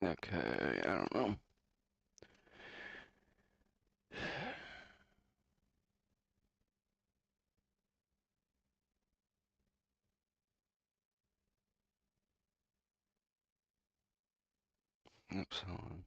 Okay, I don't know. Oops, hold on.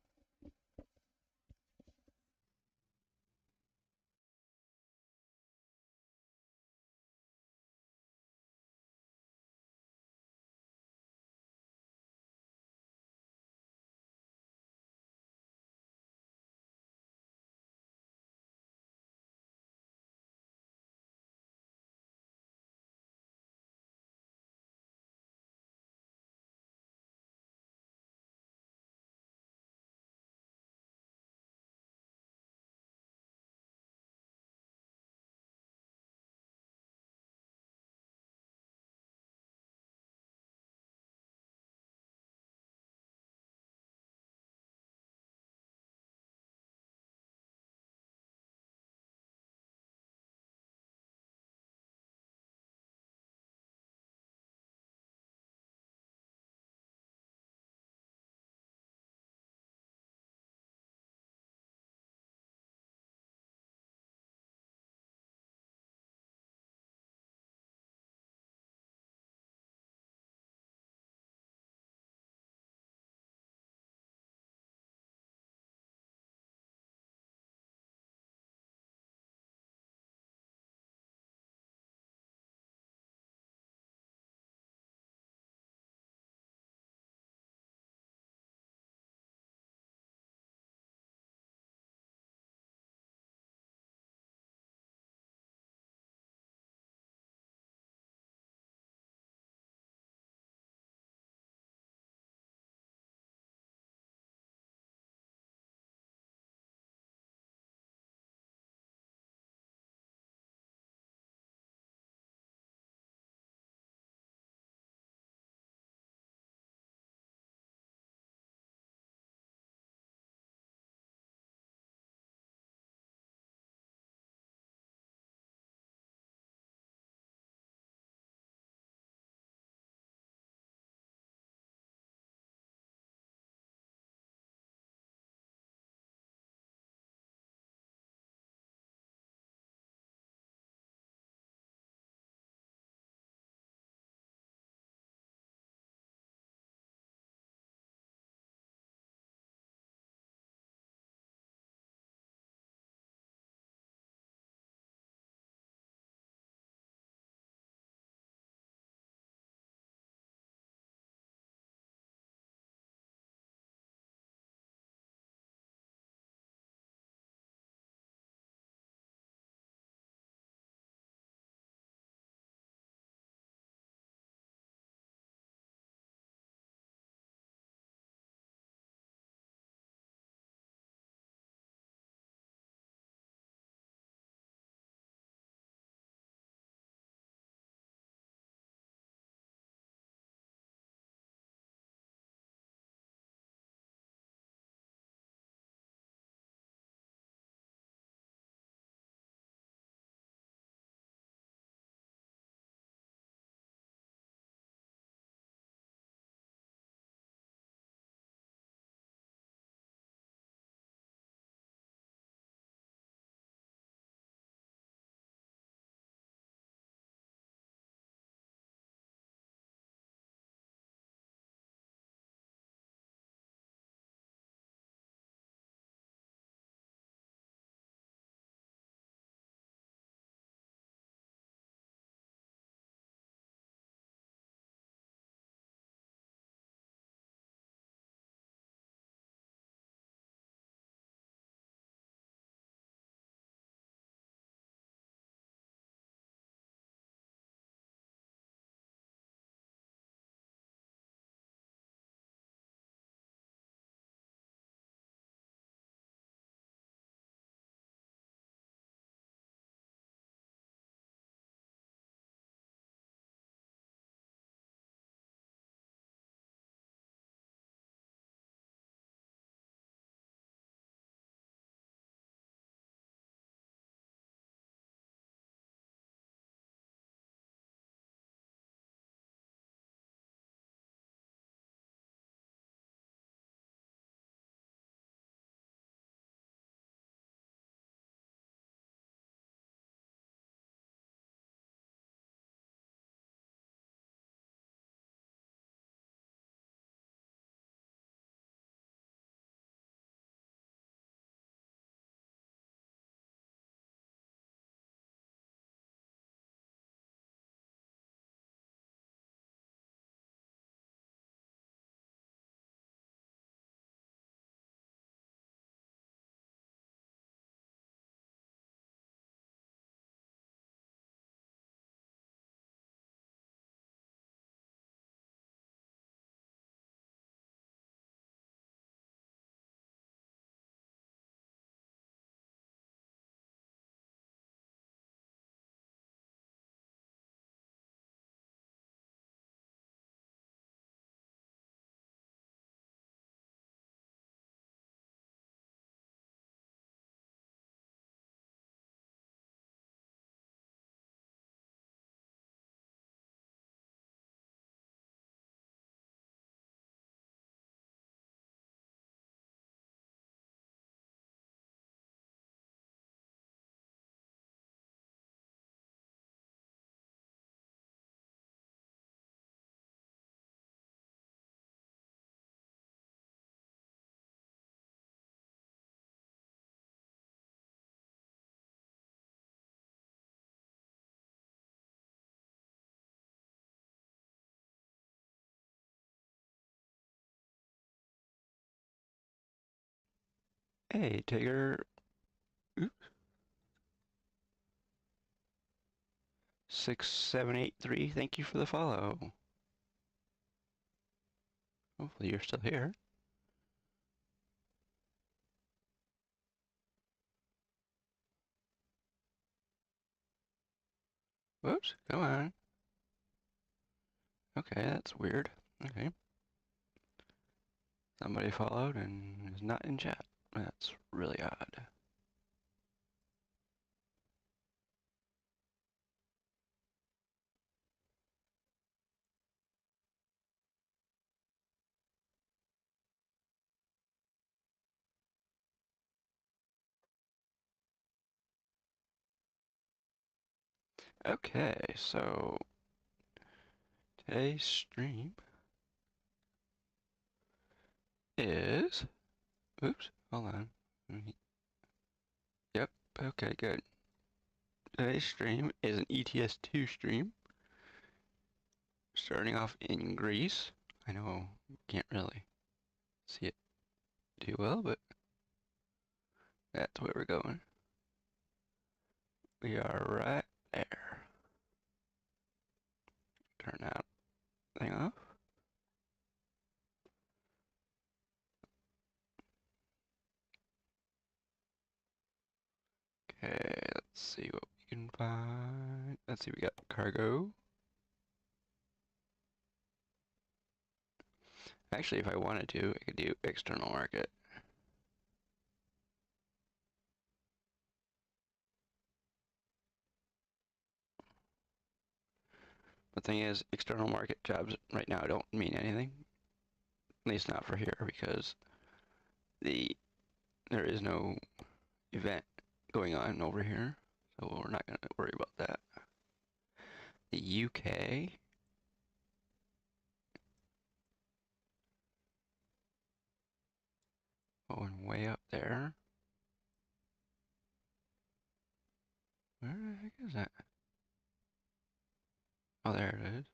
Hey, Tigger. Oops. 6783, thank you for the follow. Hopefully you're still here. Whoops, come on. Okay, that's weird. Okay. Somebody followed and is not in chat. That's really odd. Okay, so today's stream is... Oops, hold on. Yep, okay, good. Today's stream is an ETS 2 stream. Starting off in Greece. I know you can't really see it too well, but that's where we're going. We are right there. Turn that thing off. Okay, let's see what we can find. Let's see, we got cargo. Actually, if I wanted to, I could do external market. The thing is, external market jobs right now don't mean anything. At least not for here, because there is no event going on over here, so we're not gonna worry about that. The UK. Going way up there. Where the heck is that? Oh, there it is.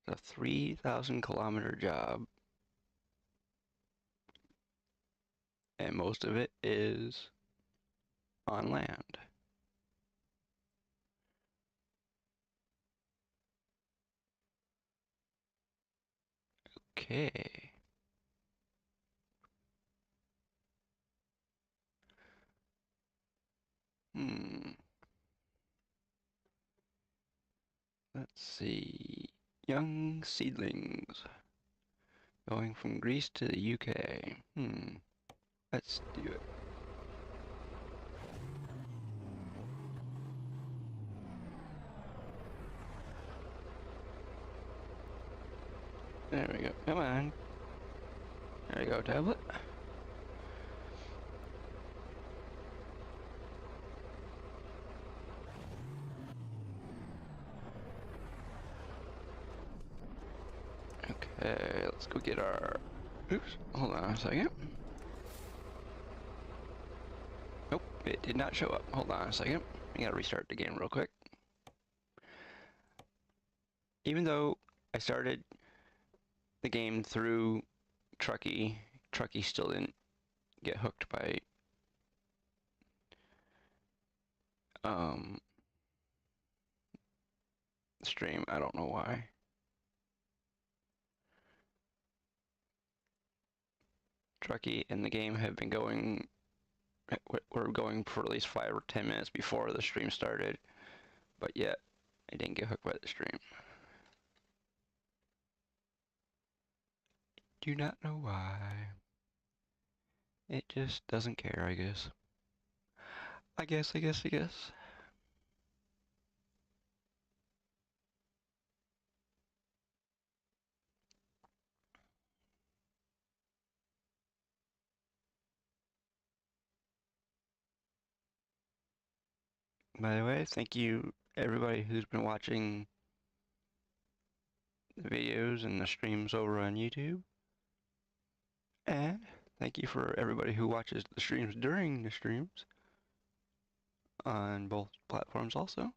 It's a 3,000 kilometer job. And most of it is on land. Okay. Let's see. Young seedlings. Going from Greece to the UK. Let's do it. There we go. Come on. There we go, tablet. Okay, let's go get our... Oops, hold on a second. Nope, it did not show up. Hold on a second. I gotta restart the game real quick. Even though I started the game through Truckin, Truckin still didn't get hooked by stream. I don't know why. Truckin and the game have been going... We're going for at least 5 or 10 minutes before the stream started, but yet I didn't get hooked by the stream. Do not know why. It just doesn't care, I guess. I guess. By the way, thank you everybody who's been watching the videos and the streams over on YouTube. And thank you for everybody who watches the streams during the streams on both platforms also.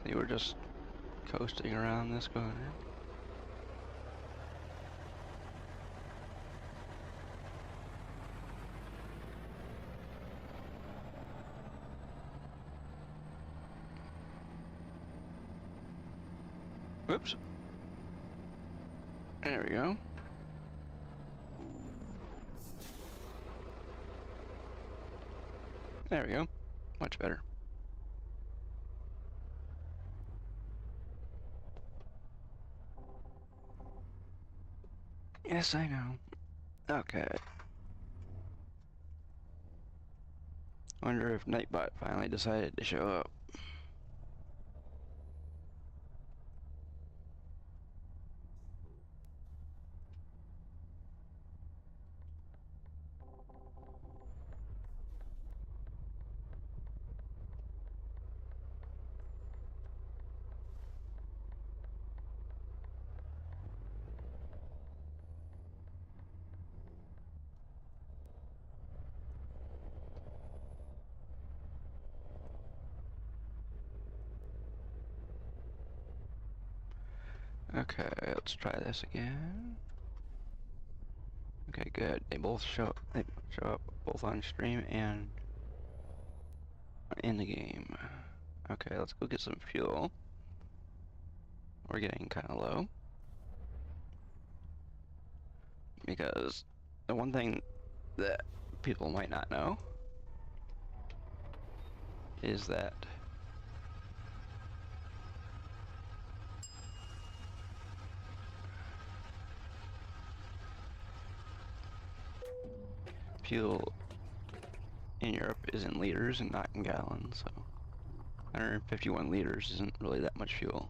We were just coasting around this corner. Whoops. There we go. There we go. Much better. Yes, I know. Okay. Wonder if Nightbot finally decided to show up. Okay, let's try this again. Okay, good. They both show up both on stream and in the game. Okay, let's go get some fuel. We're getting kind of low. Because the one thing that people might not know is that fuel in Europe is in liters and not in gallons, so 151 liters isn't really that much fuel.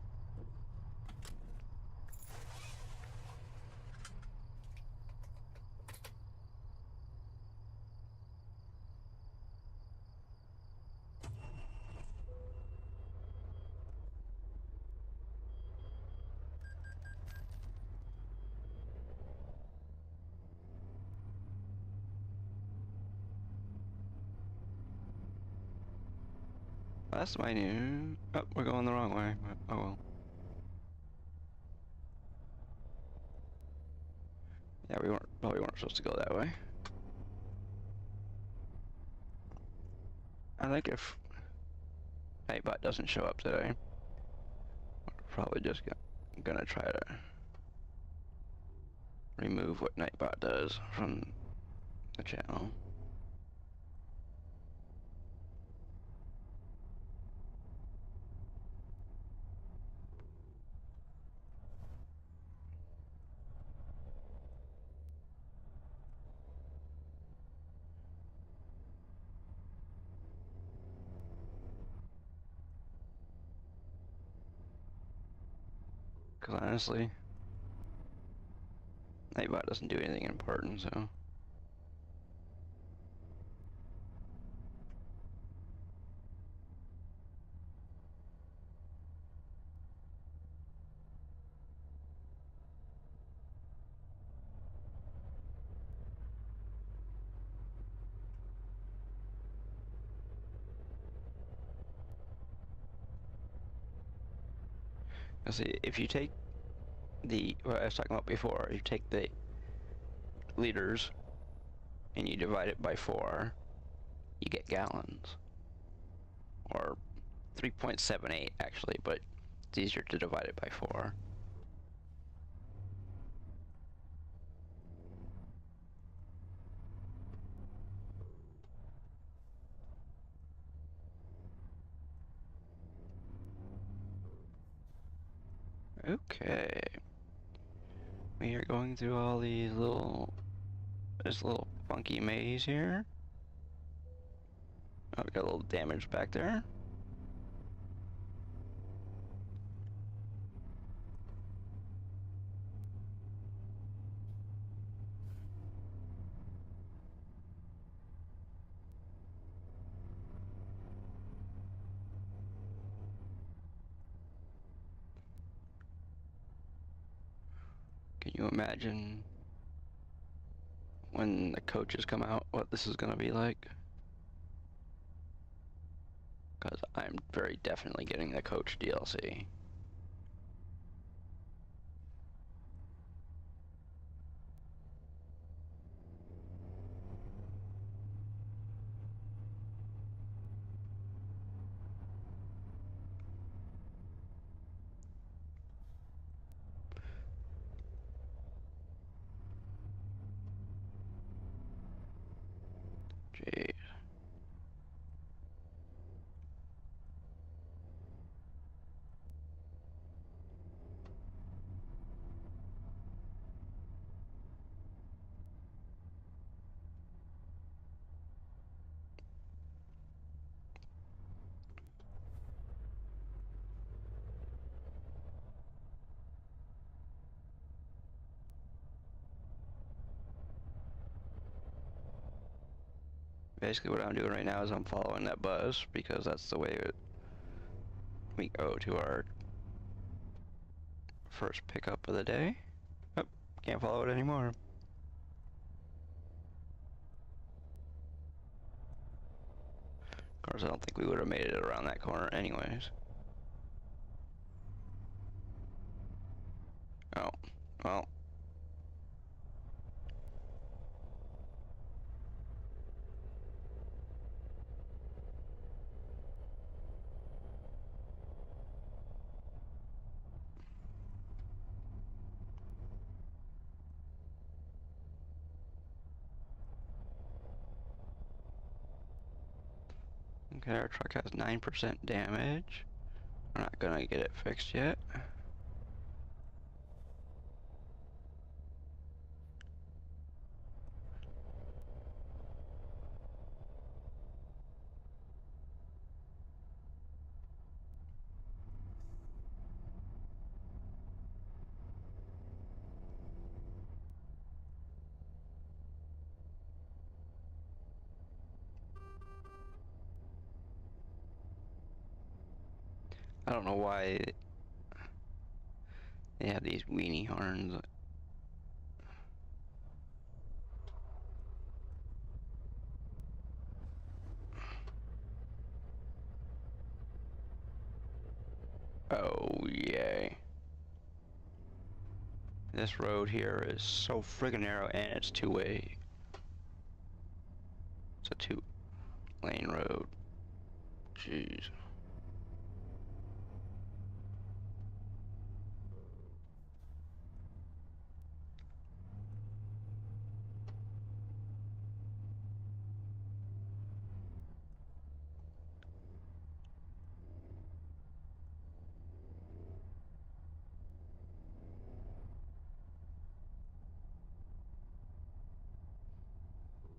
That's my new... Oh, we're going the wrong way, but oh well. Yeah, we probably weren't supposed to go that way. I think if Nightbot doesn't show up today, we're probably just gonna try to remove what Nightbot does from the channel. Because honestly, Nightbot doesn't do anything important, so... Now see, if you take what I was talking about before, you take the liters and you divide it by 4, you get gallons. Or 3.78 actually, but it's easier to divide it by 4. Okay. We are going through all these this little funky maze here. Oh, we got a little damage back there. Can you imagine when the coaches come out what this is gonna be like? because I'm very definitely getting the coach DLC. Jeez. Basically what I'm doing right now is I'm following that bus because that's the way we go to our first pickup of the day. Oh, can't follow it anymore. Of course, I don't think we would have made it around that corner anyways. Oh, well. Okay, our truck has 9% damage. We're not gonna get it fixed yet. I don't know why they have these weenie horns. Oh, yay. This road here is so friggin' narrow and it's two-way. It's a two-lane road. Jeez.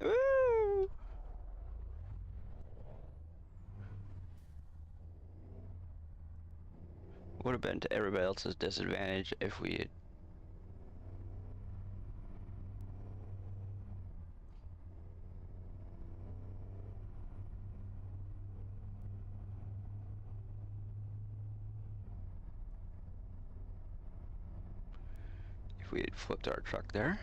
Woo! Would have been to everybody else's disadvantage if we had flipped our truck there.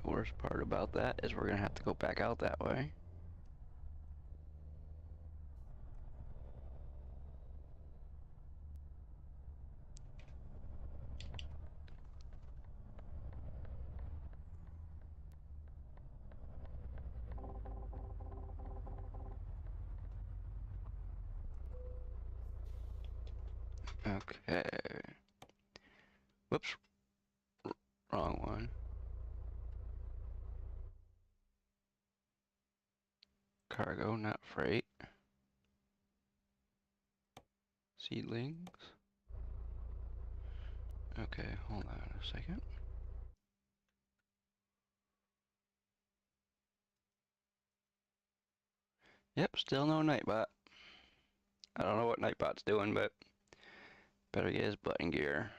The worst part about that is we're gonna have to go back out that way. Okay. Whoops. Wrong one. Cargo, not freight. Seedlings. Okay, hold on a second. Yep, still no Nightbot. I don't know what Nightbot's doing, but better get his butt in gear.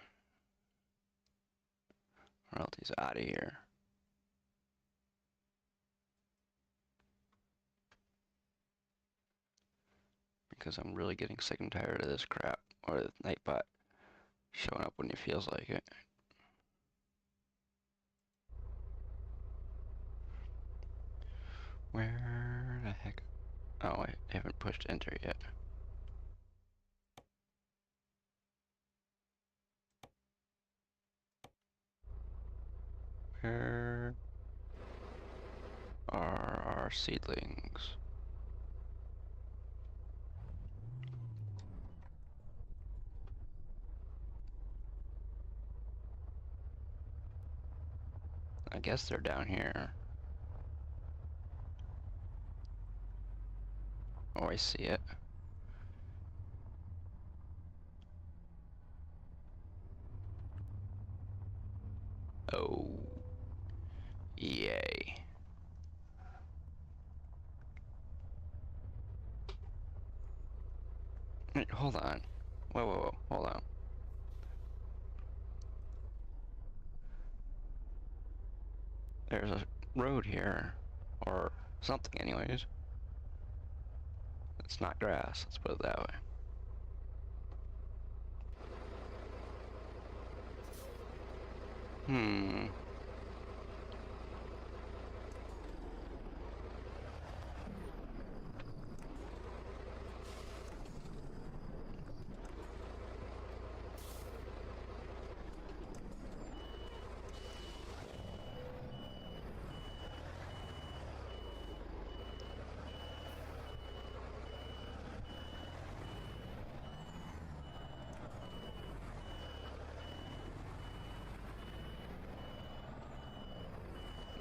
Or else he's out of here. Because I'm really getting sick and tired of this crap. Or the Nightbot showing up when he feels like it. Where the heck? Oh, I haven't pushed enter yet. Where are our seedlings? I guess they're down here. Oh, I see it. Oh, yay. Wait, hold on. Whoa, hold on. There's a road here. Or something anyways. It's not grass, let's put it that way. Hmm.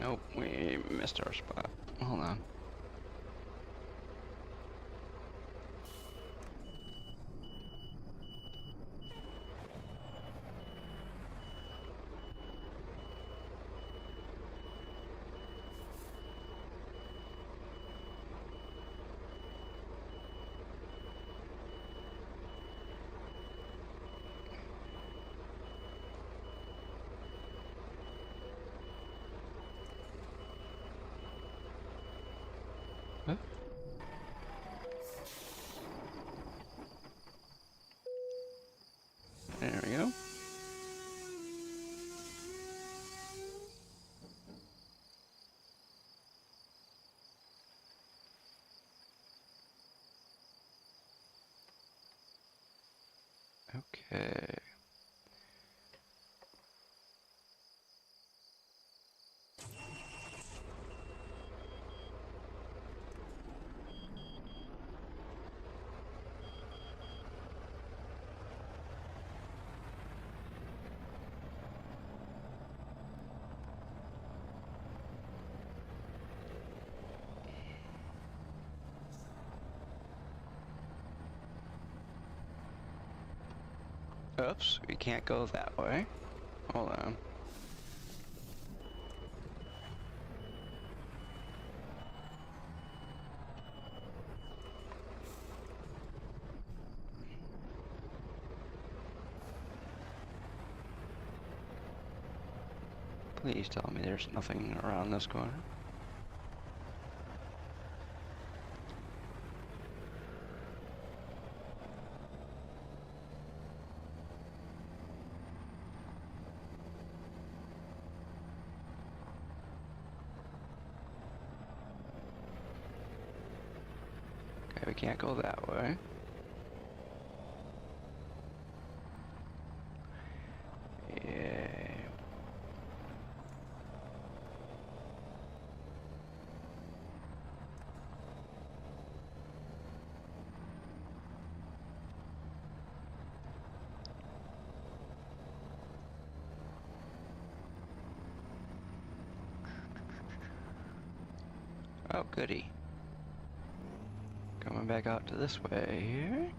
Nope, we missed our spot. Hold on. Huh? There we go. Okay. Oops, we can't go that way. Hold on. Please tell me there's nothing around this corner. Okay, we can't go that way. Yeah. Oh, goody. Coming back out to this way here.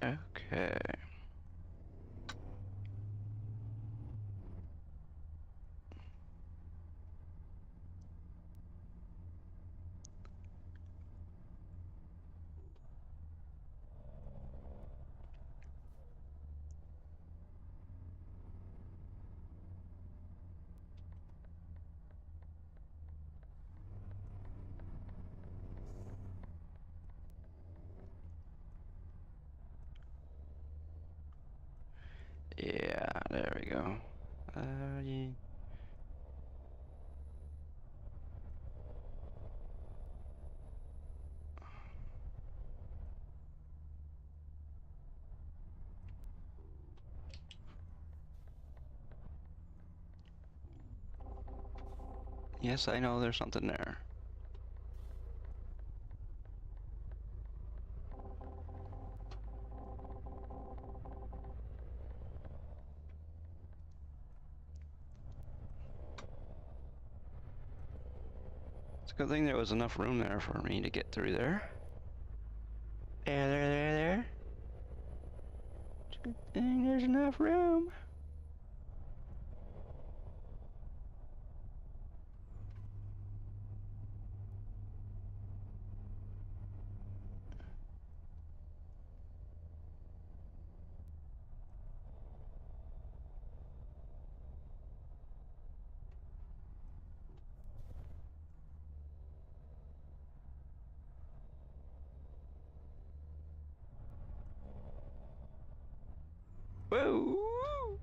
Okay. Yeah, there we go. Yeah. Yes, I know there's something there. It's a good thing there was enough room there for me to get through there. There. It's a good thing there's enough room. Whoa!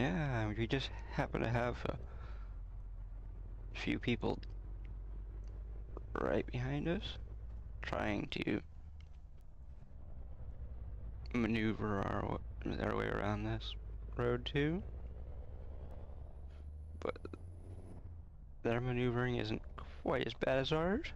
Yeah, we just happen to have a few people right behind us trying to maneuver our way around this road too. But their maneuvering isn't quite as bad as ours.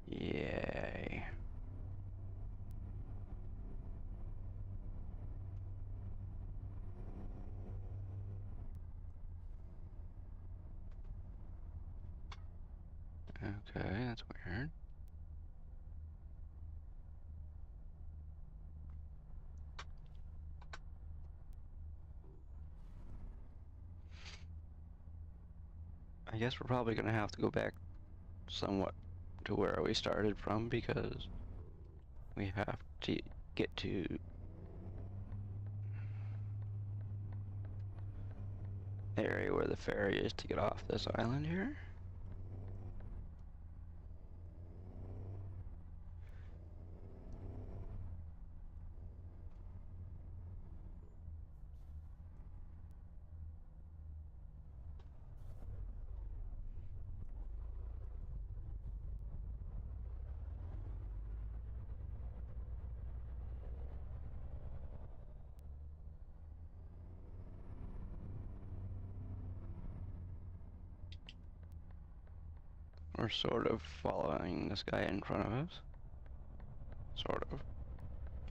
Yay. Okay, that's weird. I guess we're probably gonna have to go back somewhat to where we started from because we have to get to the area where the ferry is to get off this island here. We're sort of following this guy in front of us. Sort of.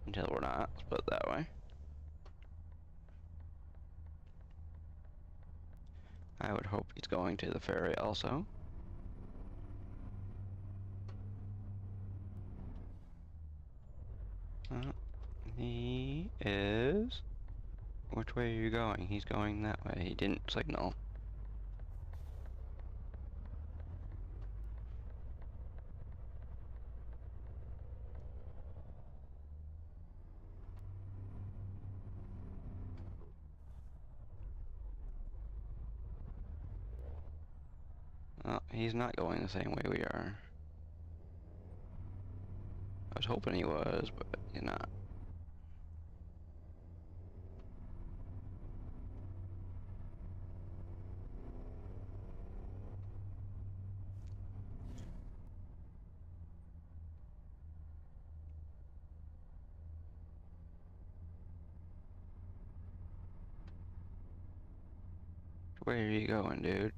Until we're not, let's put it that way. I would hope he's going to the ferry also. He is... Which way are you going? He's going that way. He didn't signal. Well, he's not going the same way we are. I was hoping he was, but he's not. Where are you going, dude?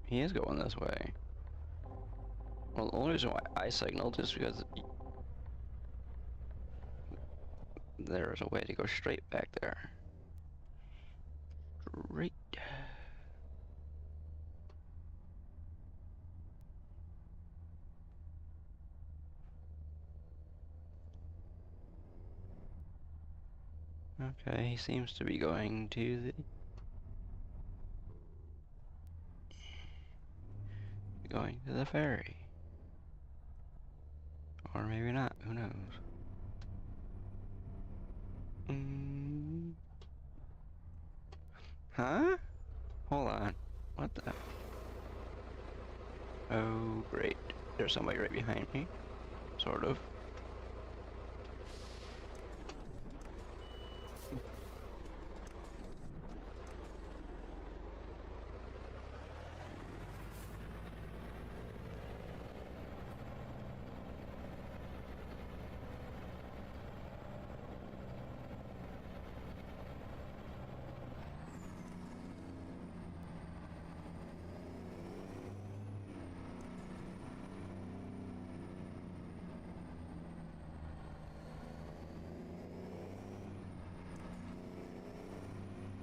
He is going this way. Well, the only reason why I signaled is because there's a way to go straight back there. Straight. Okay, he seems to be going to the ferry. Or maybe not, who knows? Huh? Hold on. What the? Oh, great. There's somebody right behind me. Sort of.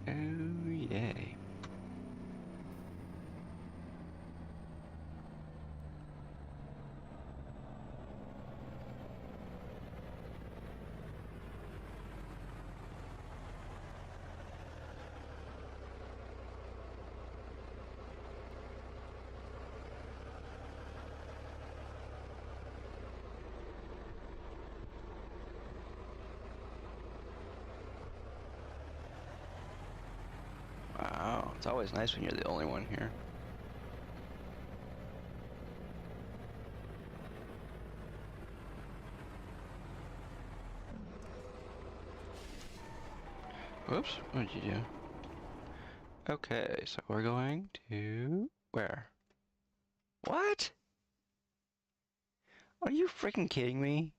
Oh, yay. Wow, it's always nice when you're the only one here. Whoops, what did you do? Okay, so we're going to... where? What? Are you freaking kidding me?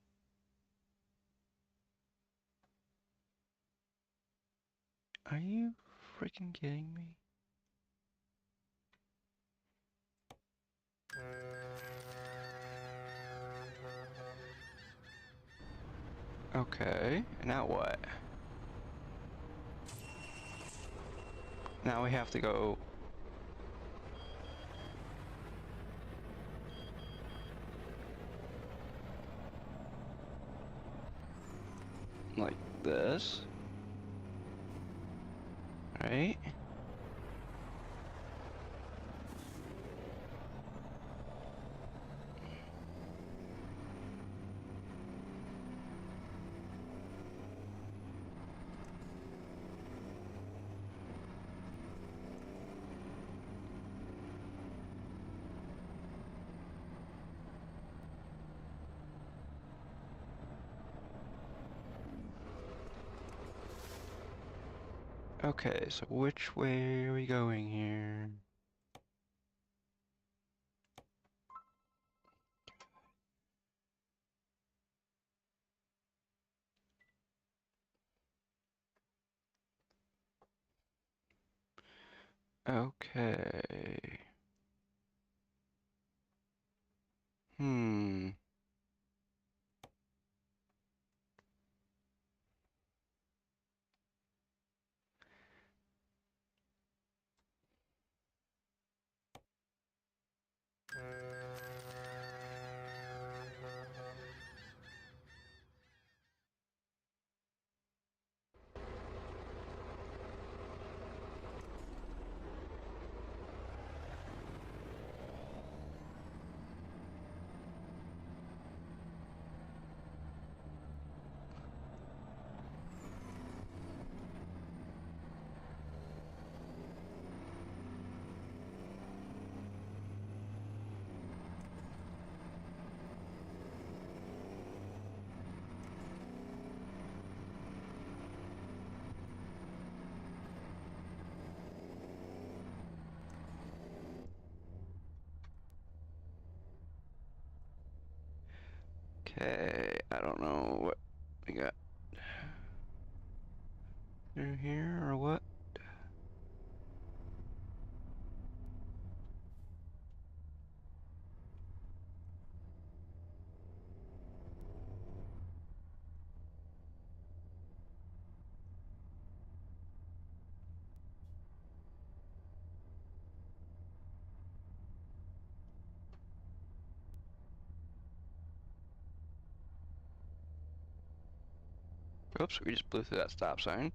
Are you freaking kidding me? Okay, now what? Now we have to go... like this. Right? Okay, so which way are we going here? Okay. Hmm. Okay, I don't know what we got through here or what. Oops, we just blew through that stop sign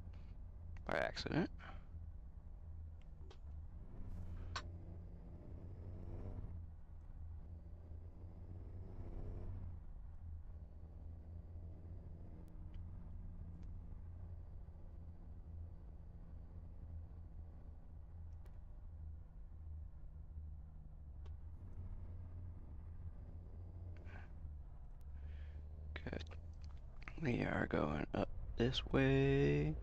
by accident. Good. We are going up this way.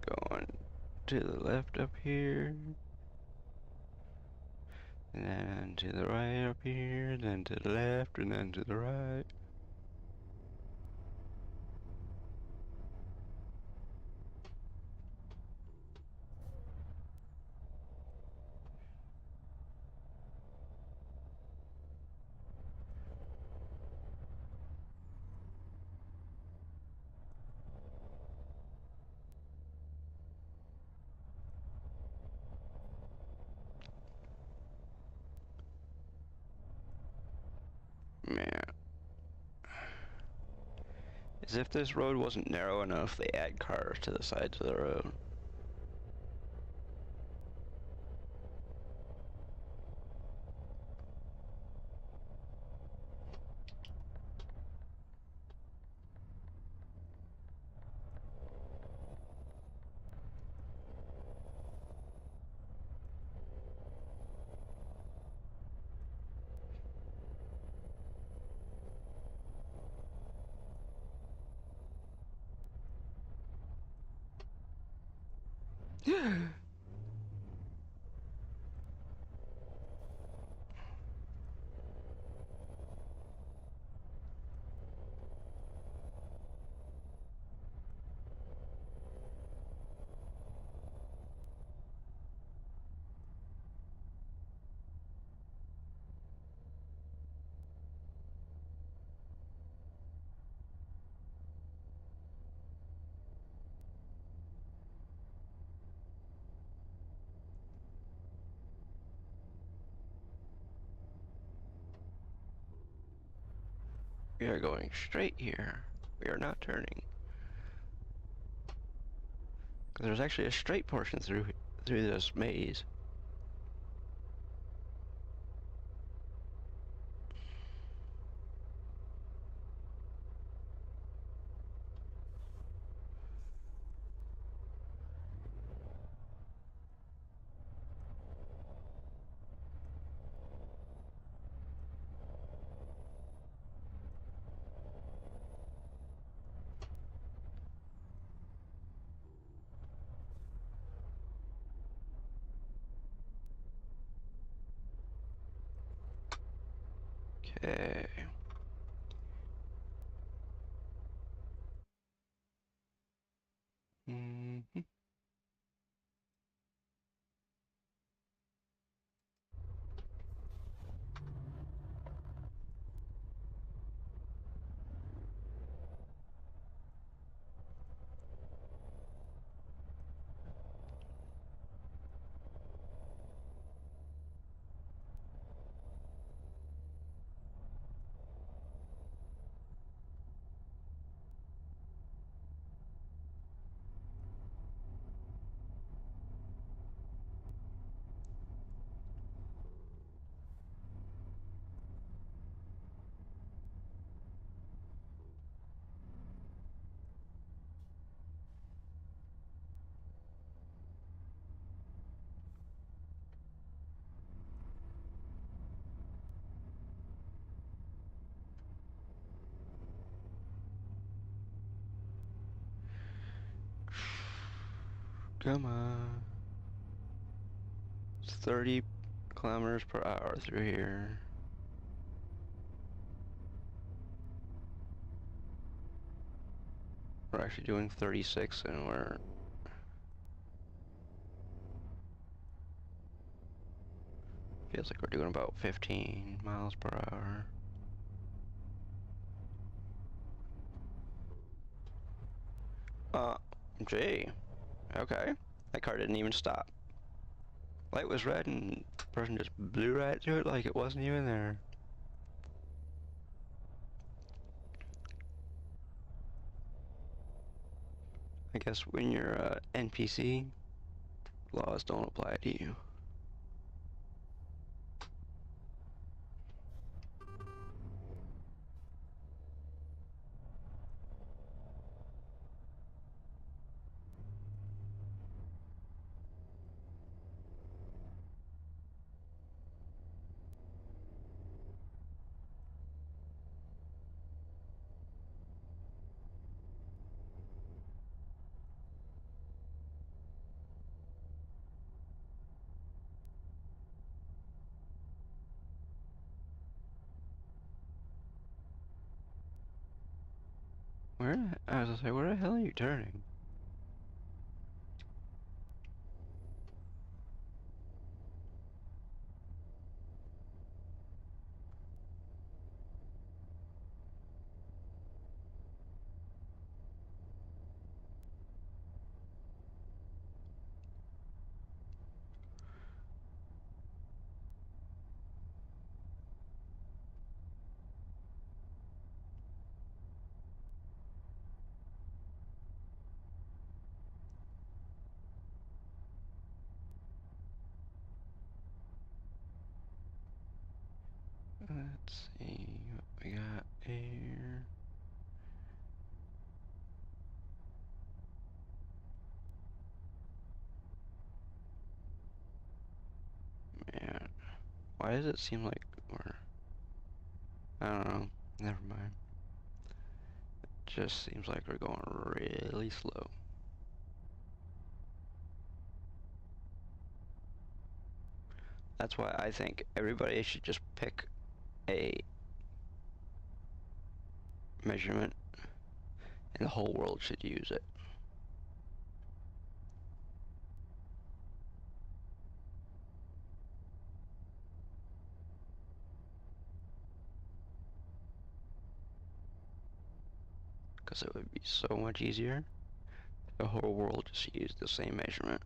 Going to the left up here. And then to the right up here. Then to the left and then to the right. Man. As if this road wasn't narrow enough, they add cars to the sides of the road. We are going straight here. We are not turning. Because there's actually a straight portion through this maze. Come on. It's 30 kilometers per hour through here. We're actually doing 36 and we're... Feels like we're doing about 15 miles per hour. Gee. Okay. That car didn't even stop. Light was red and the person just blew right through it like it wasn't even there. I guess when you're a NPC, laws don't apply to you. I was gonna say, where the hell are you turning? Let's see what we got here. Man, why does it seem like we're... I don't know. Never mind. It just seems like we're going really slow. That's why I think everybody should just pick a measurement and the whole world should use it. Because it would be so much easier if the whole world just used the same measurement.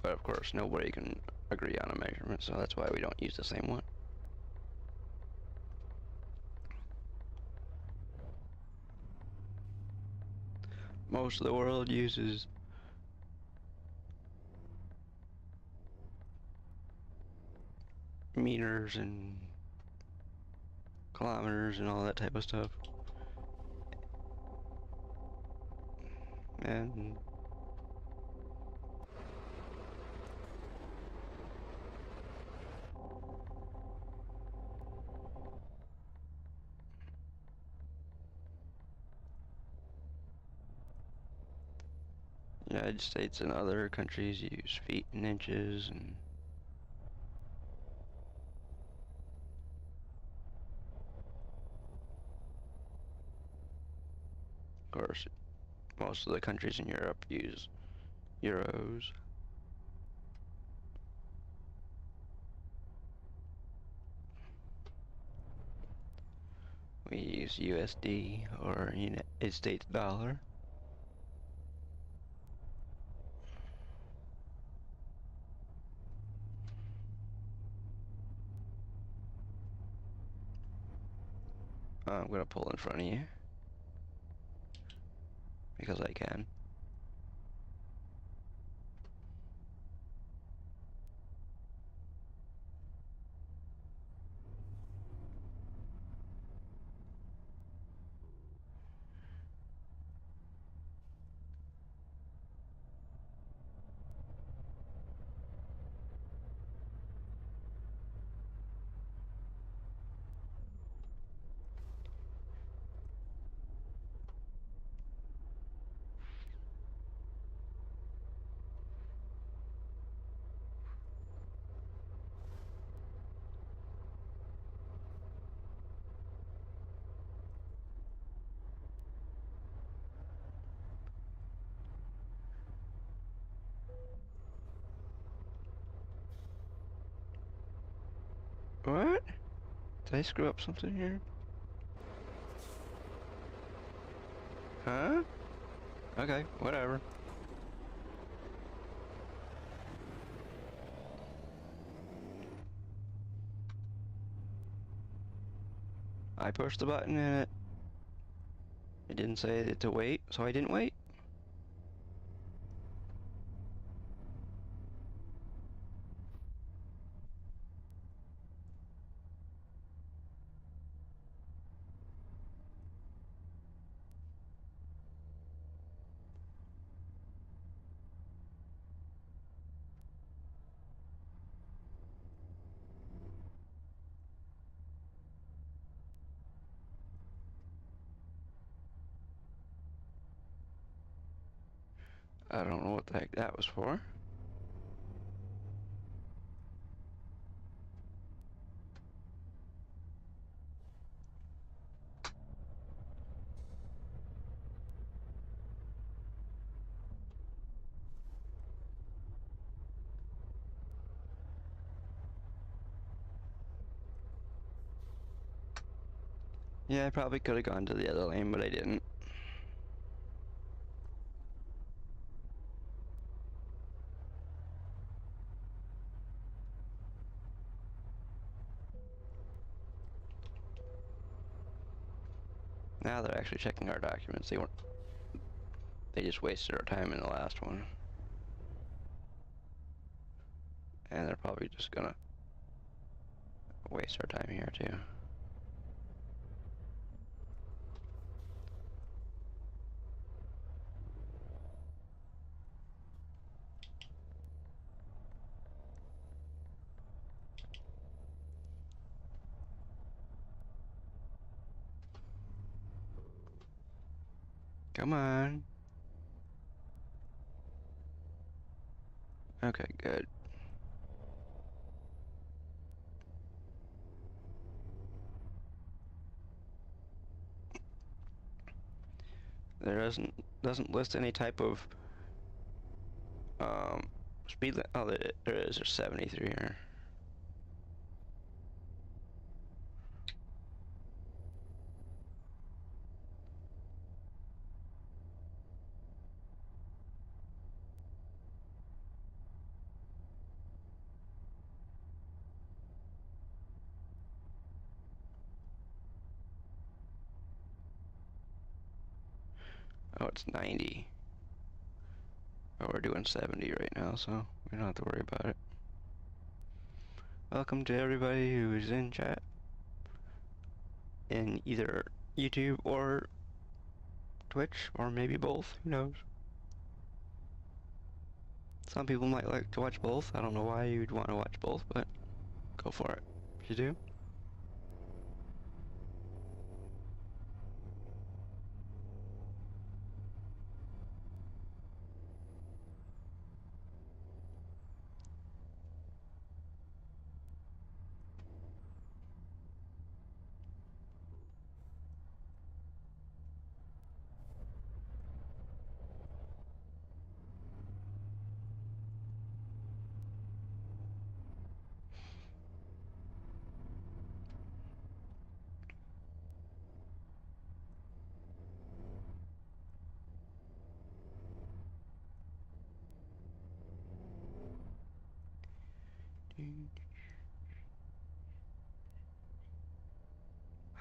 But of course, nobody can agree on a measurement, so that's why we don't use the same one. Most of the world uses meters and kilometers and all that type of stuff. And United States and other countries use feet and inches, and of course most of the countries in Europe use euros. We use USD or United States dollar. I'm gonna pull in front of you because I can. What? Did I screw up something here? Huh? Okay, whatever. I pushed the button and it didn't say to wait, so I didn't wait. I don't know what the heck that was for. Yeah, I probably could have gone to the other lane, but I didn't. Now they're actually checking our documents. They just wasted our time in the last one. And they're probably just gonna waste our time here too. Come on. Okay, good. There doesn't list any type of speed limit. Oh, there is. There's 73 here. Oh, it's 90. But we're doing 70 right now, so we don't have to worry about it. Welcome to everybody who is in chat in either YouTube or Twitch, or maybe both, who knows. Some people might like to watch both. I don't know why you'd want to watch both, but go for it if you do.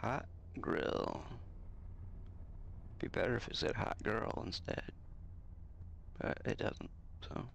Hot grill. Be better if it said hot girl instead. But it doesn't, so.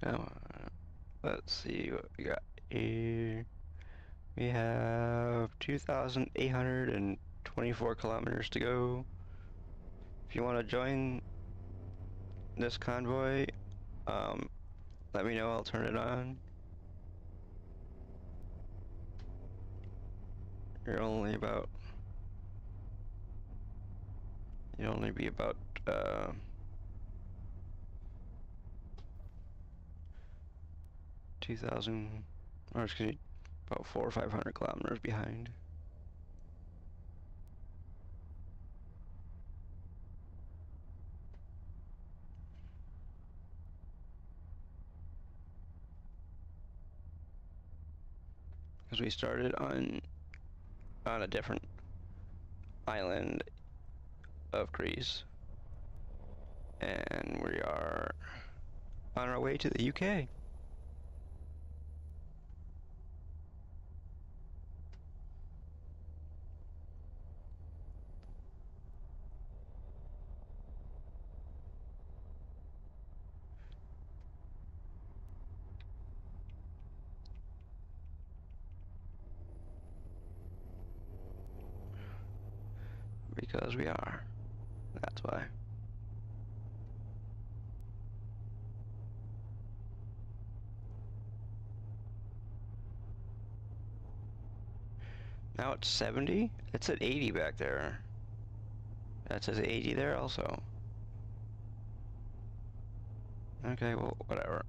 Come on. Let's see what we got here. We have 2,824 kilometers to go. If you want to join this convoy, let me know, I'll turn it on. You'd only be about 2,000, or excuse me, about 400 or 500 kilometers behind. Because we started on a different island of Greece, and we are on our way to the UK. Because we are. That's why. Now it's 70? It's at 80 back there. That says 80 there also. Okay, well, whatever.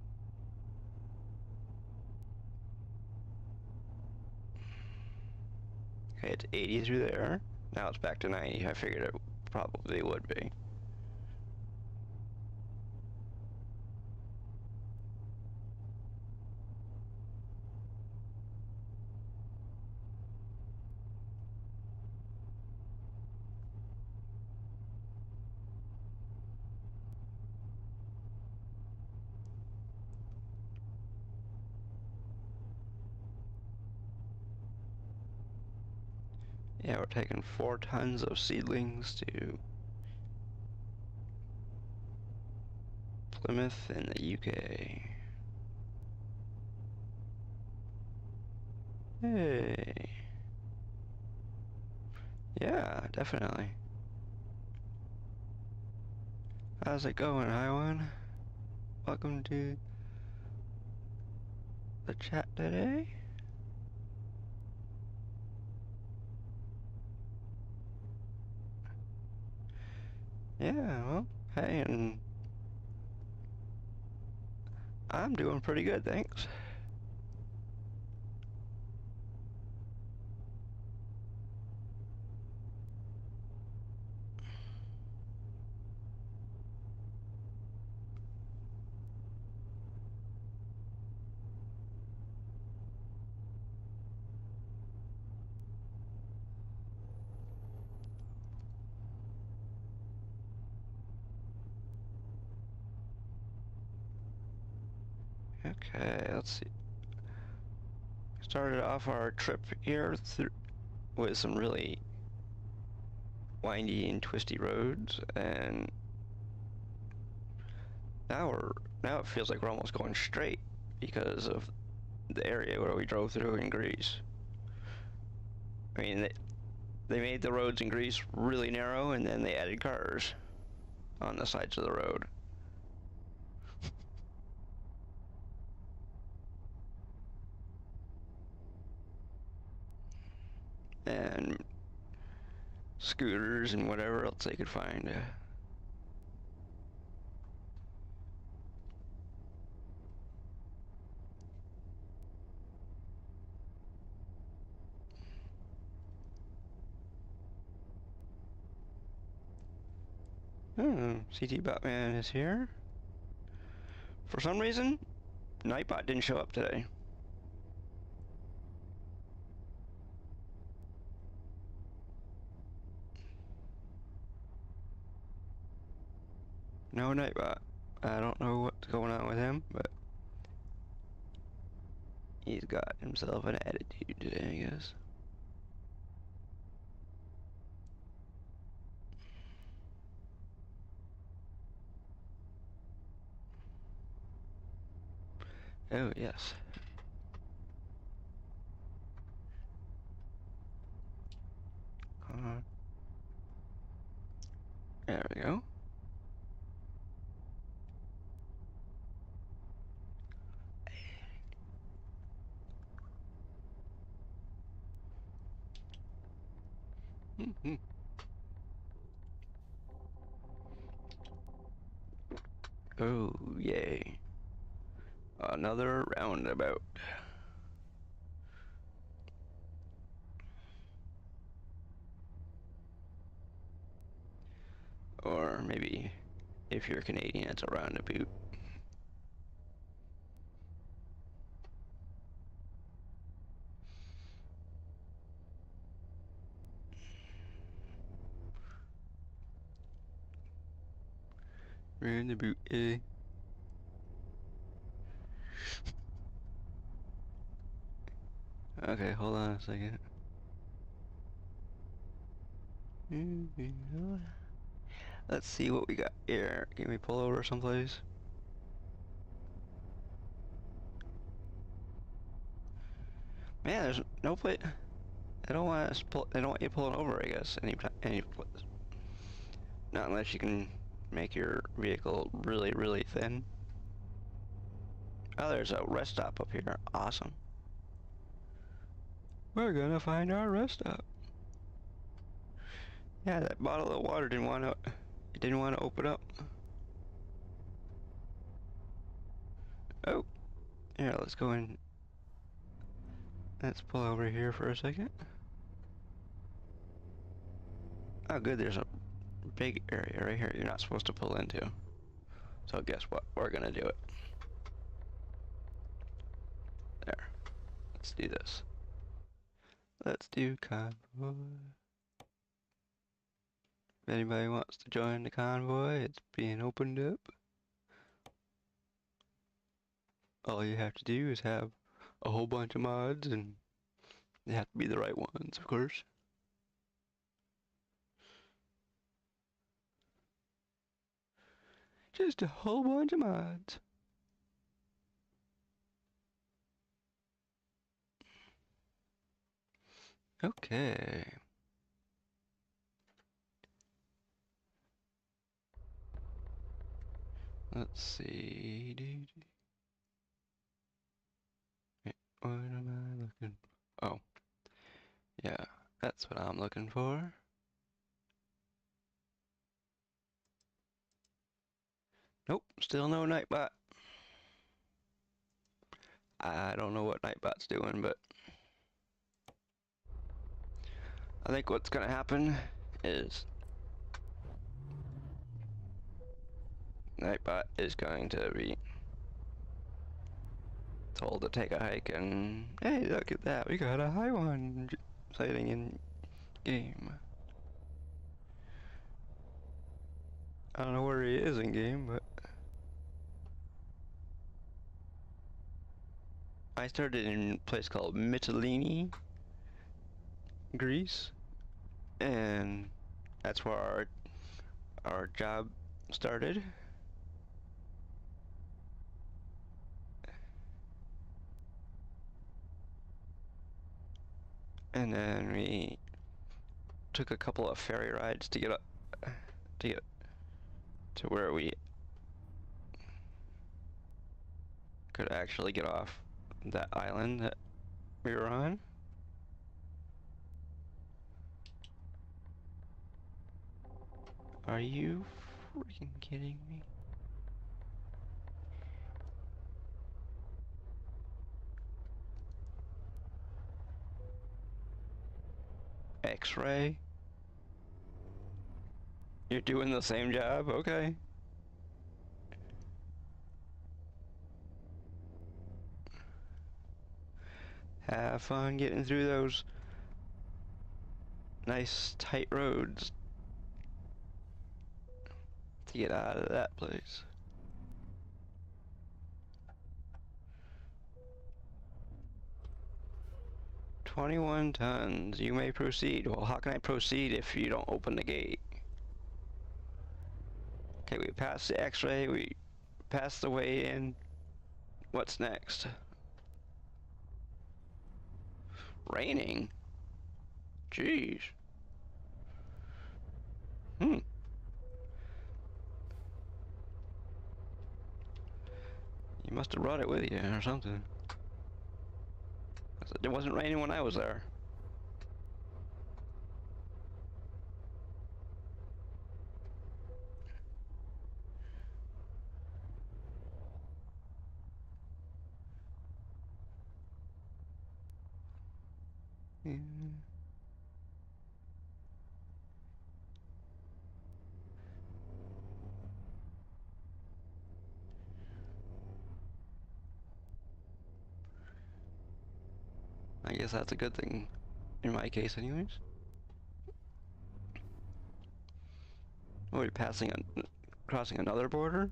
Okay, it's 80 through there. Now it's back to 90. I figured it probably would be. Yeah, we're taking 4 tons of seedlings to Plymouth in the UK. Hey. Yeah, definitely. How's it going, Highwan? Welcome to the chat today. Yeah, well, hey, and I'm doing pretty good, thanks. Okay, let's see. Started off our trip here with some really windy and twisty roads, and now it feels like we're almost going straight because of the area where we drove through in Greece. I mean, they made the roads in Greece really narrow, and then they added cars on the sides of the road. And scooters and whatever else they could find. CT Batman is here. For some reason, Nightbot didn't show up today. No Nightbot. I don't know what's going on with him, but he's got himself an attitude today, I guess. Oh, yes. Uh, there we go. Mm-hmm. Oh, yay. Another roundabout. Or maybe if you're Canadian, it's a roundabout. Roundabout, eh? Okay, hold on a second. Let's see what we got here. Can we pull over someplace? Man, there's no place. They don't want us pull. They don't want you pulling over, I guess. Any place. Not unless you can make your vehicle really, really thin. Oh, there's a rest stop up here. Awesome. We're gonna find our rest stop. Yeah, that bottle of water didn't want to. It didn't want to open up. Oh, here. Let's go in. Let's pull over here for a second. Oh, good. There's a big area right here you're not supposed to pull into. So guess what? We're gonna do it. There. Let's do this. Let's do convoy. If anybody wants to join the convoy, it's being opened up. All you have to do is have a whole bunch of mods, and they have to be the right ones, of course. Just a whole bunch of mods. Okay. Let's see. Wait, what am I looking for? Oh. Yeah, that's what I'm looking for. Nope, still no Nightbot. I don't know what Nightbot's doing, but I think what's gonna happen is Nightbot is going to be told to take a hike, and hey, look at that, we got a high one sighting in game. I don't know where he is in game, but I started in a place called Mitilini, Greece, and that's where our job started. And then we took a couple of ferry rides to get up to get to where we could actually get off that island that we were on. Are you freaking kidding me? X-ray? You're doing the same job? Okay. Have fun getting through those nice tight roads to get out of that place. "21 tons. You may proceed." Well, how can I proceed if you don't open the gate? Okay, we passed the X-ray. We passed the weigh-in. What's next? Raining? Jeez. Hmm. You must have brought it with you or something. It wasn't raining when I was there. Yeah. I guess that's a good thing, in my case anyways. Oh, we're crossing another border?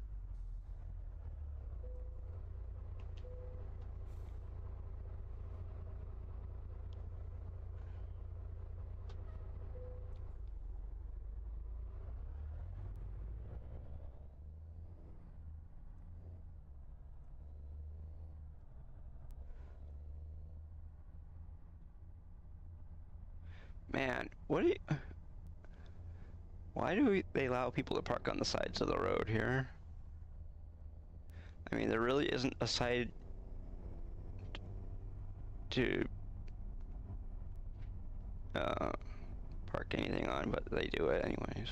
Man, why do they allow people to park on the sides of the road here? I mean, there really isn't a side to park anything on, but they do it anyways.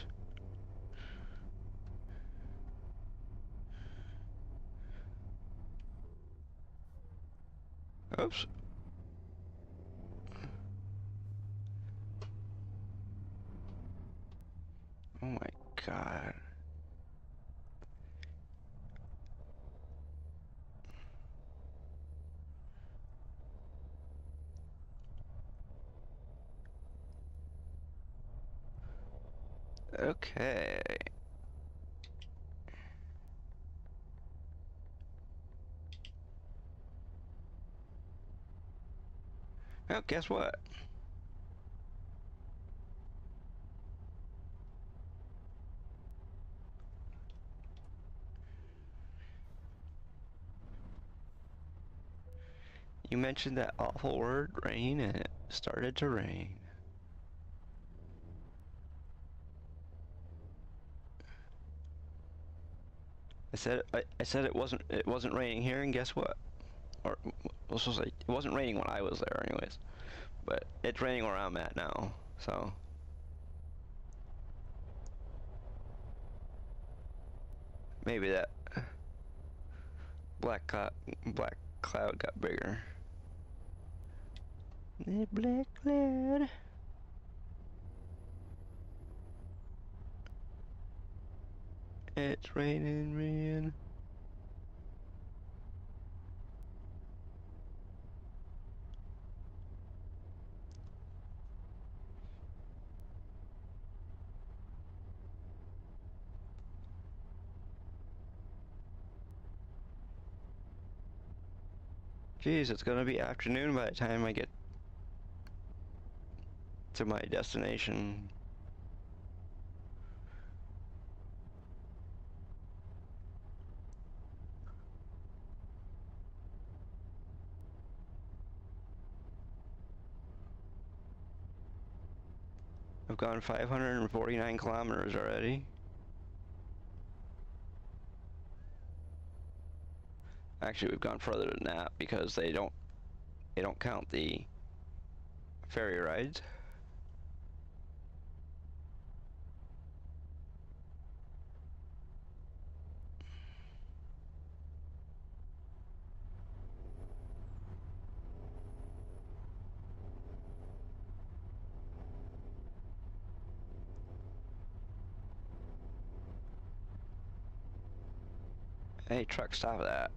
Oops. Oh my god. Okay. Well, guess what? You mentioned that awful word, rain, and it started to rain. I said it wasn't raining here, and guess what? Or let's just say it wasn't raining when I was there, anyways. But it's raining where I'm at now, so maybe that black cloud got bigger. The black cloud. It's raining, rain. Jeez, it's gonna be afternoon by the time I get to my destination. I've gone 549 kilometers already. Actually, we've gone further than that because they don't count the ferry rides. Hey, truck, stop that.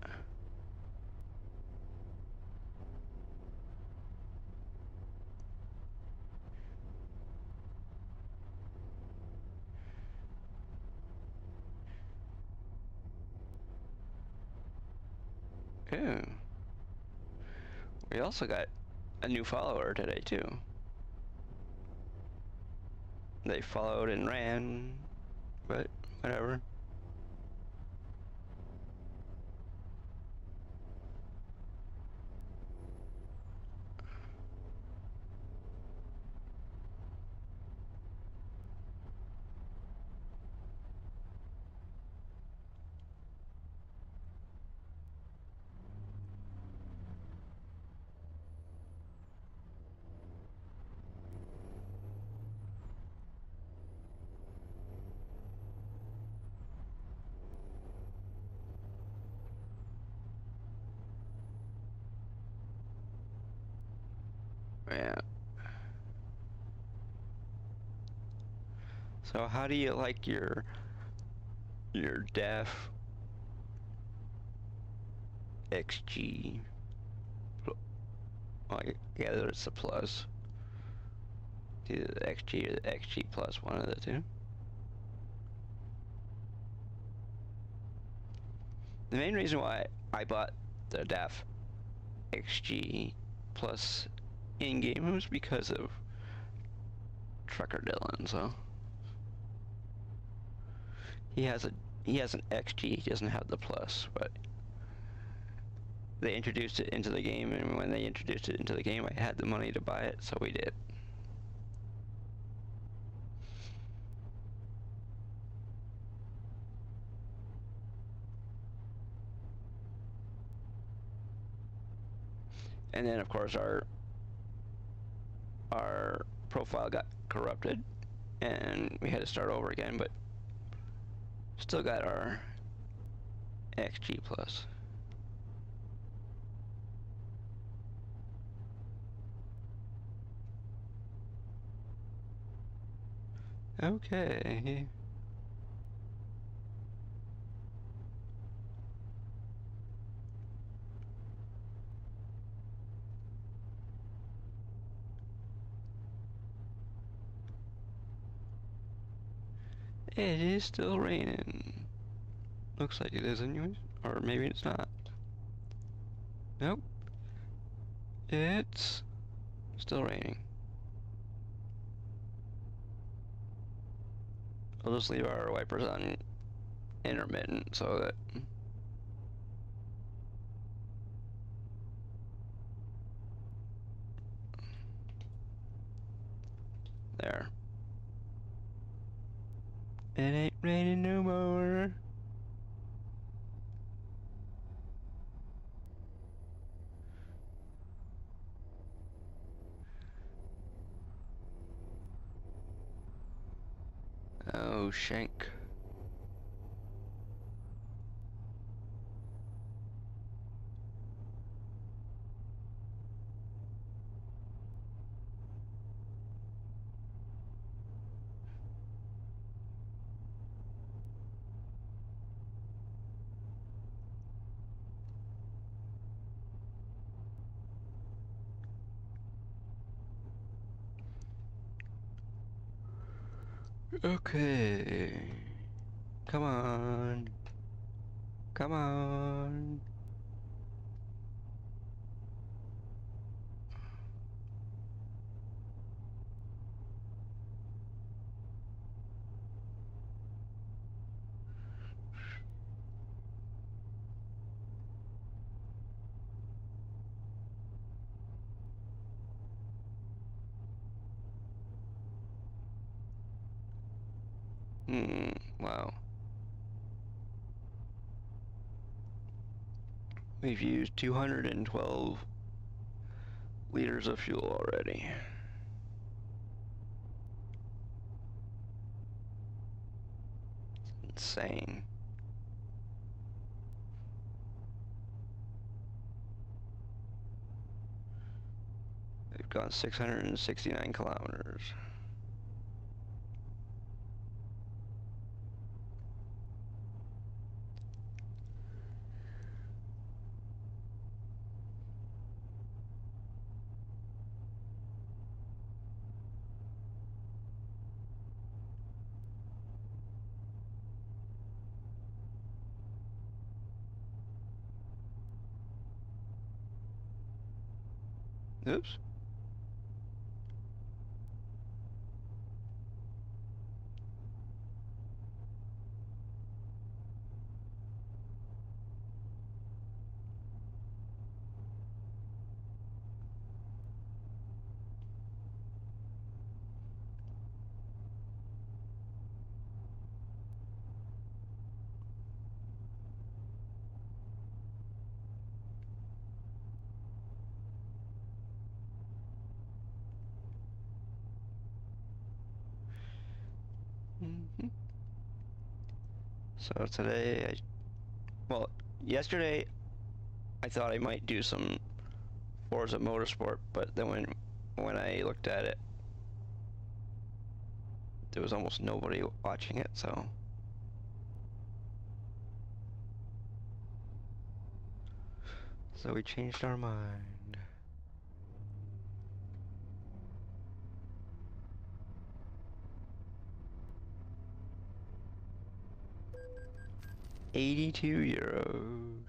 Ooh. We also got a new follower today, too. They followed and ran, but whatever. Yeah. So how do you like your DEF XG? Oh, I gather it's a plus. Either the XG or the XG plus, one of the two. The main reason why I bought the DEF XG plus in-game was because of Trucker Dylan, so he has an XG, he doesn't have the plus, but they introduced it into the game, and when they introduced it into the game, I had the money to buy it, so we did. And then of course our profile got corrupted and we had to start over again, but still got our XG plus. Okay. It is still raining. Looks like it is anyways. Or maybe it's not. Nope. It's still raining. I'll just leave our wipers on intermittent so that there. It ain't raining no more. Oh, shank. Okay. Come on. Come on. Wow. We've used 212 liters of fuel already. It's insane. We've gone 669 kilometers. Oops. So today, well, yesterday I thought I might do some Forza Motorsport, but then when when I looked at it, there was almost nobody watching it, so. So we changed our mind. €82.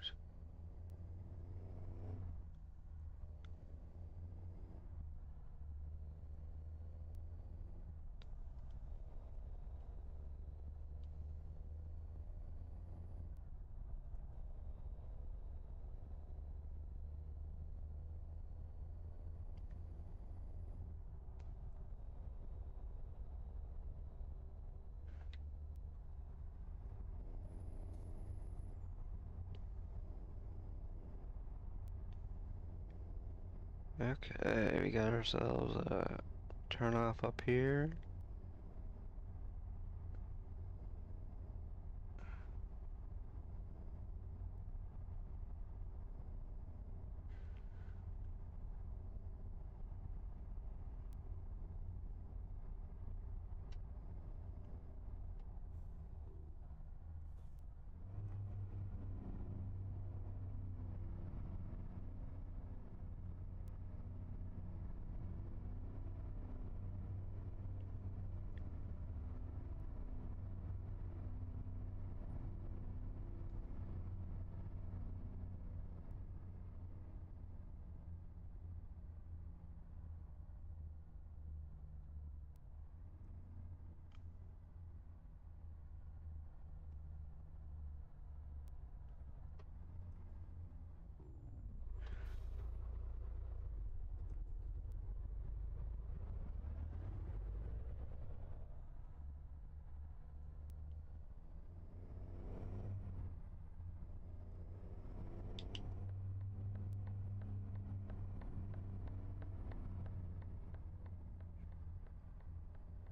Okay, we got ourselves a turn off up here.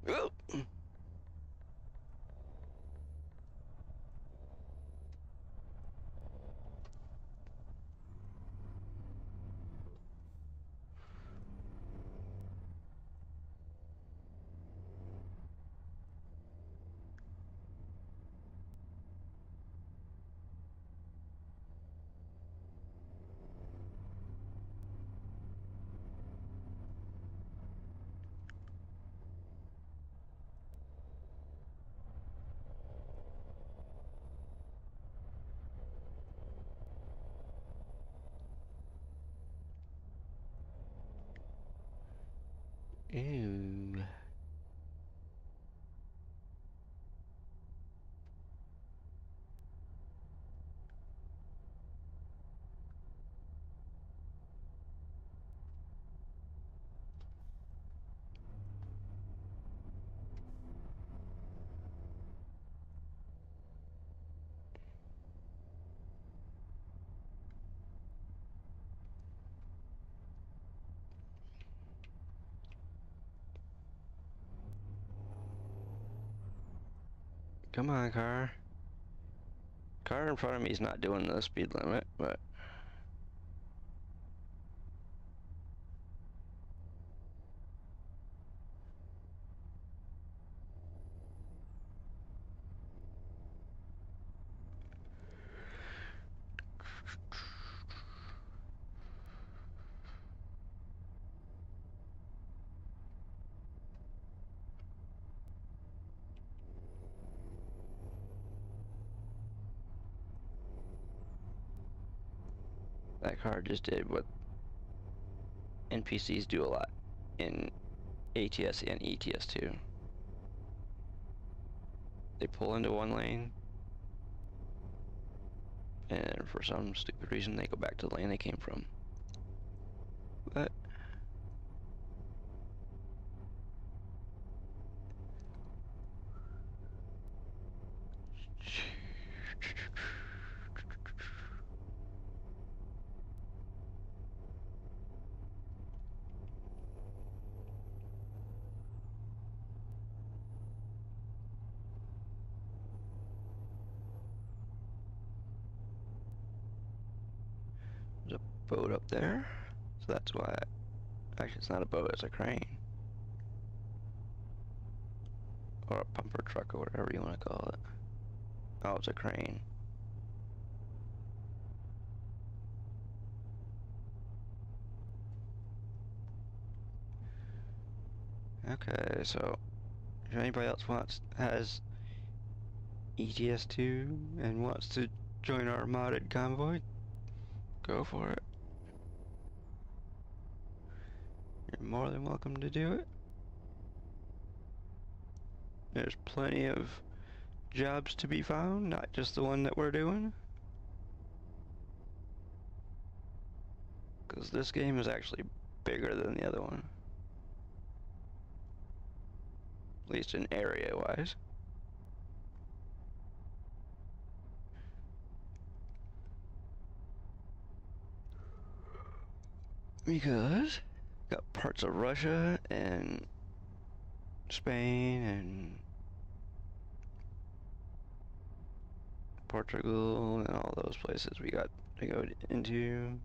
Ooh. Ew. Come on, car. Car in front of me is not doing the speed limit, but that car just did what NPCs do a lot in ATS and ETS too. They pull into one lane, and for some stupid reason they go back to the lane they came from. But there's a boat up there, so that's why Actually, it's not a boat, it's a crane. Or a pumper truck or whatever you want to call it. Oh, it's a crane. Okay, so if anybody else has ETS2 and wants to join our modded convoy, go for it. You're more than welcome to do it. There's plenty of jobs to be found, not just the one that we're doing. Because this game is actually bigger than the other one. At least in area-wise. Because got parts of Russia and Spain and Portugal and all those places we got to go into.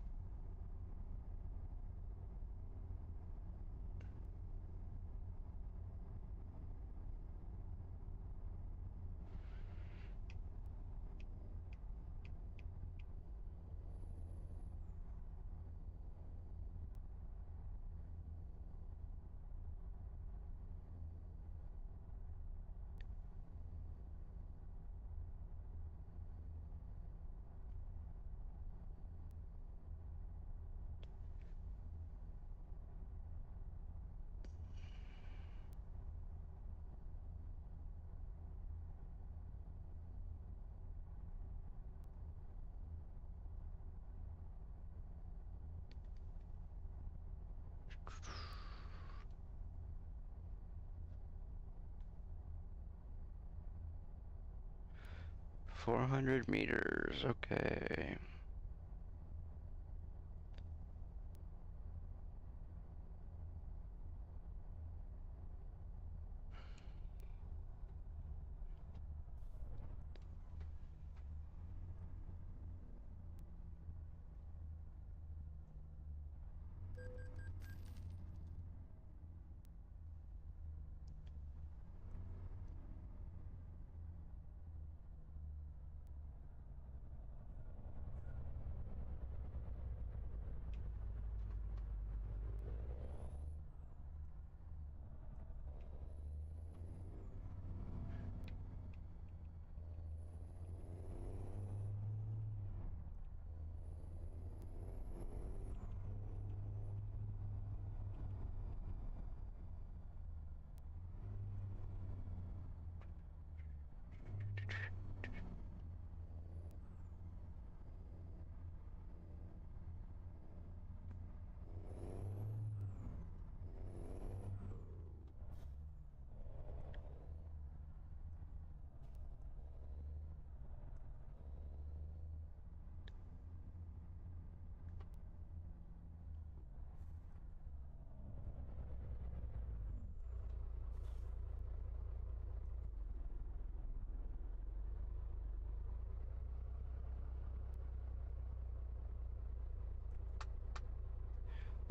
400 meters, okay.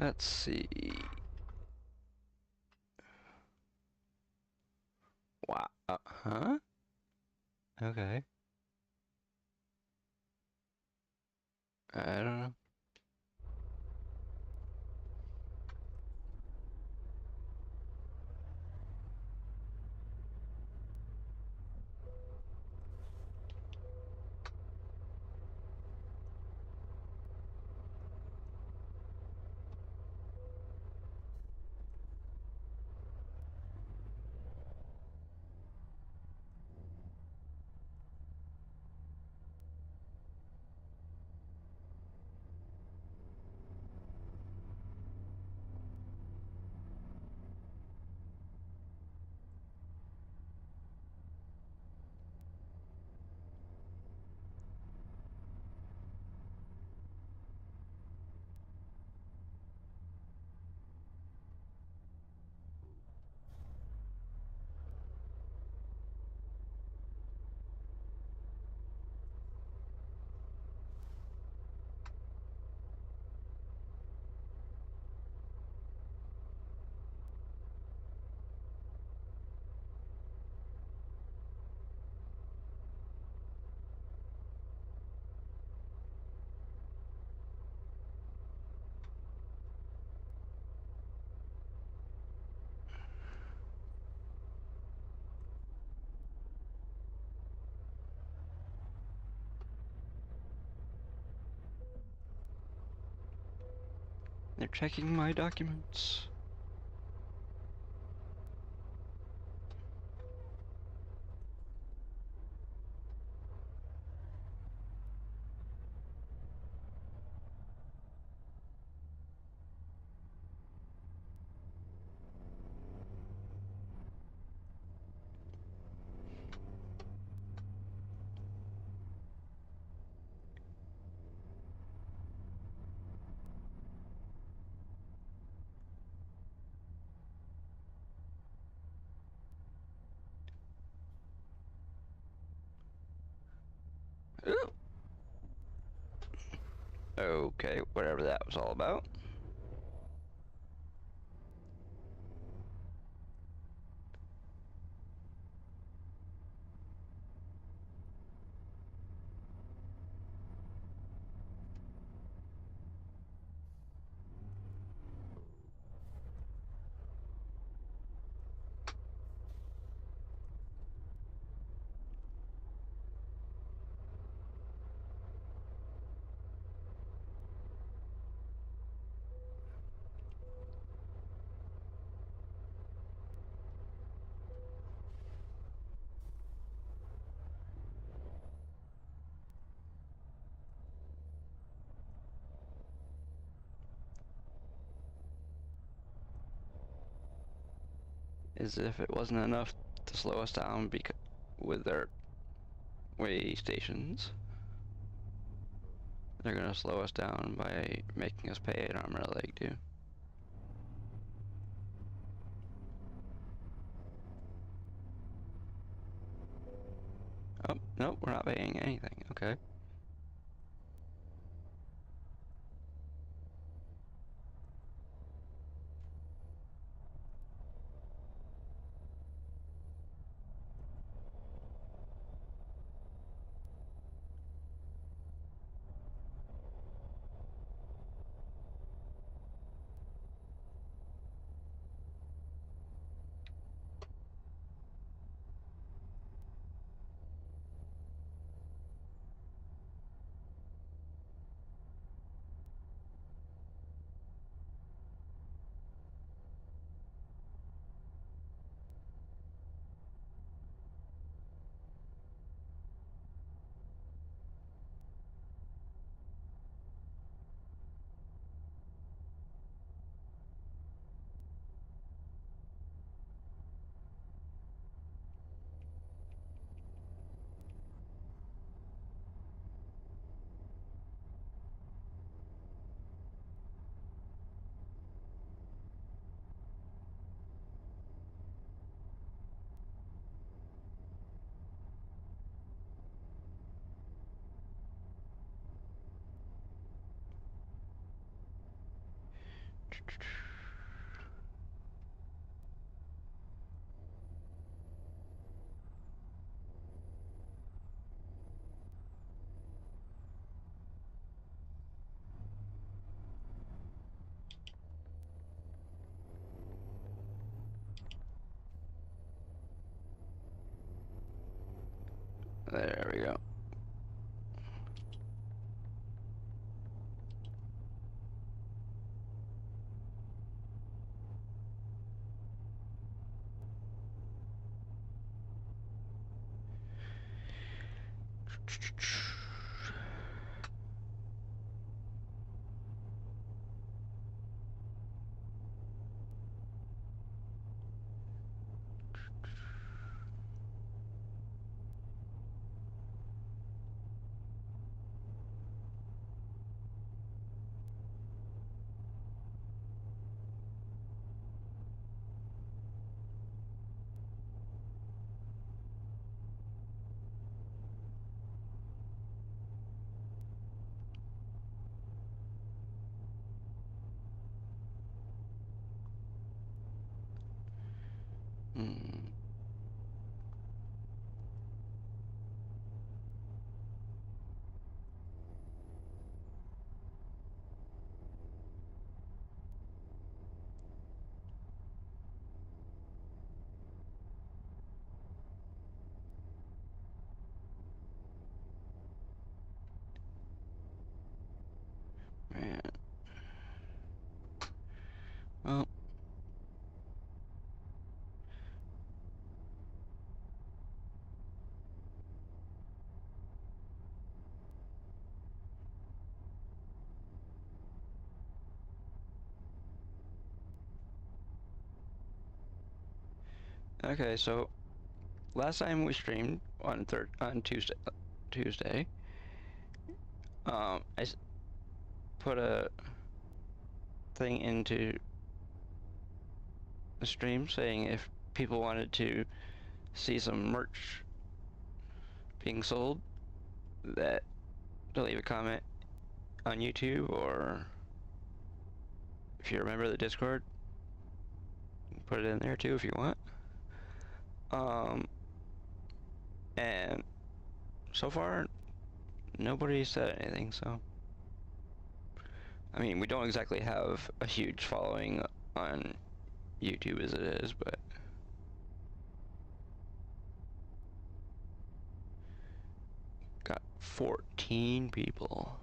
Let's see. Wow. Huh? Okay. I don't know. They're checking my documents. Ooh. Okay, whatever that was all about. As if it wasn't enough to slow us down with their way stations. They're gonna slow us down by making us pay an arm and a leg too. Oh, nope, we're not paying anything. Okay. There we go. Hmm. Man. Well, okay, so last time we streamed on Tuesday, I put a thing into the stream saying if people wanted to see some merch being sold, that to leave a comment on YouTube, or if you remember the Discord, you can put it in there too if you want. And so far, nobody said anything, so. I mean, we don't exactly have a huge following on YouTube as it is, but. Got 14 people.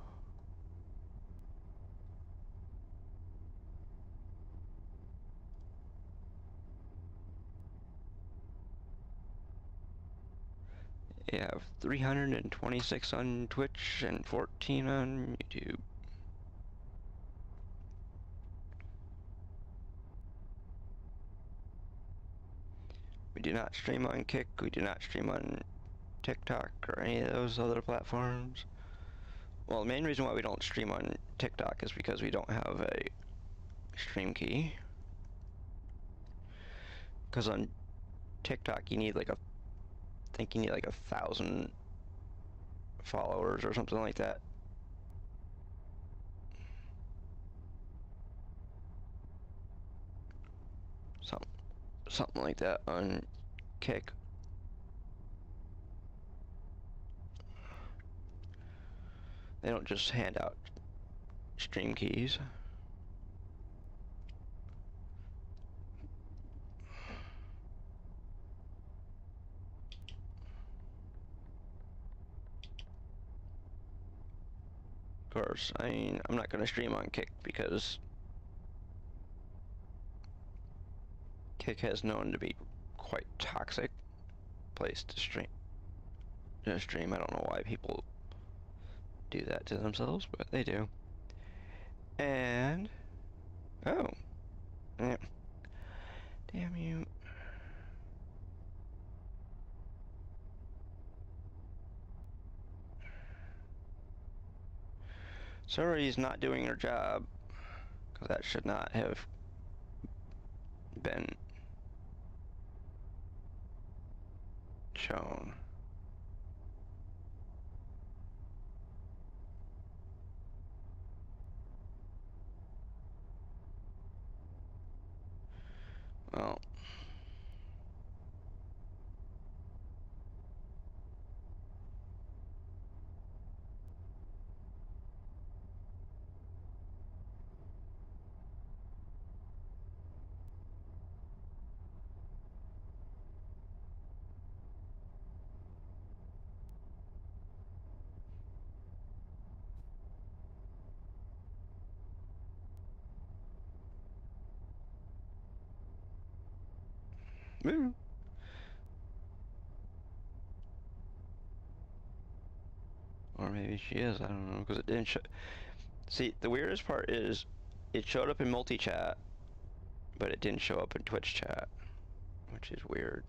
You have 326 on Twitch and 14 on YouTube. We do not stream on Kick, we do not stream on TikTok or any of those other platforms. Well, the main reason why we don't stream on TikTok is because we don't have a stream key. Because on TikTok you need like I think you need like 1,000 followers or something like that. Something like that on Kick. They don't just hand out stream keys. Of course, I mean, I'm not going to stream on Kick because Kick has known to be quite toxic place to stream. I don't know why people do that to themselves, but they do. And oh, yeah. Damn you. Somebody's not doing their job, because that should not have been shown. Well, woo. Or maybe she is, I don't know, because it didn't show. See, the weirdest part is it showed up in multi-chat, but it didn't show up in Twitch chat, which is weird.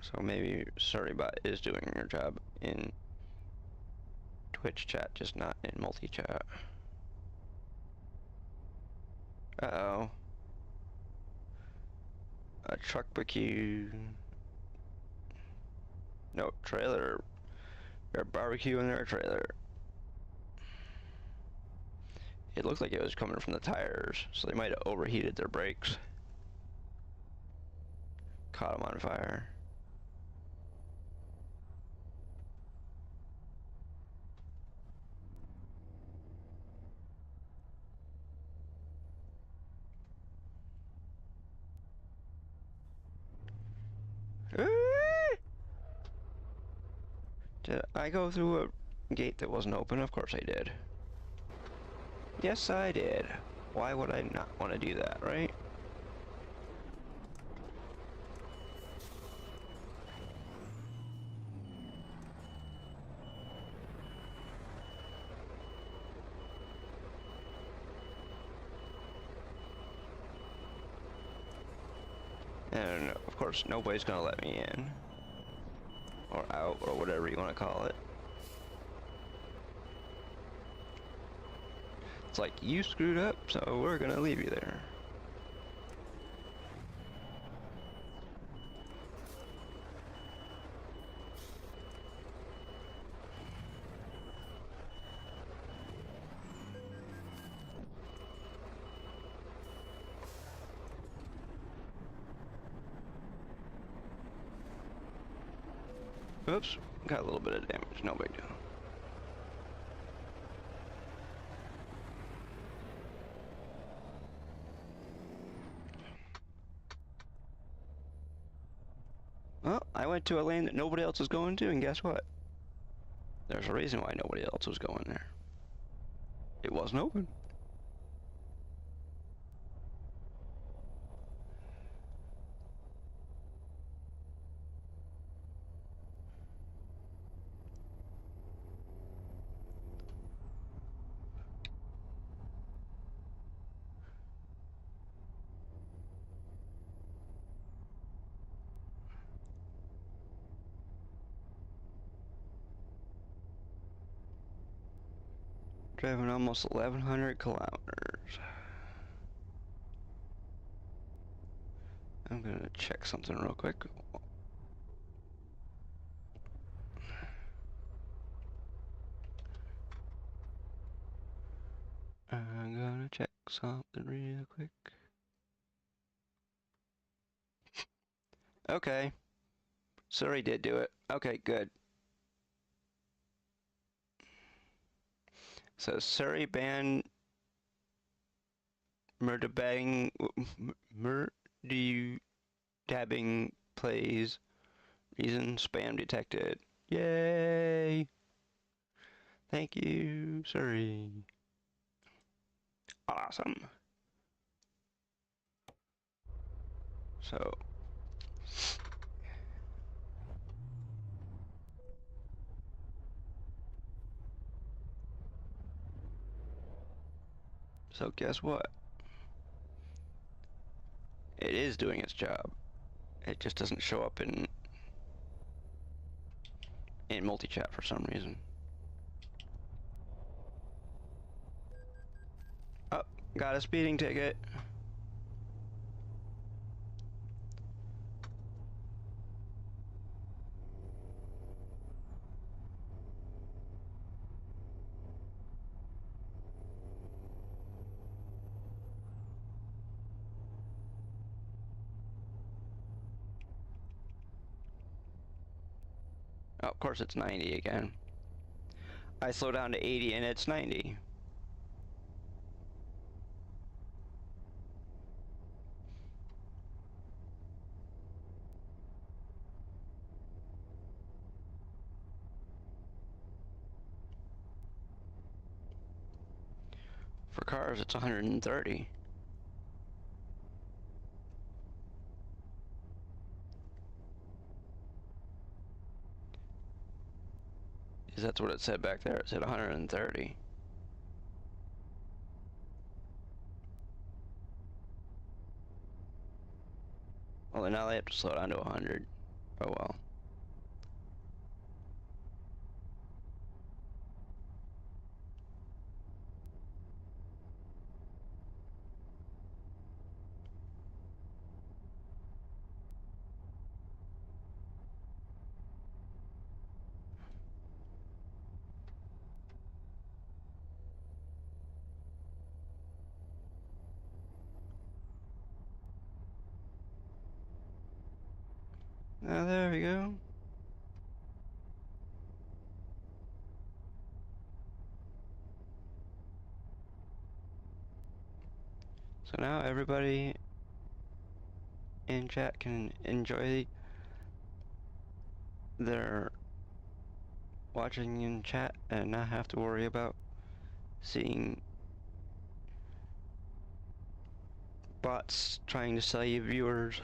So maybe Surrybot is doing her job in Twitch chat, just not in multi-chat. Uh-oh. A truck barbecue. No, trailer. They're barbecuing their trailer. It looked like it was coming from the tires, so they might have overheated their brakes. Caught them on fire. Did I go through a gate that wasn't open? Of course I did. Yes, I did. Why would I not want to do that, right? And of course, nobody's gonna let me in. Or out, or whatever you want to call it. It's like, you screwed up, so we're gonna leave you there. Oops, got a little bit of damage, no big deal. Well, I went to a lane that nobody else was going to, and guess what? There's a reason why nobody else was going there. It wasn't open. Driving almost 1,100 kilometers. I'm gonna check something real quick. I'm gonna check something real quick. Okay. Surrey did do it. Okay, good. So Surrey banned murder dabbing plays. Reason spam detected. Yay! Thank you, Surrey. Awesome. So guess what? It is doing its job. It just doesn't show up in multi-chat for some reason. Oh, got a speeding ticket. Oh, of course it's 90 again. I slow down to 80 and it's 90. For cars, it's 130. Because that's what it said back there. It said 130. Well, now they have to slow down to 100. Oh well. Now there we go. So now everybody in chat can enjoy their watching in chat and not have to worry about seeing bots trying to sell you viewers.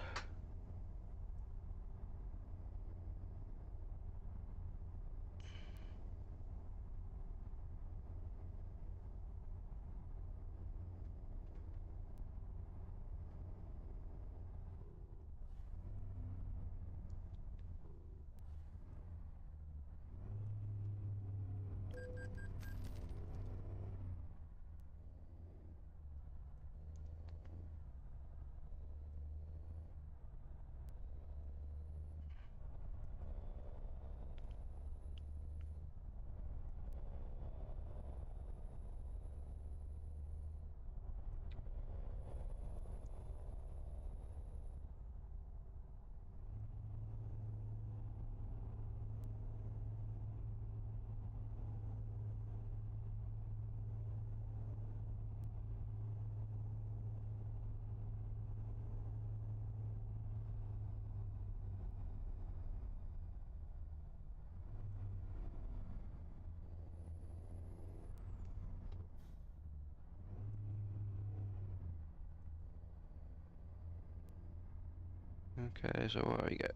Okay, so what, you get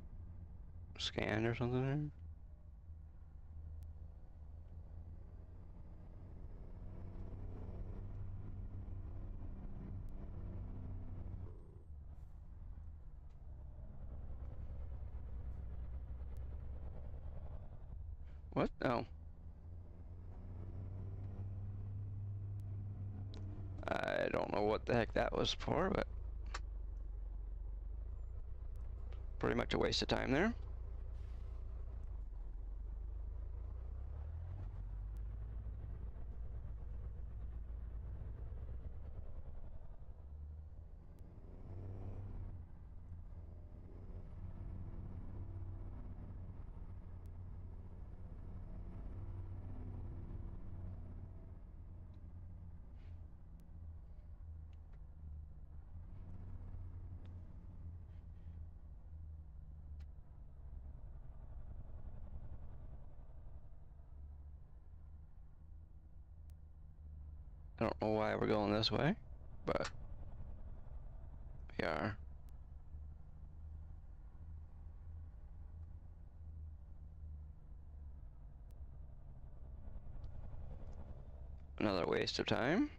scanned or something there? What? Oh. I don't know what the heck that was for, but pretty much a waste of time there. I don't know why we're going this way, but we are. Another waste of time.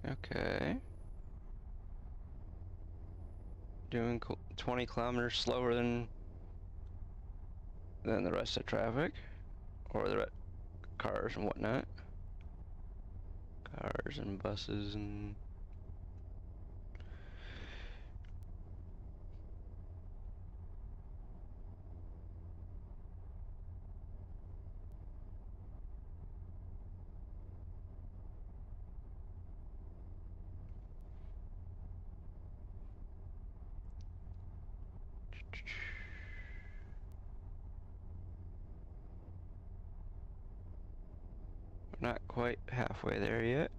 Okay. Doing 20 kilometers slower than the rest of traffic, or the cars and whatnot. Cars and buses and we're not quite halfway there yet.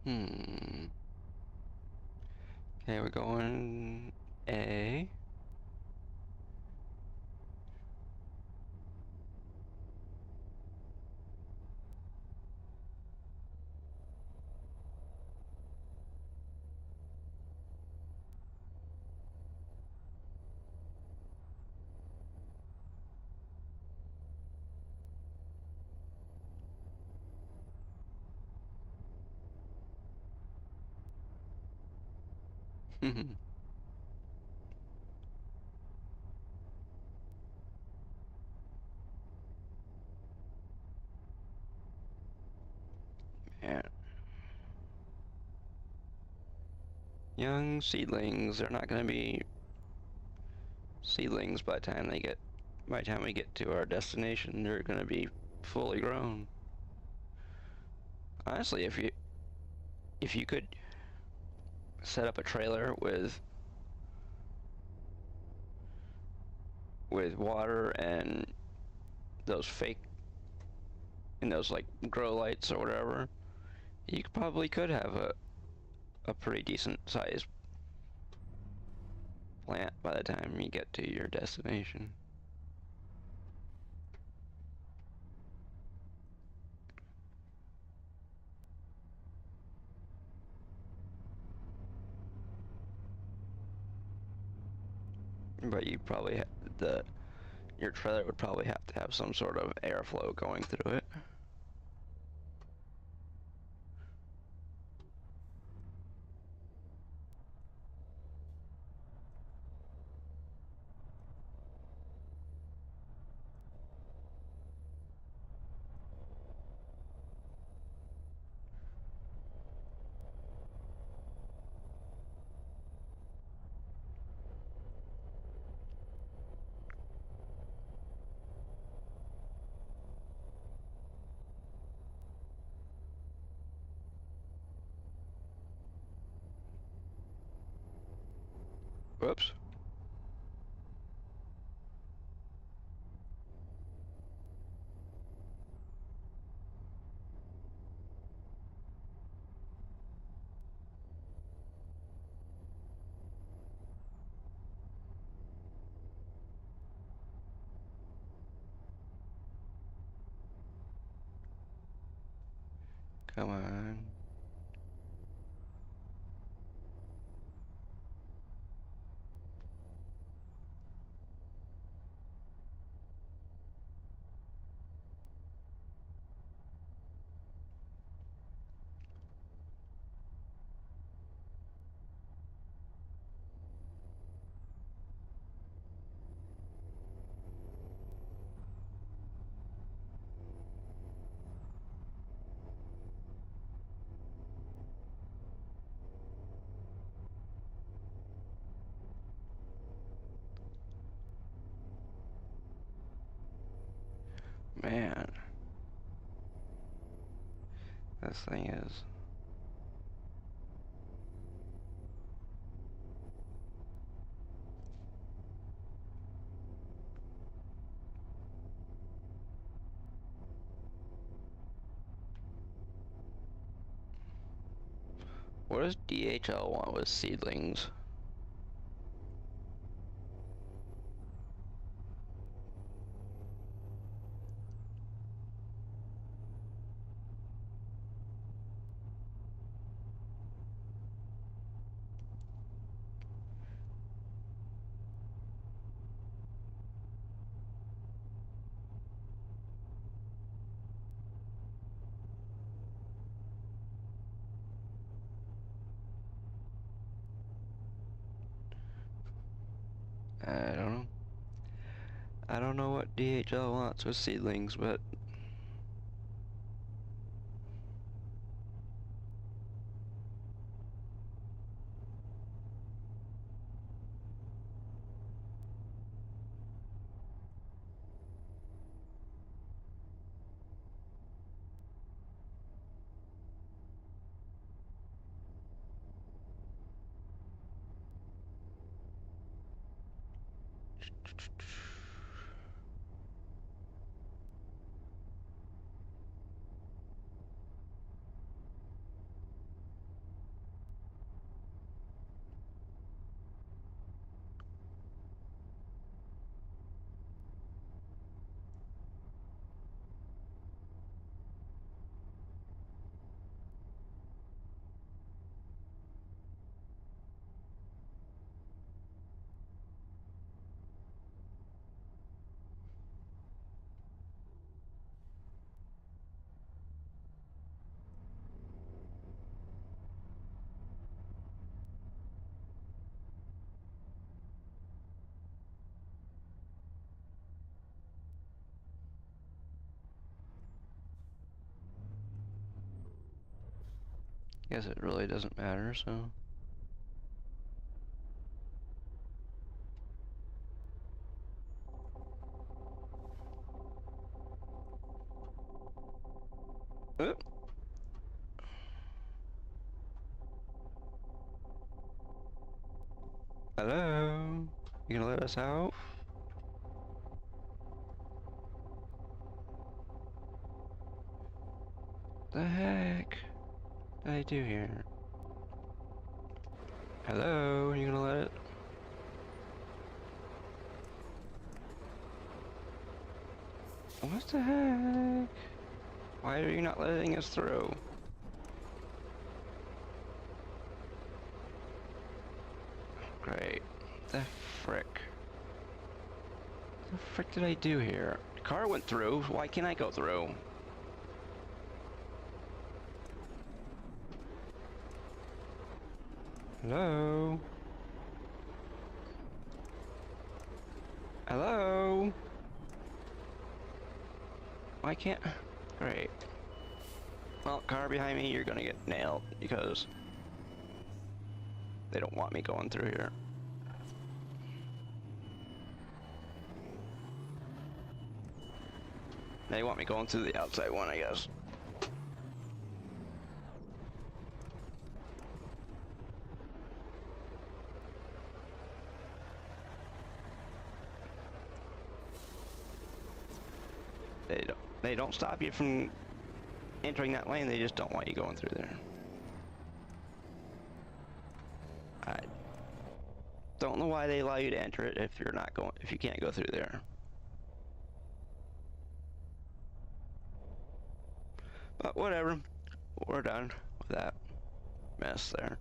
Hmm. Okay, we're going A. Man. Young seedlings, they're not gonna be seedlings by the time we get to our destination. They're gonna be fully grown. Honestly, if you could set up a trailer with water and those fake and those like grow lights or whatever, you probably could have a pretty decent sized plant by the time you get to your destination. But you probably your trailer would probably have to have some sort of airflow going through it. Whoops. Come on. Man. This thing is... What does DHL want with seedlings? I don't know. I don't know what DHL wants with seedlings, but... Guess it really doesn't matter, so. Oop. Hello? You gonna let us out? The heck did I do here? Hello? Are you gonna let it? What the heck? Why are you not letting us through? Great. The frick. The frick did I do here? The car went through. Why can't I go through? Hello? Hello? Why can't... Great. Well, car behind me, you're gonna get nailed because they don't want me going through here. They want me going through the outside one, I guess. They don't stop you from entering that lane, they just don't want you going through there. I don't know why they allow you to enter it if you're not going, if you can't go through there. But whatever, we're done with that mess there.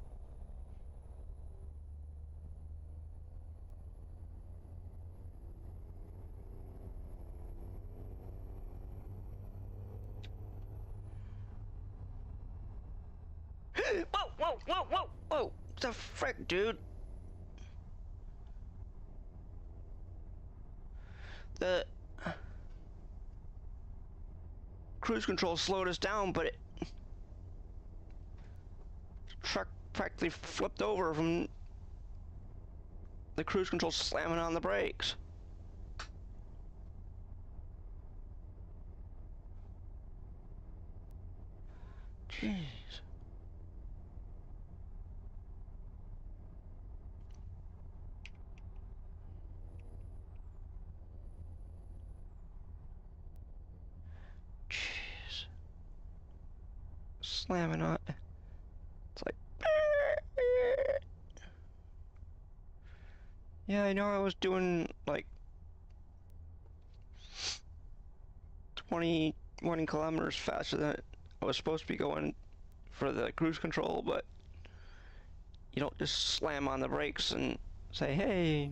Whoa, whoa, whoa, whoa, whoa! What the frick, dude? The cruise control slowed us down, but the truck practically flipped over from the cruise control slamming on the brakes. Jeez. Jeez. Slamming on. It's like. Yeah, I know I was doing like 20 kilometers faster than I was supposed to be going for the cruise control, but you don't just slam on the brakes and say, hey.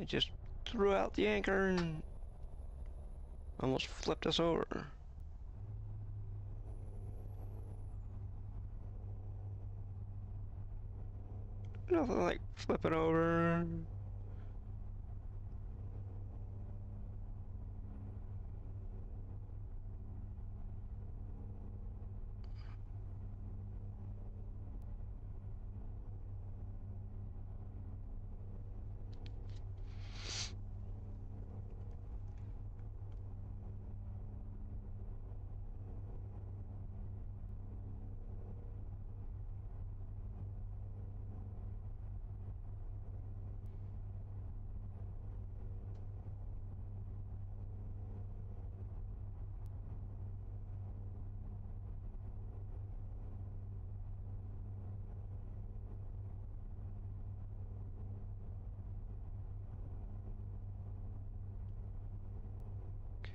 It just threw out the anchor and almost flipped us over. Nothing like flipping over.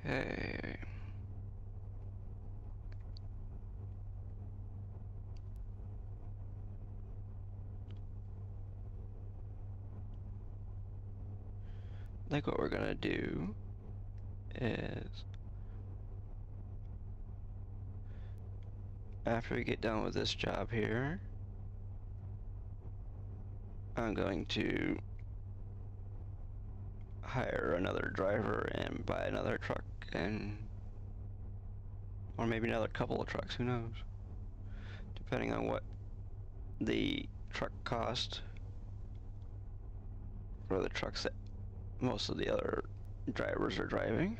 Okay. I think what we're gonna do is after we get done with this job here, I'm going to hire another driver and buy another truck, and or maybe another couple of trucks, who knows, depending on what the truck cost for the trucks that most of the other drivers are driving.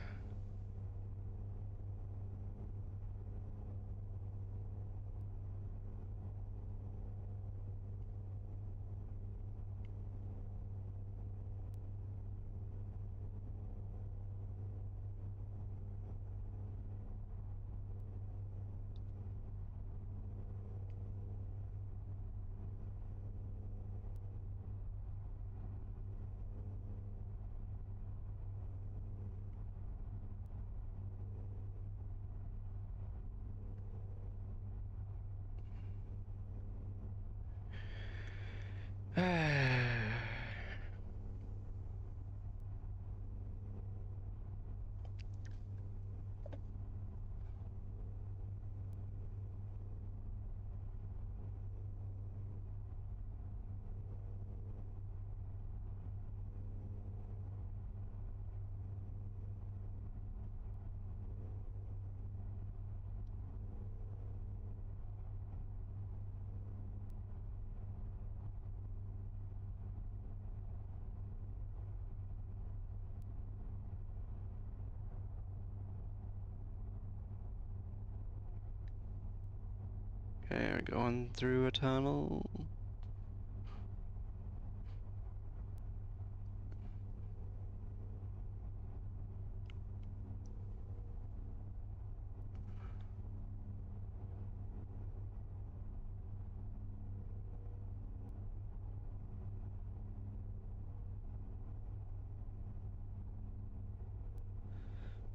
Okay, we're going through a tunnel.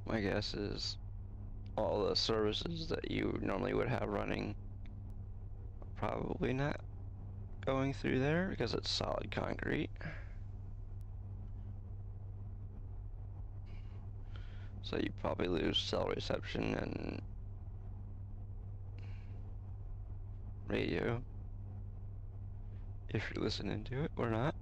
My guess is all the services that you normally would have running probably not going through there because it's solid concrete. So you probably lose cell reception and radio if you're listening to it or not.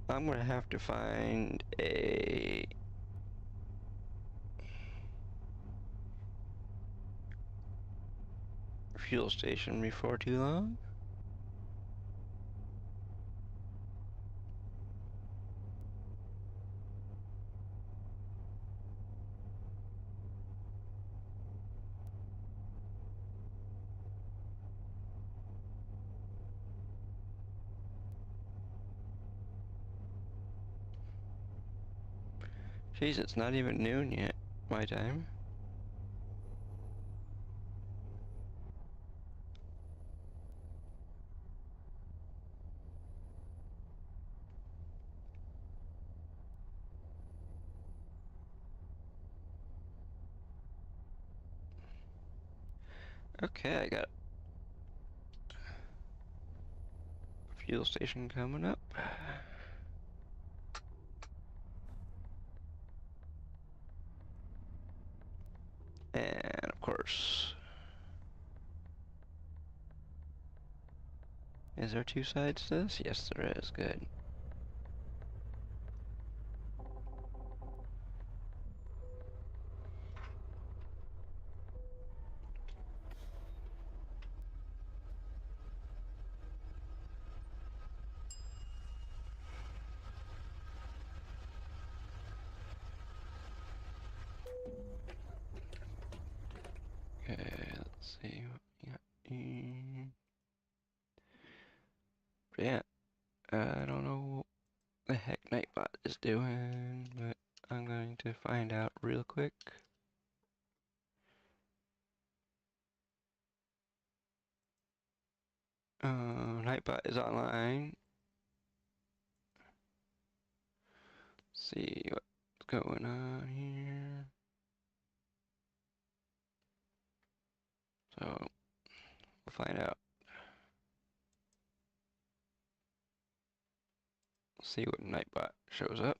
I'm gonna have to find a fuel station before too long. Jeez, it's not even noon yet, my time. Okay, I got a fuel station coming up. And of course, is there two sides to this? Yes, there is. Good. Okay, let's see what we got here. Yeah, I don't know what the heck Nightbot is doing, but I'm going to find out real quick. Nightbot is online. See what's going on here. So, we'll find out. See what Nightbot shows up.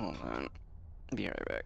Hold on. Be right back.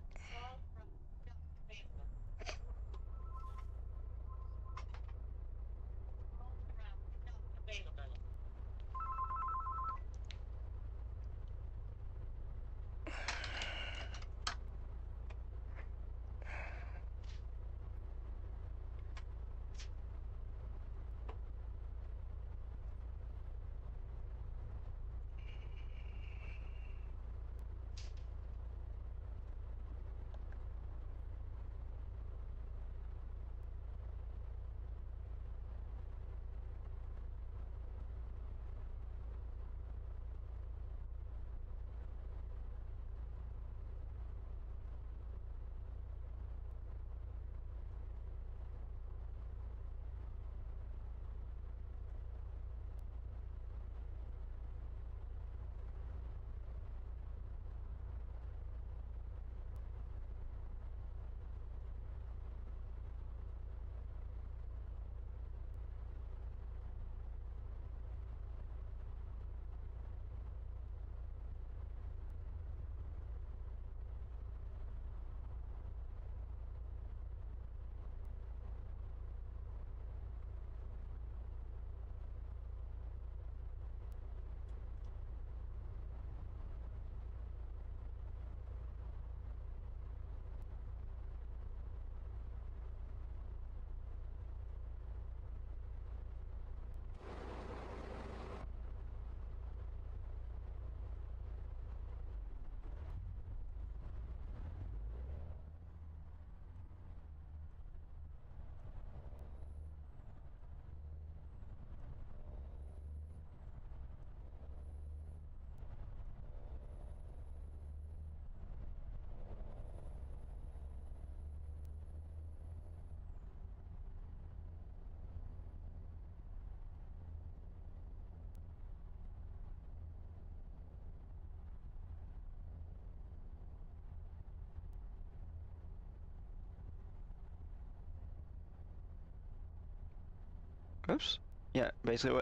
Oops. Yeah, basically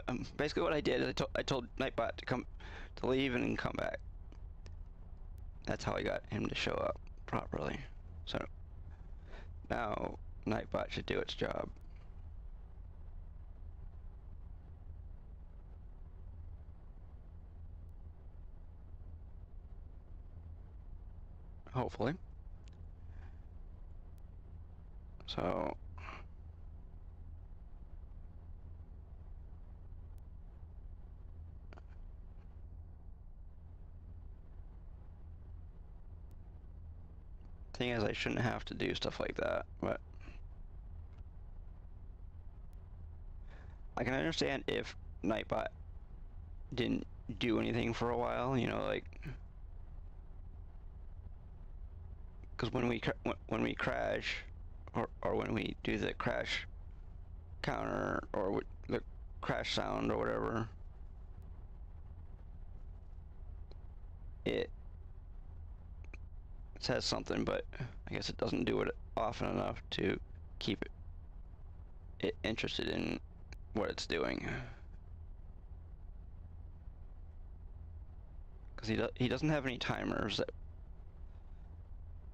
what I did is I told Nightbot to come to leave and come back. That's how I got him to show up properly. So now Nightbot should do its job. Hopefully. So thing is, I shouldn't have to do stuff like that, but I can understand if Nightbot didn't do anything for a while, you know, like, because when we crash, or when we do the crash counter or the crash sound or whatever, it says something, but I guess it doesn't do it often enough to keep it interested in what it's doing. Because he doesn't have any timers that,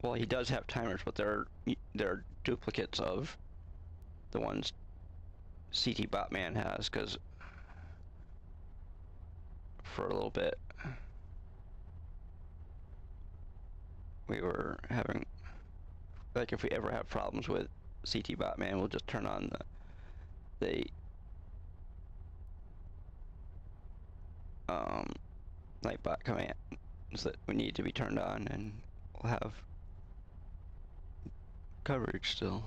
well, he does have timers, but they're duplicates of the ones CT Botman has, because for a little bit we were having, like, if we ever have problems with CT Botman, we'll just turn on the Nightbot commands that we need to be turned on, and we'll have coverage still.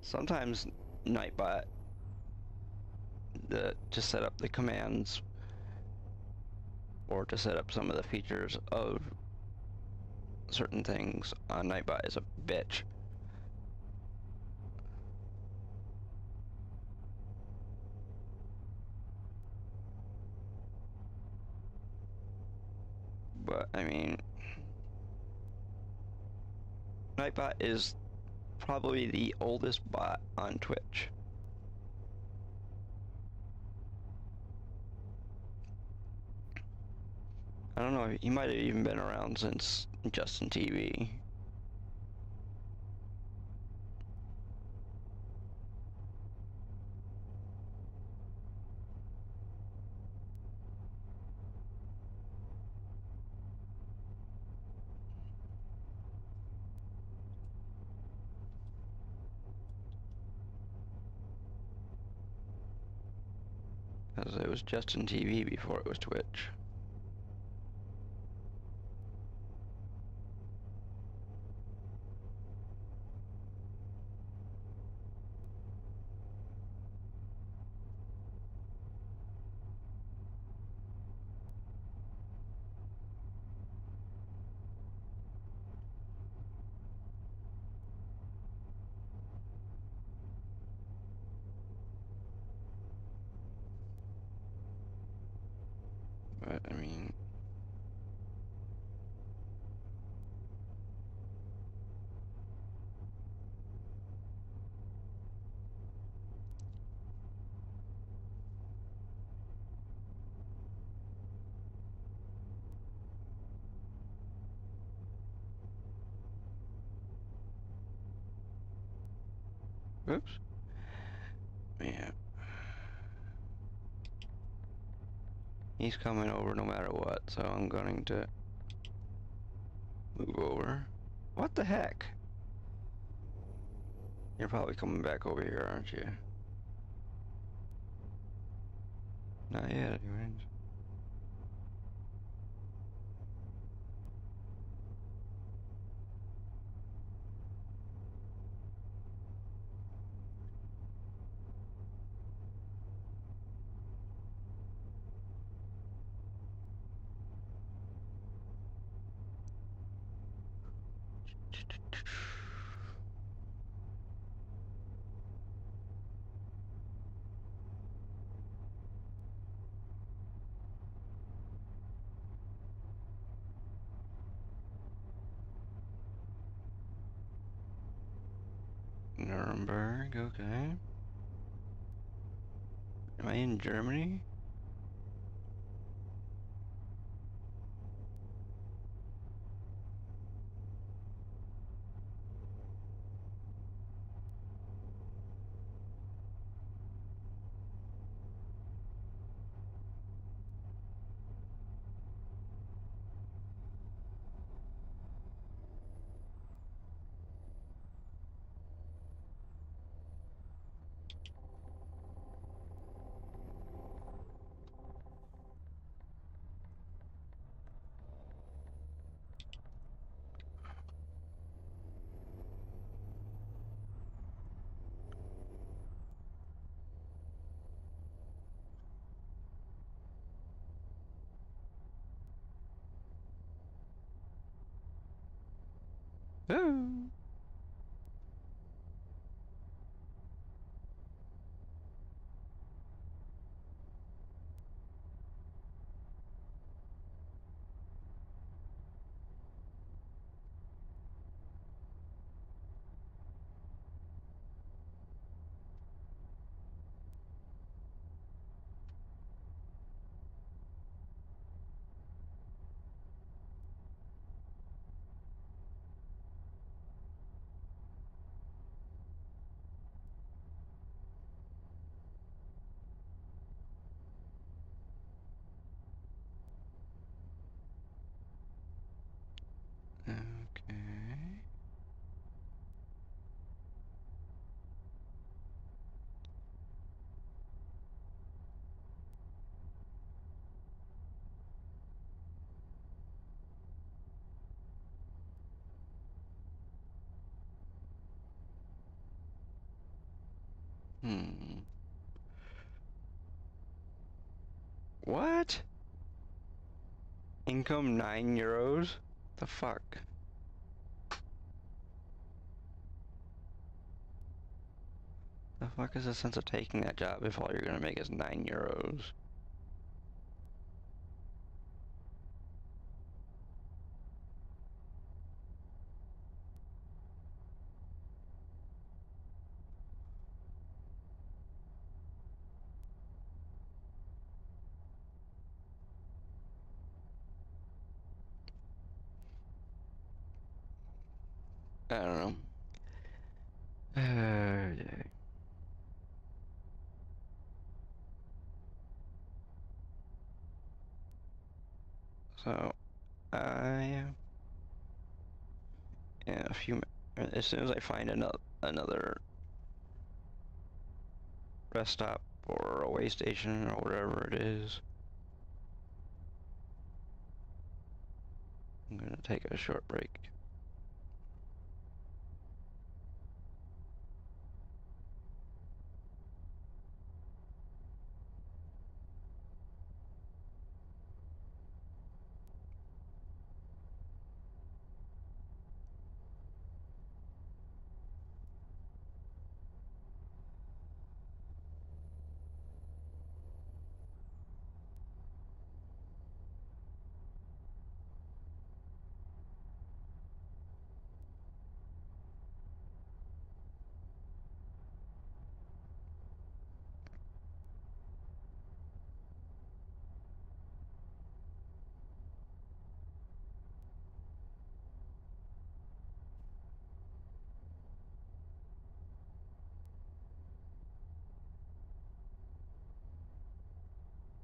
Sometimes Nightbot, to set up the commands or to set up some of the features of certain things on Nightbot, is a bitch. but I mean, Nightbot is probably the oldest bot on Twitch. I don't know, he might have even been around since Justin TV. Because it was Justin TV before it was Twitch. But I mean, oops. Yeah. He's coming over no matter what, so I'm going to move over. What the heck? You're probably coming back over here, aren't you? Not yet, anyways. Nuremberg, okay. Am I in Germany? Oh. Okay. Hmm. What? Income €9? The fuck? The fuck is the sense of taking that job if all you're gonna make is €9? I don't know. Yeah. So I, in a few, as soon as I find another rest stop or a way station or whatever it is, I'm gonna take a short break.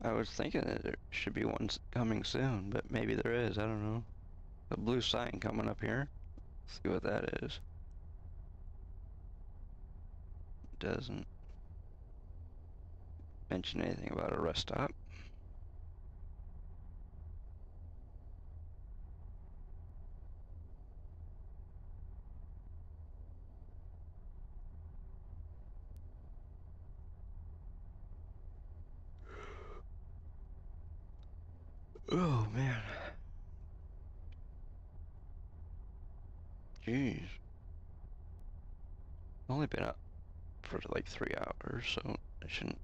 I was thinking that there should be one coming soon, but maybe there is. I don't know. The blue sign coming up here. Let's see what that is. Doesn't mention anything about a rest stop. Oh man. Jeez. I've only been up for like 3 hours, so I shouldn't.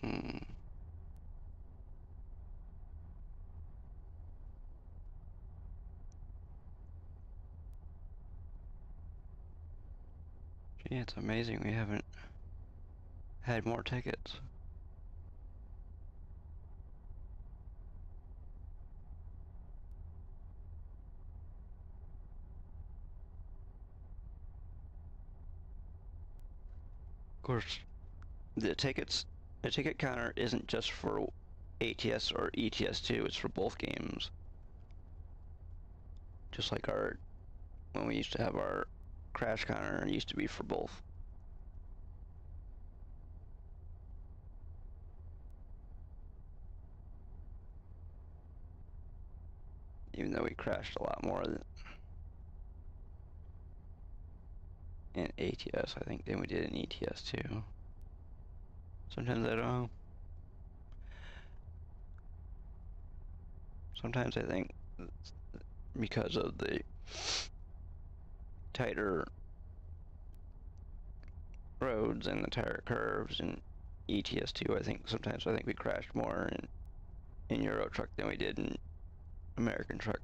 Mm, gee, it's amazing we haven't had more tickets. Of course, the ticket counter isn't just for ATS or ETS2, it's for both games. Just like when we used to have our crash counter, it used to be for both. Even though we crashed a lot more in ATS, I think, than we did in ETS too. Sometimes I don't know. Sometimes I think because of the tighter roads and the tighter curves in ETS2, sometimes I think we crashed more in Euro Truck than we did in American Truck.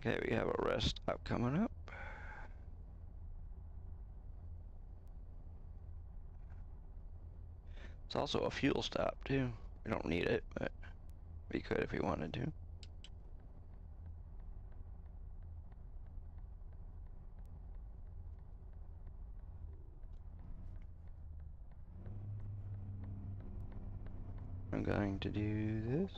Okay, we have a rest stop coming up. It's also a fuel stop too. We don't need it, but we could if we wanted to. I'm going to do this.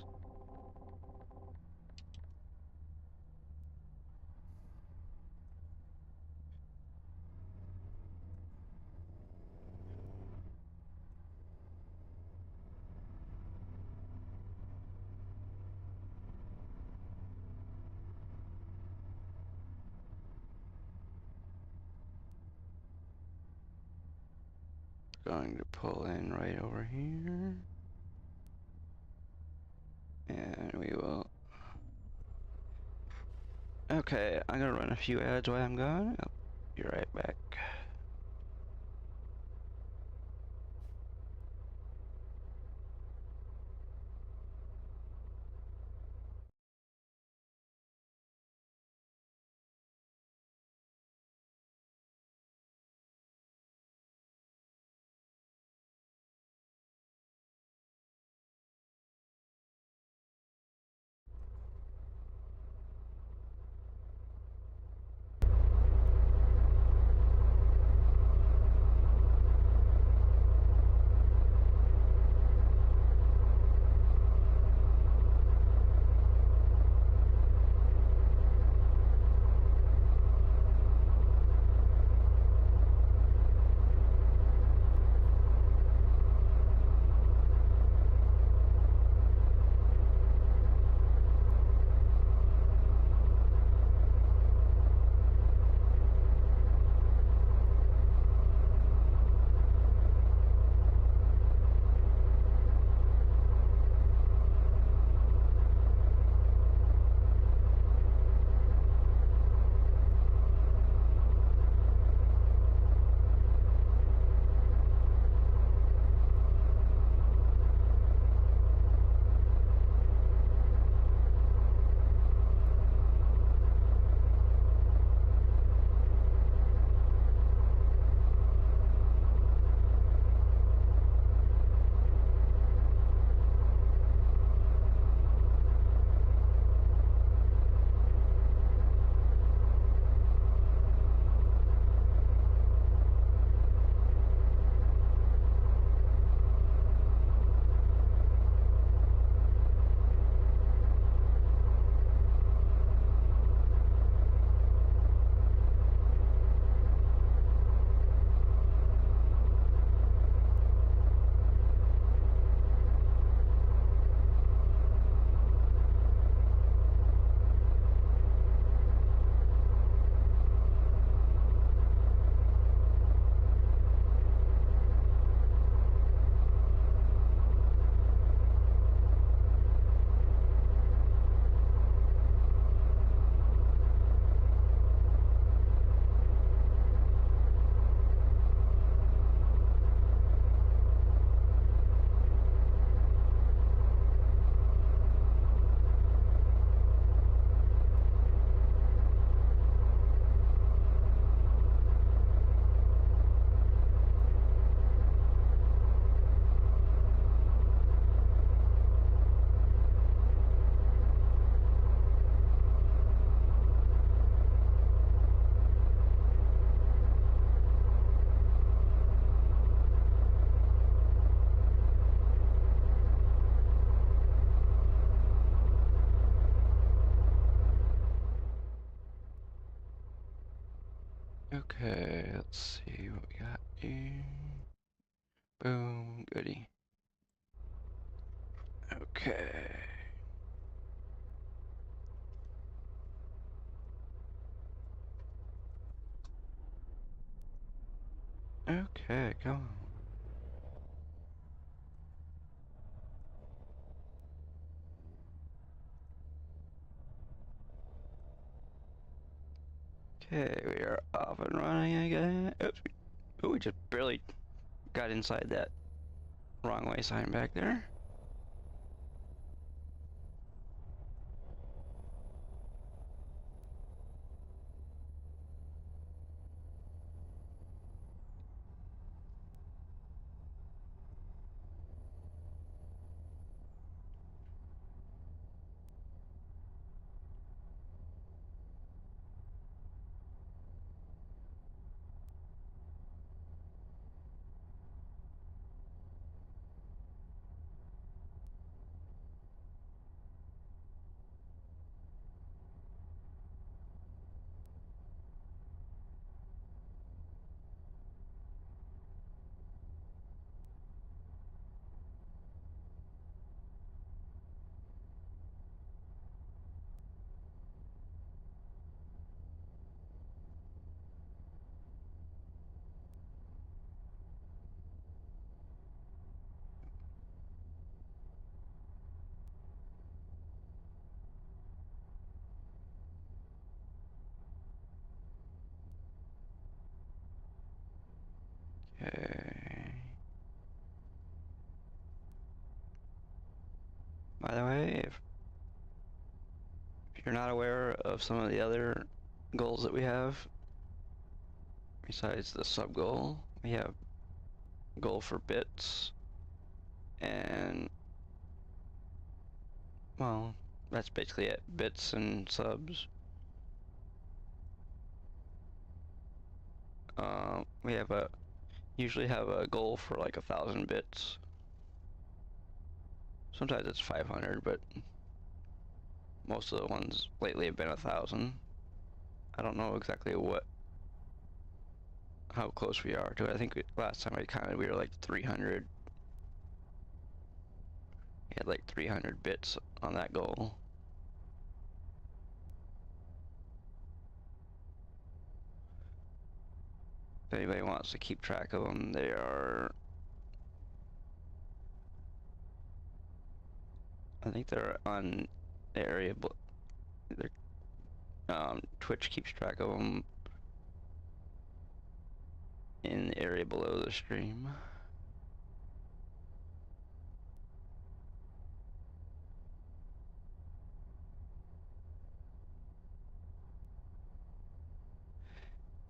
going to pull in right over here. And we will... Okay, I'm gonna run a few ads while I'm gone. I'll be right back. Okay, let's see what we got here. Boom, goody. Okay. Okay, come on. Okay, we are off and running again. Oops, we just barely got inside that wrong way sign back there. Okay. By the way, if you're not aware of some of the other goals that we have, besides the sub goal, we have goal for bits, and well, that's basically it, bits and subs. We have usually have a goal for like 1,000 bits. Sometimes it's 500, but most of the ones lately have been 1,000. I don't know exactly how close we are to it. I think last time I counted we were like 300. We had like 300 bits on that goal. If anybody wants to keep track of them, they are, I think they're on the area, Twitch keeps track of them in the area below the stream.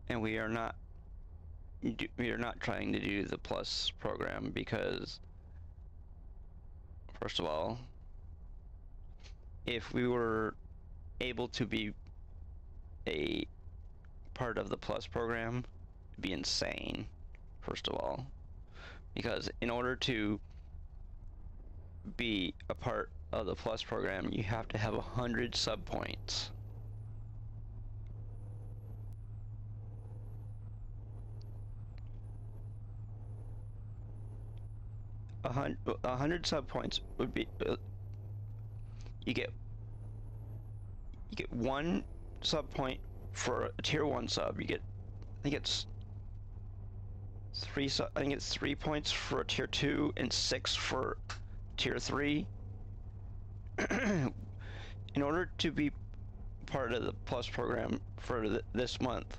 And we are not trying to do the plus program because, first of all, if we were able to be a part of the plus program, it'd be insane, first of all, because in order to be a part of the plus program, you have to have 100 sub points. A 100 sub points would be you get one sub point for a tier 1 sub. You get, I think it's 3 points for a tier 2 and 6 for tier 3. In order to be part of the plus program for this month,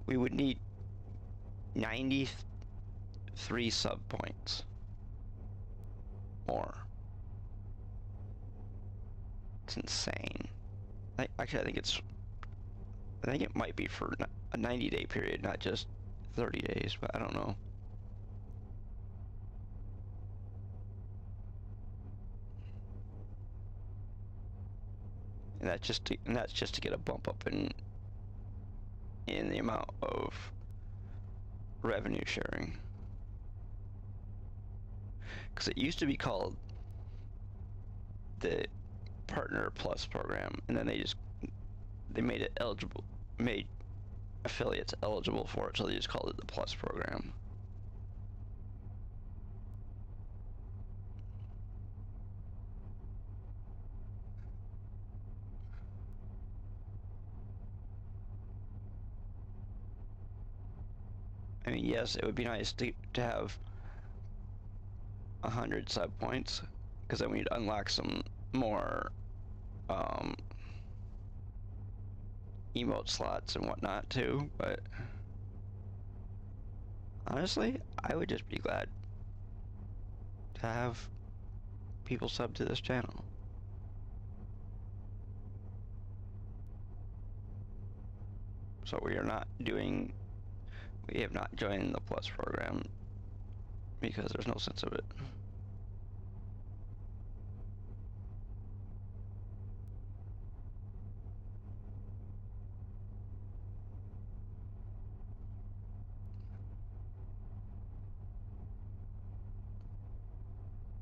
we would need 93 sub points more. It's insane. Actually, I think it might be for a 90-day period, not just 30 days, but I don't know. And that's just to get a bump up in the amount of revenue sharing. Because it used to be called the Partner Plus program, and then they made affiliates eligible for it, so they just called it the Plus program. I mean, yes, it would be nice to have 100 sub points, because then we'd unlock some more emote slots and whatnot too, but honestly, I would just be glad to have people sub to this channel. So we have not joined the Plus program because there's no sense of it.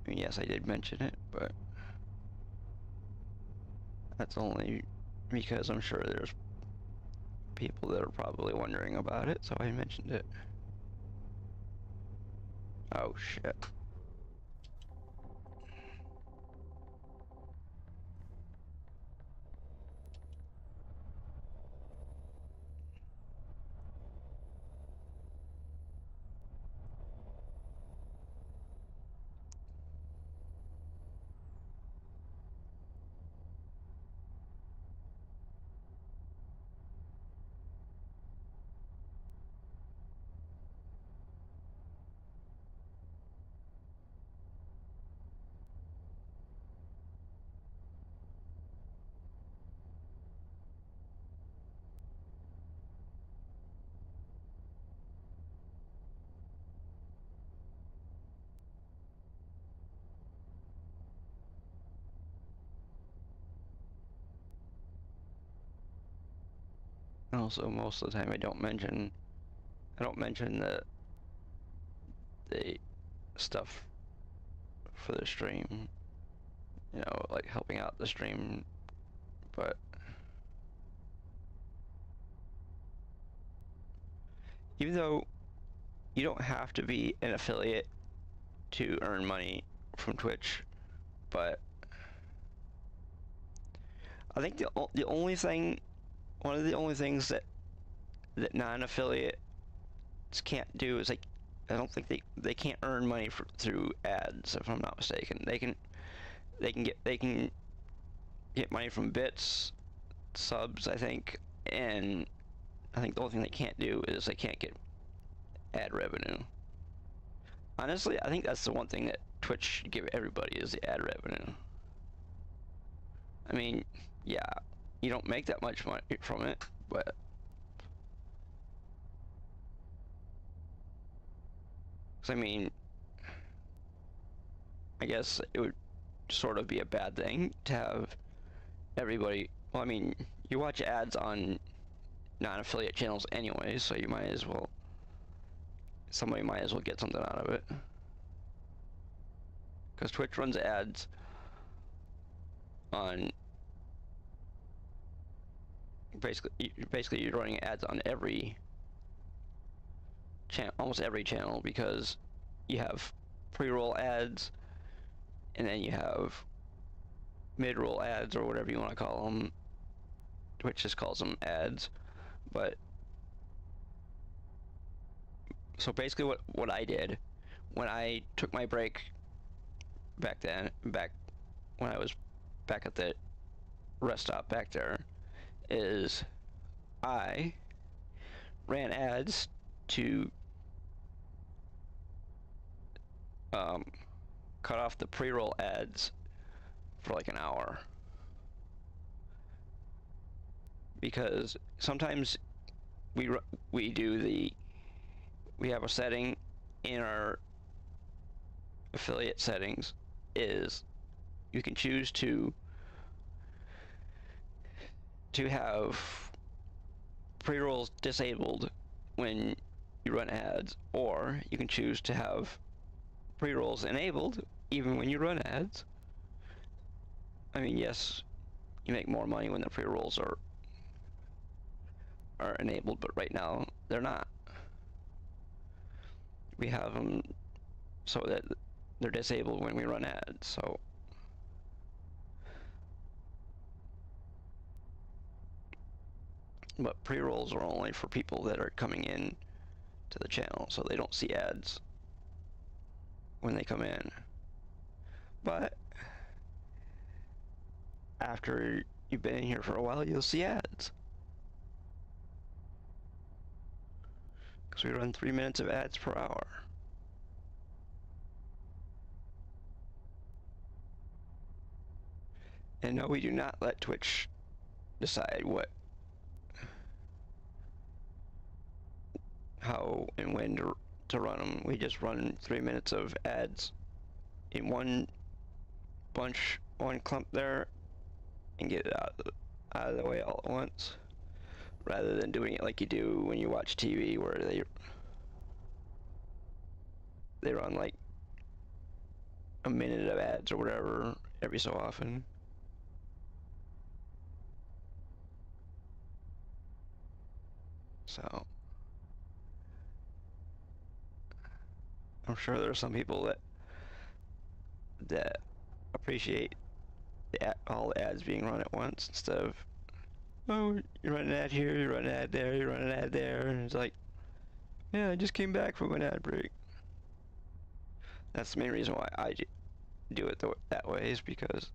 I mean, yes, I did mention it, but that's only because I'm sure there's people that are probably wondering about it, so I mentioned it. Oh shit. Also, most of the time I don't mention the stuff for the stream. You know, like helping out the stream, but even though you don't have to be an affiliate to earn money from Twitch, but I think the only thing, one of the only things that non-affiliates can't do is like, I don't think they can't earn money through ads, if I'm not mistaken. They can get money from bits, subs, I think, and I think the only thing they can't do is they can't get ad revenue. Honestly, I think that's the one thing that Twitch should give everybody is the ad revenue. I mean, yeah, you don't make that much money from it, but I mean, I guess it would sort of be a bad thing to have everybody. Well, I mean, you watch ads on non-affiliate channels anyway, so you might as well. Somebody might as well get something out of it. Because Twitch runs ads on basically you're running ads on every channel, almost every channel, because you have pre-roll ads, and then you have mid-roll ads, or whatever you want to call them. Twitch just calls them ads, but so basically what I did when I took my break back when I was back at the rest stop back there, is I ran ads to cut off the pre-roll ads for like an hour, because sometimes we have a setting in our affiliate settings is you can choose to have pre-rolls disabled when you run ads, or you can choose to have pre-rolls enabled even when you run ads. I mean, yes, you make more money when the pre-rolls are enabled, but right now they're not. We have them so that they're disabled when we run ads, so but pre-rolls are only for people that are coming in to the channel, so they don't see ads when they come in. But after you've been in here for a while, you'll see ads, because we run 3 minutes of ads per hour. And no, we do not let Twitch decide how and when to run them. We just run 3 minutes of ads in one clump there, and get it out of the way all at once, rather than doing it like you do when you watch TV, where they run like a minute of ads or whatever every so often. So I'm sure there are some people that appreciate all the ads being run at once, instead of, oh, you run an ad here, you run an ad there, you run an ad there, and it's like, yeah, I just came back from an ad break. That's the main reason why I do it that way, is because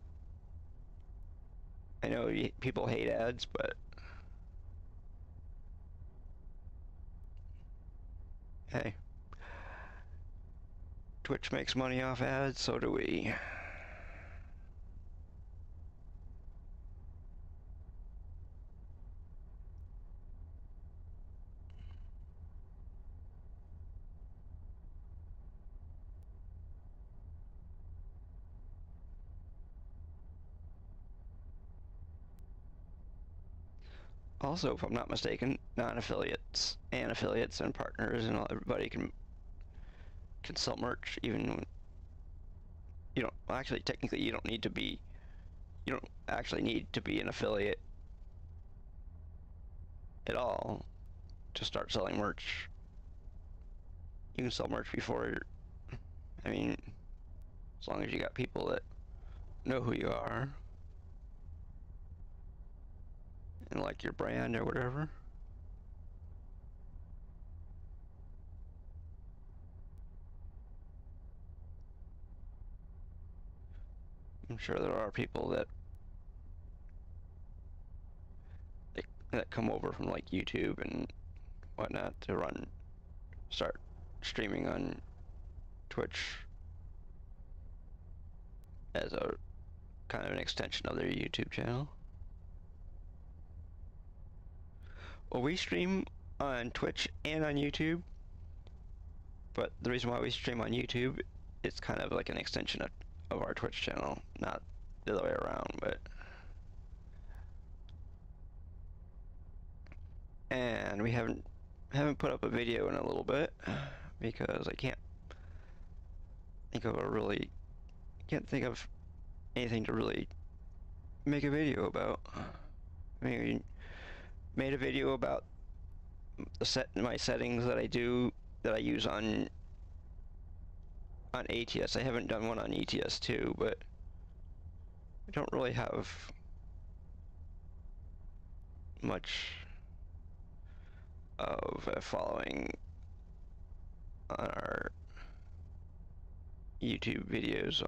I know people hate ads, but hey, Twitch makes money off ads, so do we. Also, if I'm not mistaken, non-affiliates and affiliates and partners and everybody can sell merch, even when you don't actually technically you don't actually need to be an affiliate at all to start selling merch. You can sell merch before, I mean, as long as you got people that know who you are and like your brand or whatever. I'm sure there are people that come over from like YouTube and whatnot to start streaming on Twitch as a kind of an extension of their YouTube channel. Well, we stream on Twitch and on YouTube, but the reason why we stream on YouTube, it's kind of like an extension of our Twitch channel, not the other way around, but... And we haven't put up a video in a little bit, because I can't think of anything to really make a video about. I mean, we made a video about my settings that I use on ATS. I haven't done one on ETS too, but I don't really have much of a following on our YouTube videos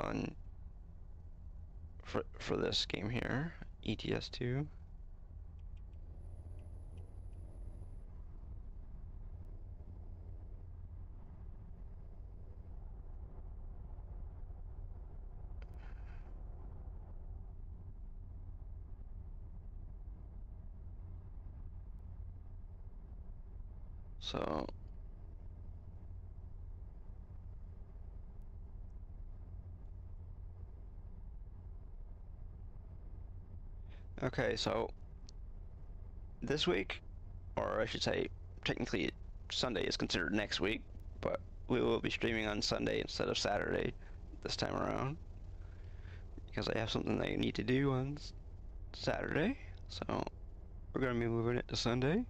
for this game here, ETS 2. So okay, so this week, or I should say technically Sunday is considered next week, but we will be streaming on Sunday instead of Saturday this time around, because I have something I need to do on Saturday, so we're going to be moving it to Sunday.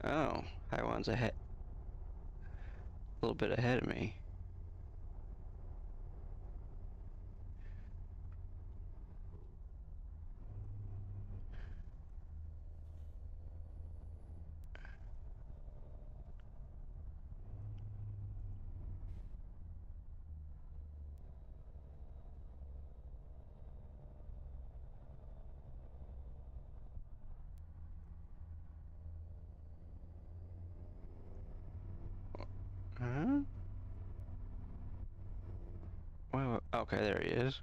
Oh, Haiwan's a little bit ahead of me. Huh? Well, okay, there he is.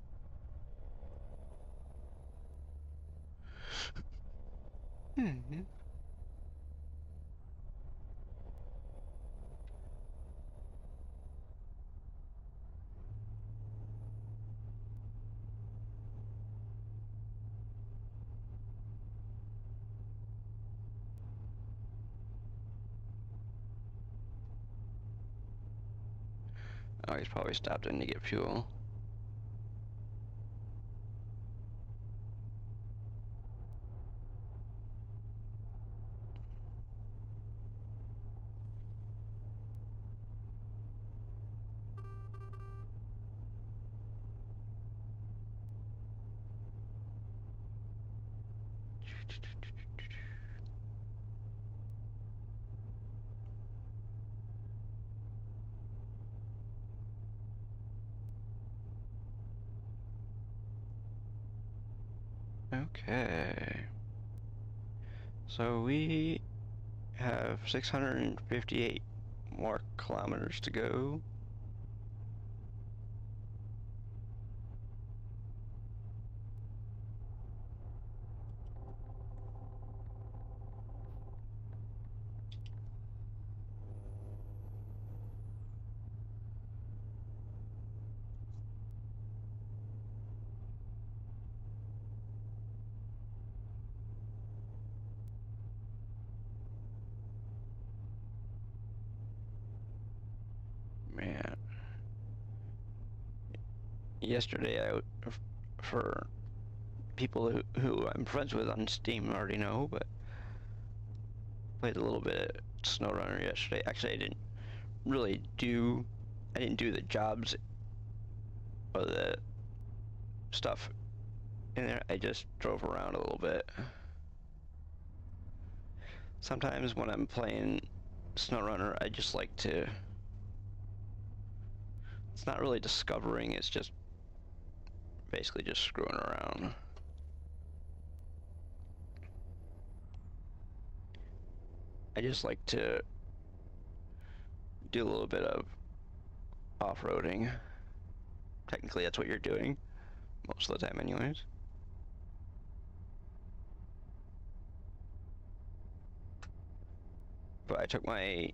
Oh, he's probably stopped in to get fuel. Okay. So we have 658 more kilometers to go. Man. Yesterday, for people who I'm friends with on Steam already know, but played a little bit of SnowRunner yesterday. Actually, I didn't do the jobs or the stuff in there. I just drove around a little bit. Sometimes when I'm playing SnowRunner, I just like to... It's not really discovering, it's just basically just screwing around. I just like to do a little bit of off-roading. Technically, that's what you're doing most of the time anyways. But I took my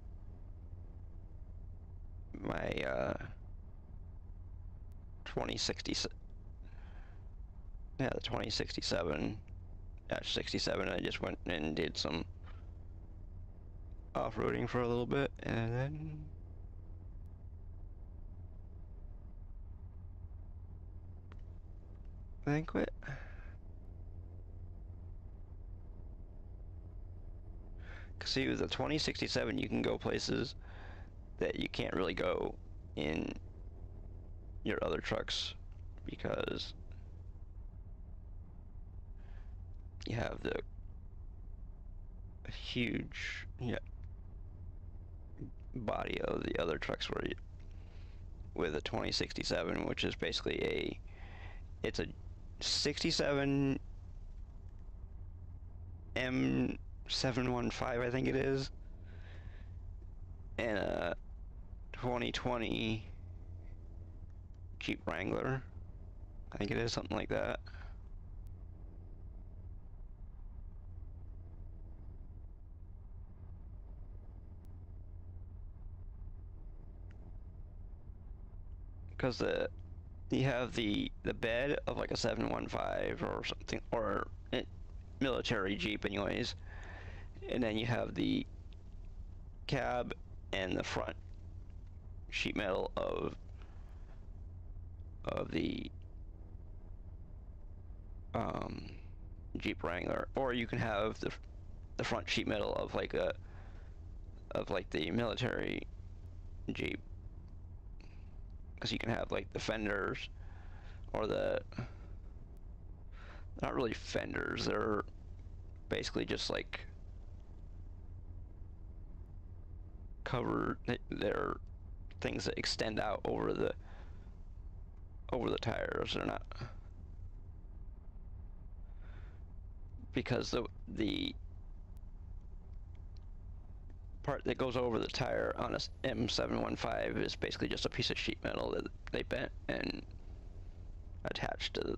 2060, yeah, the 2067-67. I just went and did some off-roading for a little bit, and then quit. Cause see, with the 2067, you can go places that you can't really go in your other trucks because you have the huge body of the other trucks with a 2067, which is basically it's a 67 M715, I think it is, and a 2020 Jeep Wrangler, I think it is, something like that. Because you have the bed of like a 715 or something, or a military Jeep anyways, and then you have the cab and the front sheet metal of the Jeep Wrangler, or you can have the front sheet metal of like the military Jeep, because you can have like the fenders or not really fenders, they're basically just like covered, they're things that extend out over the tires. They're not, because the part that goes over the tire on a M715 is basically just a piece of sheet metal that they bent and attached to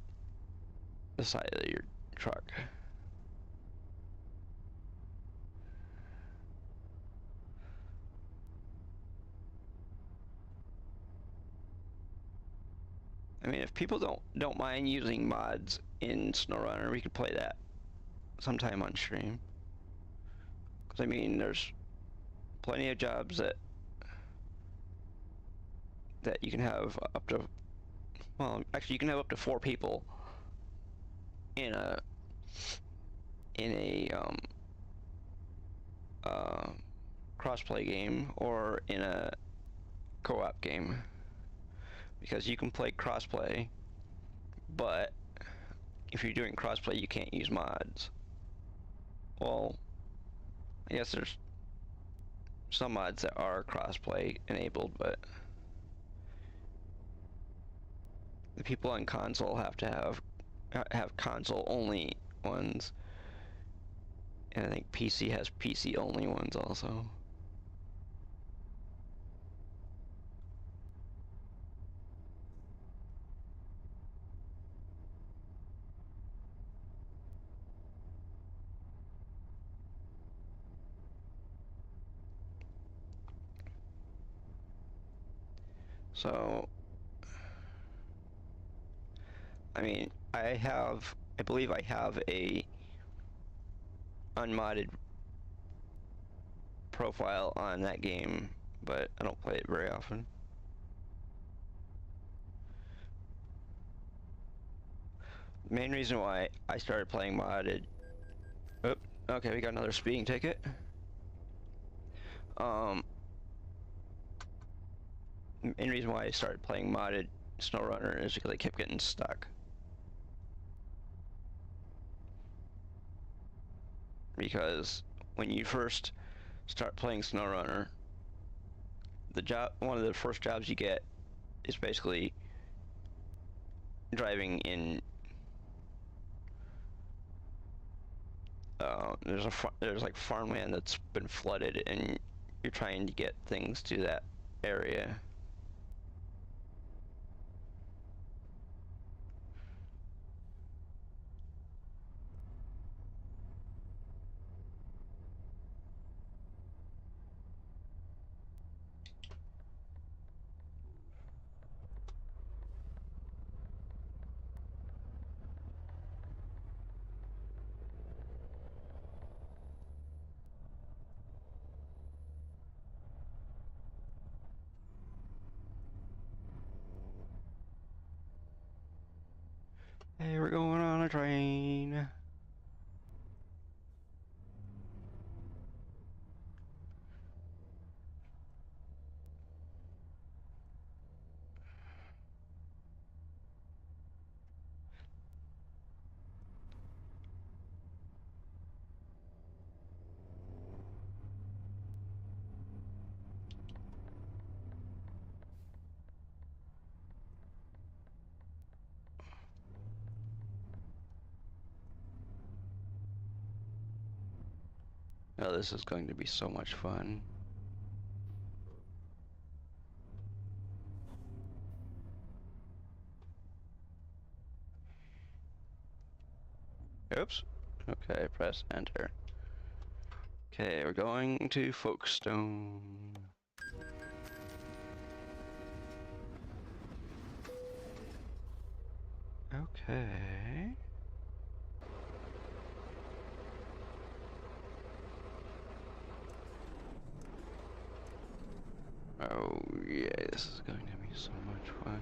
the side of your truck. I mean, if people don't mind using mods in SnowRunner, we could play that sometime on stream. Because I mean, there's plenty of jobs that you can have up to, well, actually you can have up to 4 people in a crossplay game or in a co-op game, because you can play crossplay, but if you're doing crossplay you can't use mods. Well, I guess there's some mods that are crossplay enabled, but the people on console have to have have console only ones, and I think PC has PC only ones also. So, I mean, I believe I have a unmodded profile on that game, but I don't play it very often. The main reason why I started playing modded... Oh, okay, we got another speeding ticket. Main reason why I started playing modded SnowRunner is because I kept getting stuck. Because when you first start playing SnowRunner, one of the first jobs you get is basically driving in. There's like farmland that's been flooded, and you're trying to get things to that area. Hey, we're going on a train. Oh, this is going to be so much fun. Oops. Okay, press enter. Okay, we're going to Folkestone. Okay. Oh yeah, this is going to be so much fun.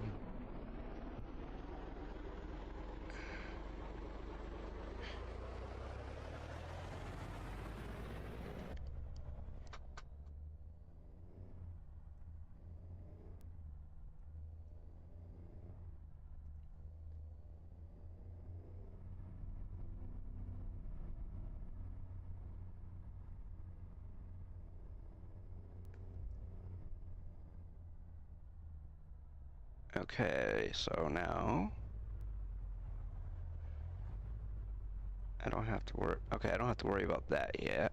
Okay, so now I don't have to worry. Okay, I don't have to worry about that yet.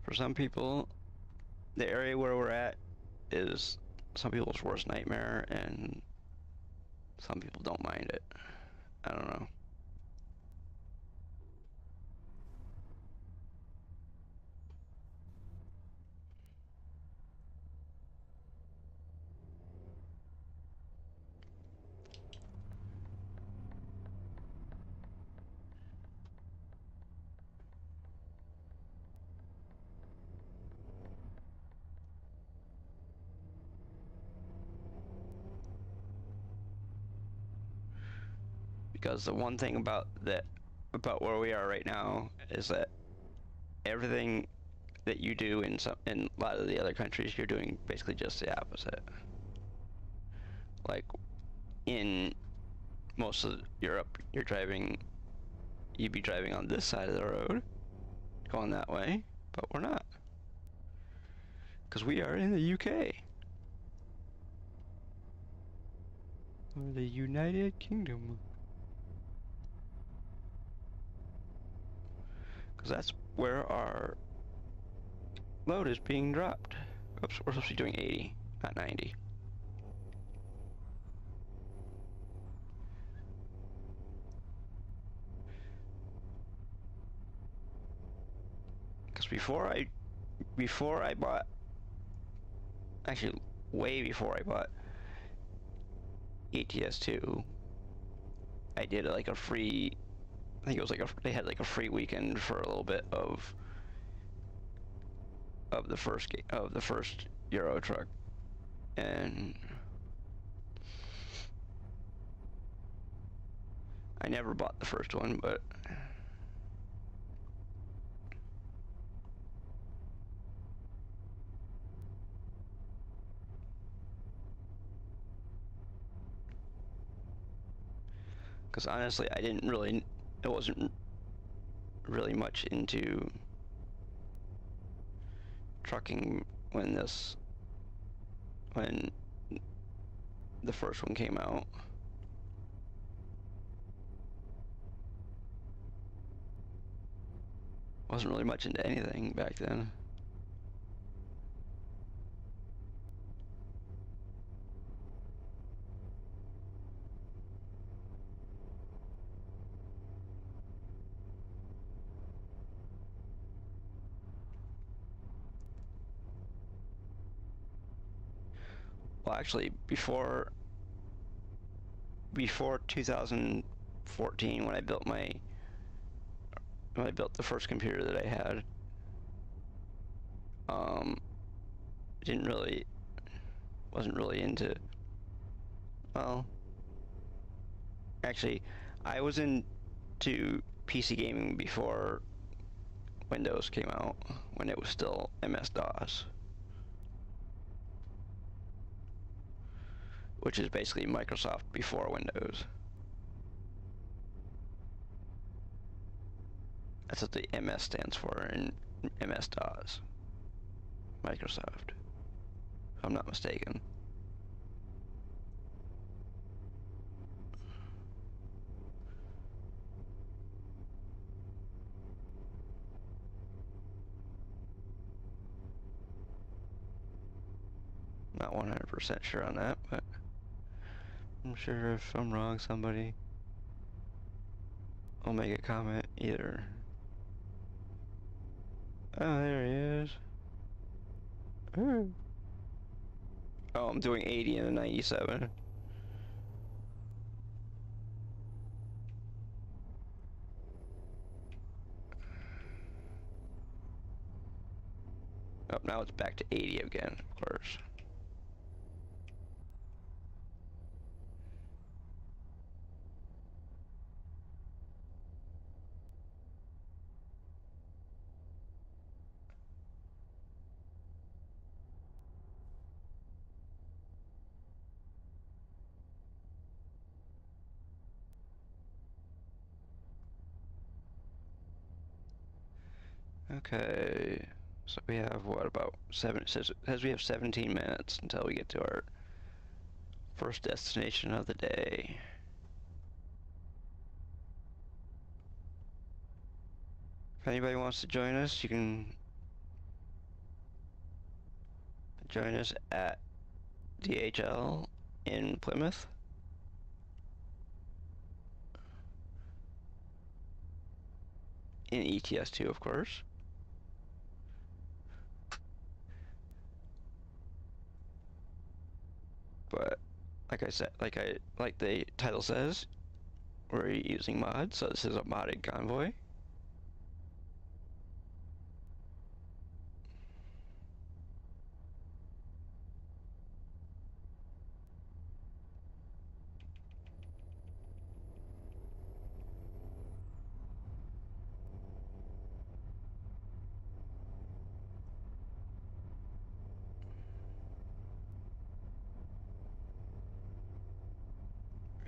For some people, the area where we're at is some people's worst nightmare, and some people don't mind it. I don't know. Because the one thing about about where we are right now is that everything that you do in a lot of the other countries, you're doing basically just the opposite. Like in most of Europe, you'd be driving on this side of the road, going that way, but we're not. Because we are in the UK. Or the United Kingdom. Because that's where our load is being dropped. Oops, we're supposed to be doing 80, not 90. Because before I bought, actually way before I bought ETS2, I did like a free, I think it was like they had like a free weekend for a little bit of the first Euro truck, and I never bought the first one, but because honestly it wasn't really much into trucking when the first one came out. Wasn't really much into anything back then. Well, actually, before 2014, when I built the first computer that I had, wasn't really into. Well, actually, I was into PC gaming before Windows came out, when it was still MS-DOS, which is basically Microsoft before Windows. That's what the MS stands for in MS-DOS. Microsoft, if I'm not mistaken. Not 100% sure on that, but I'm sure if I'm wrong, somebody will make a comment either. Oh, there he is. Oh, I'm doing 80 and a 97. Oh, now it's back to 80 again, of course. Okay, so we have what, about it says we have 17 minutes until we get to our first destination of the day. If anybody wants to join us, you can join us at DHL in Plymouth. In ETS2, of course. But like I said, like the title says, we're using mods, so this is a modded Convoy.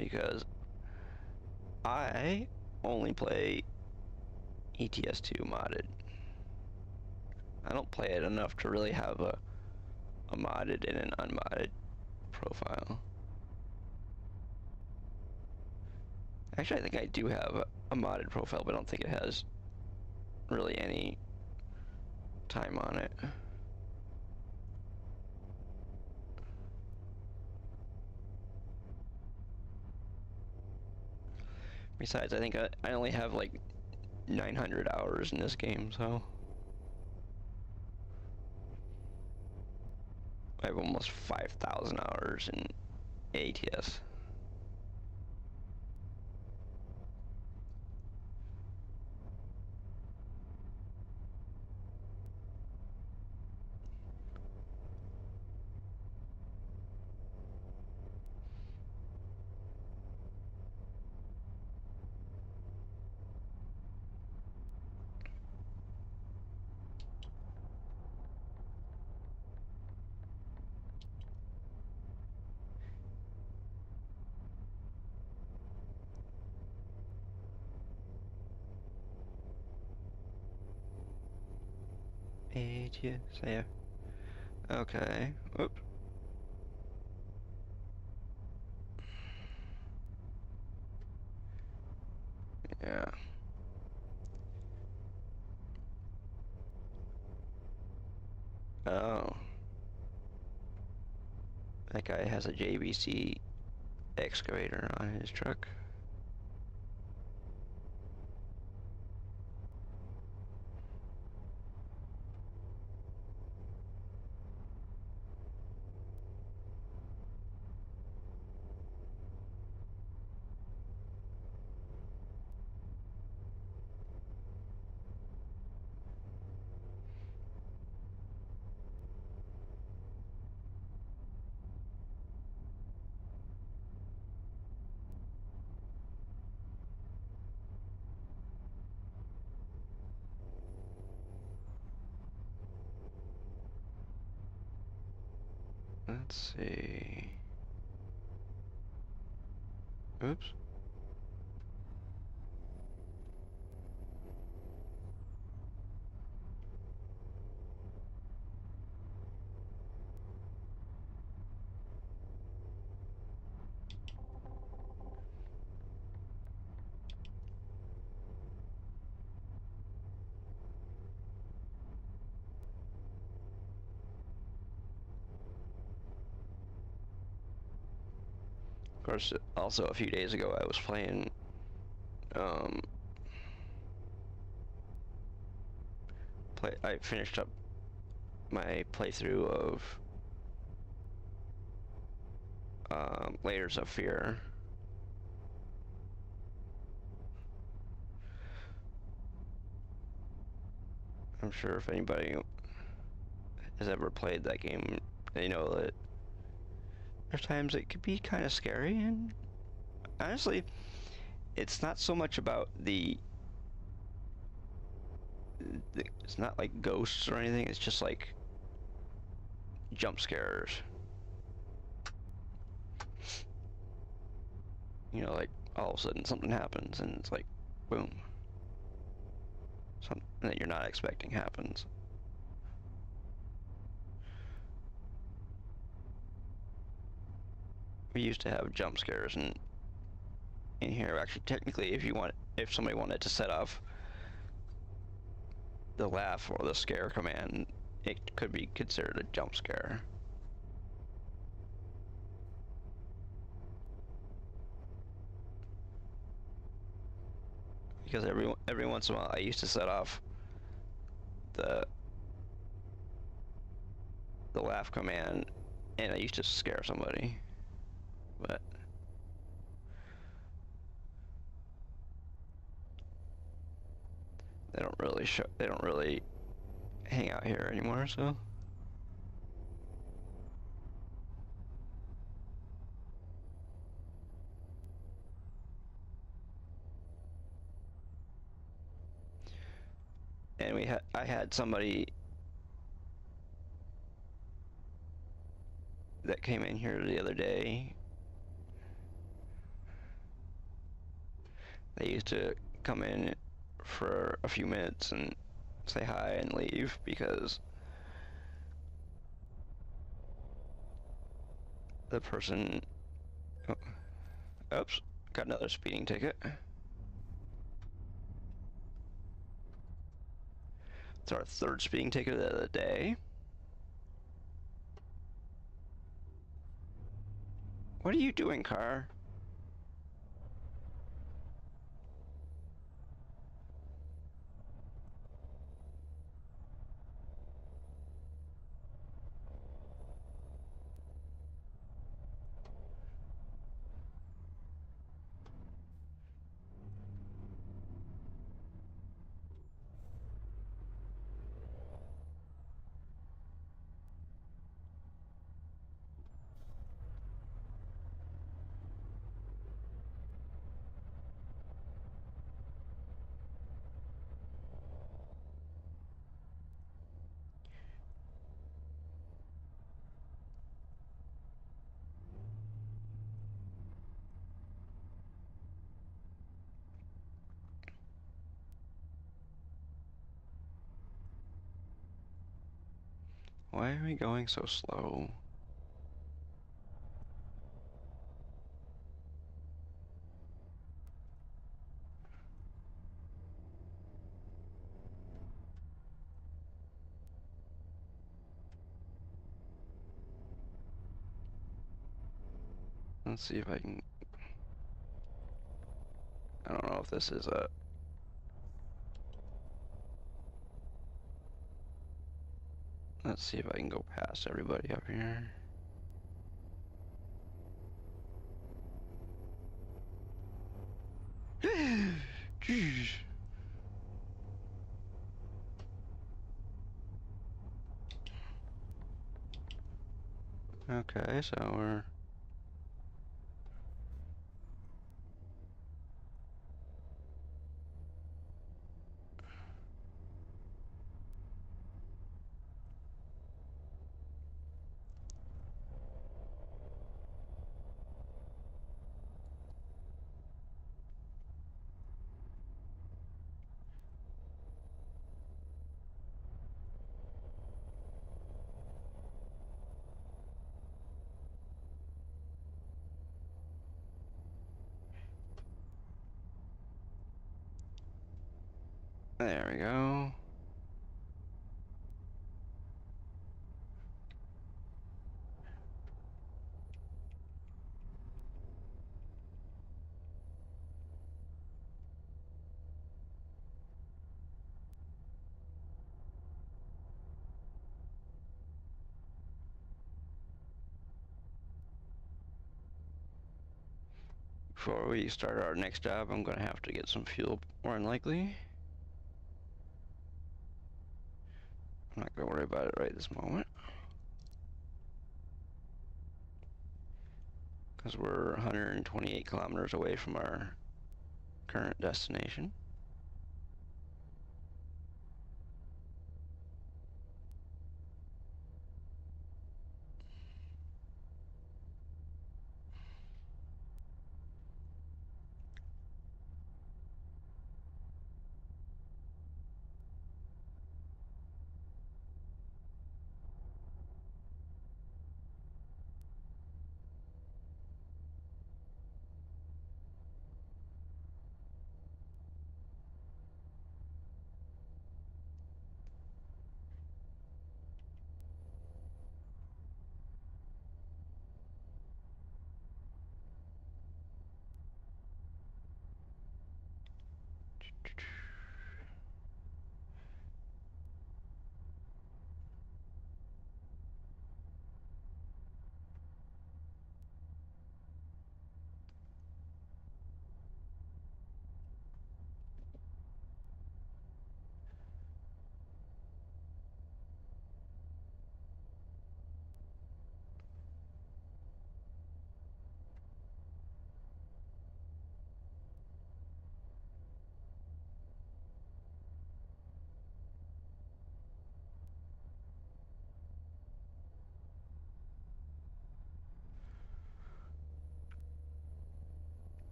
because I only play ETS 2 modded. I don't play it enough to really have a modded and an unmodded profile. Actually, I think I do have a modded profile, but I don't think it has really any time on it. Besides, I think I only have like 900 hours in this game, so I have almost 5,000 hours in ATS. ATS, yeah. Okay. Oops. Yeah. Oh. That guy has a JBC excavator on his truck. Let's see. Oops. Of course, also a few days ago I was playing I finished up my playthrough of Layers of Fear. I'm sure if anybody has ever played that game, they know that there's times it could be kind of scary, and honestly, it's not so much about it's not like ghosts or anything, it's just like jump scares. You know, like all of a sudden something happens and it's like, boom. Something that you're not expecting happens. We used to have jump scares in here. Actually, technically, if somebody wanted to set off the laugh or the scare command, it could be considered a jump scare. Because every once in a while I used to set off the laugh command and I used to scare somebody. But they don't really hang out here anymore, so and I had somebody that came in here the other day They used to come in for a few minutes and say hi and leave because the person... Oh, oops, got another speeding ticket. It's our third speeding ticket of the day. What are you doing, car? Why are we going so slow? Let's see if I can... I don't know if this is a... Let's see if I can go past everybody up here. Jeez. Okay, so we're... There we go. Before we start our next job, I'm gonna have to get some fuel, more than likely. I'm not gonna worry about it right this moment, because we're 128 kilometers away from our current destination.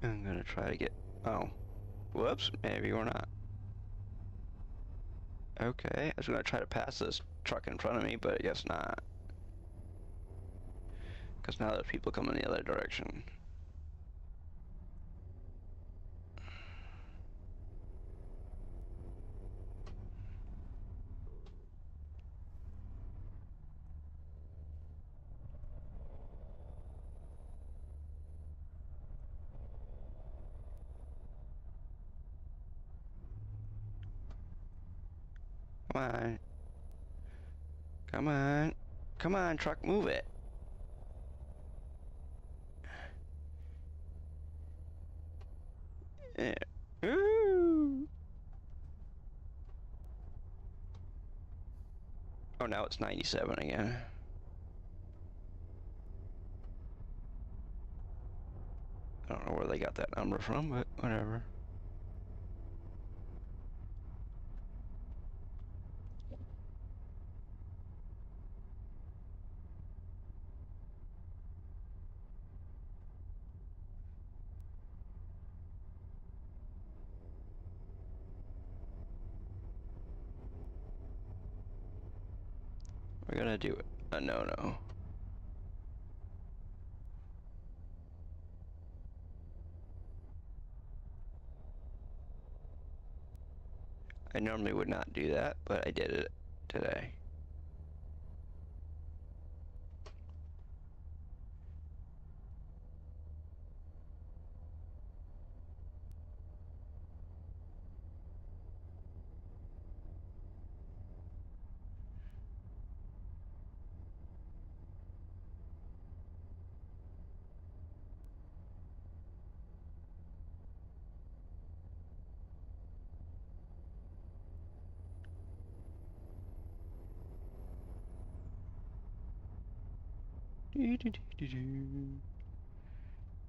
I'm gonna try to get, oh, whoops, maybe we're not. Okay, I was gonna try to pass this truck in front of me, but I guess not. Because now there's people coming the other direction. Come on. Come on. Come on, truck, move it. Yeah. Ooh. Oh, now it's 97 again. I don't know where they got that number from, but whatever. We're gonna do a no-no. I normally would not do that, but I did it today.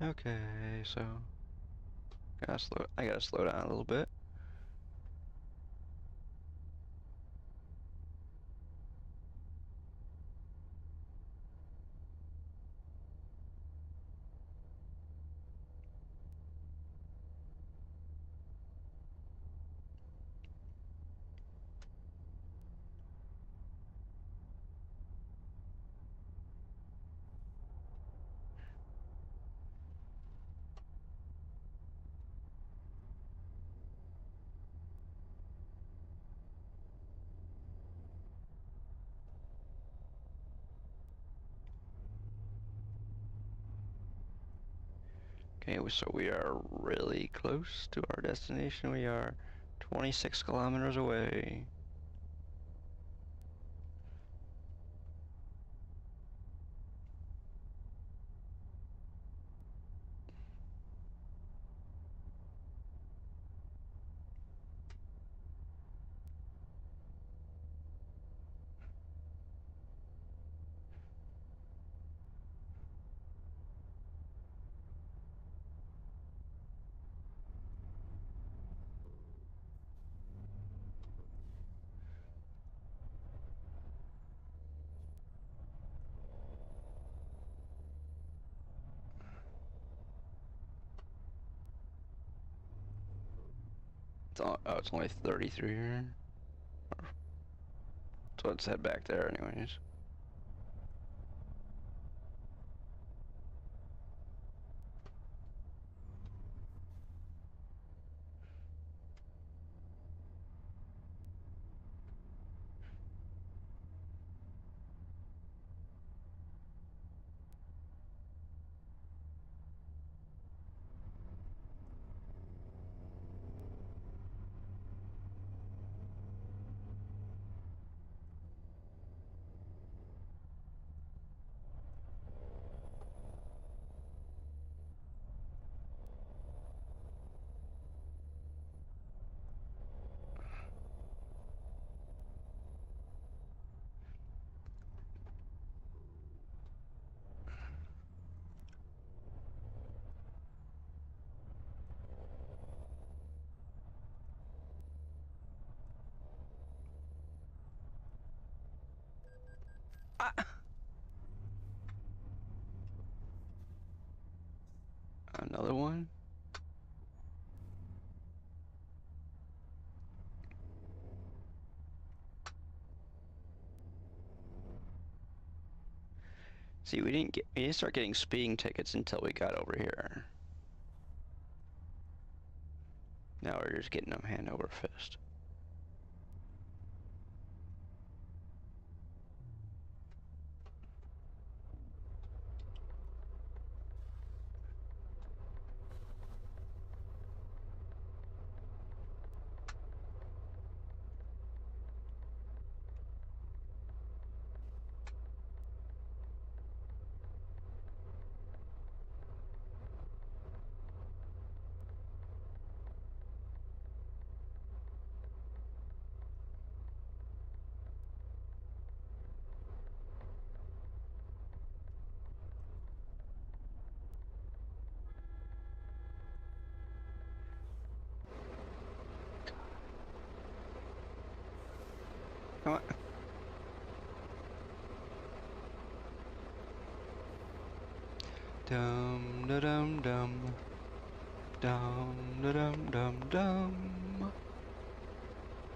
Okay, so I gotta slow down a little bit. Okay, so we are really close to our destination. We are 26 kilometers away. Oh, it's only 33 here. So let's head back there anyways. Ah! Another one? See, we didn't start getting speeding tickets until we got over here. Now we're just getting them hand over fist. Come on. Dum da dum dum. Dum da dum dum dum.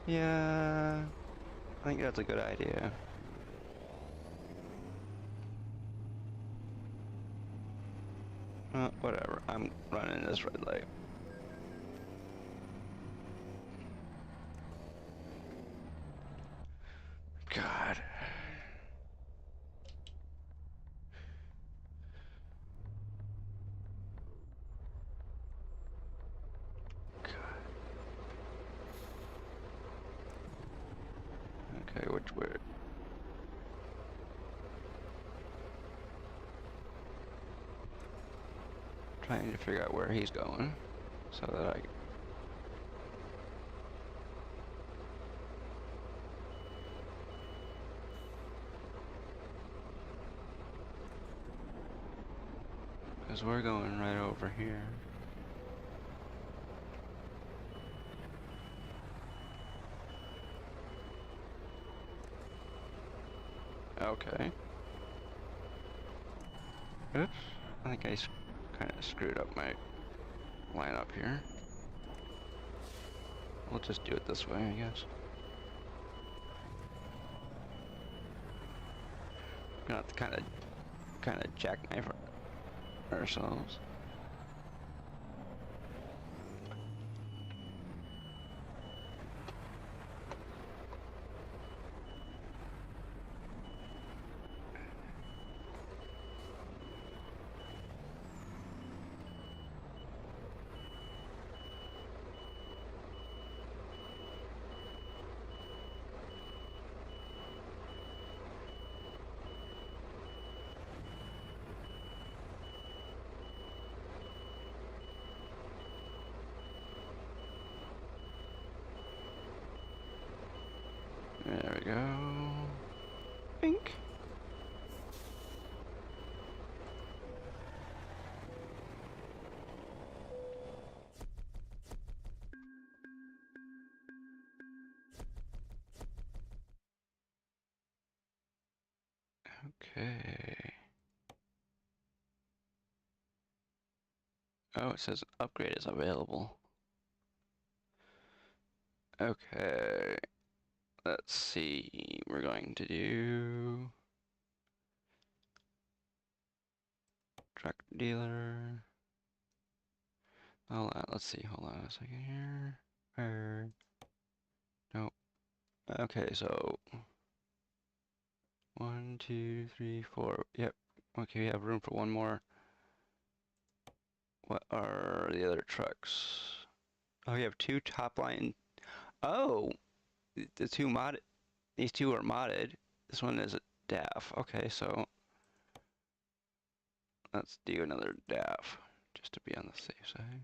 Yeah, I think that's a good idea. Whatever. I'm running this red light. God. Okay, which way? Trying to figure out where he's going, so that I. Because we're going right over here. Okay. Oops. I think I kind of screwed up my lineup here. We'll just do it this way, I guess. We're gonna have to kind of jackknife ourselves. There we go. Pink. Okay. Oh, it says upgrade is available. Okay. Let's see. We're going to do truck dealer. Hold on, let's see. Hold on a second here. Nope. Okay, so 1, 2, 3, 4. Yep. Okay, we have room for one more. What are the other trucks? Oh, you have two top line. Oh, the two modded. These two are modded. This one is a DAF. Okay, so let's do another DAF just to be on the safe side.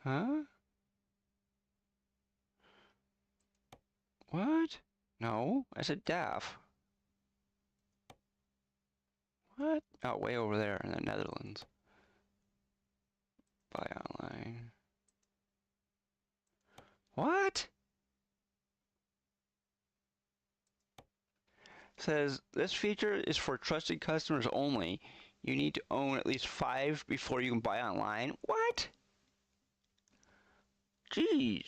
Huh? What? No, I said DAF. What? Oh, way over there in the Netherlands. Buy online. What? Says this feature is for trusted customers only. You need to own at least 5 before you can buy online. What? Jeez.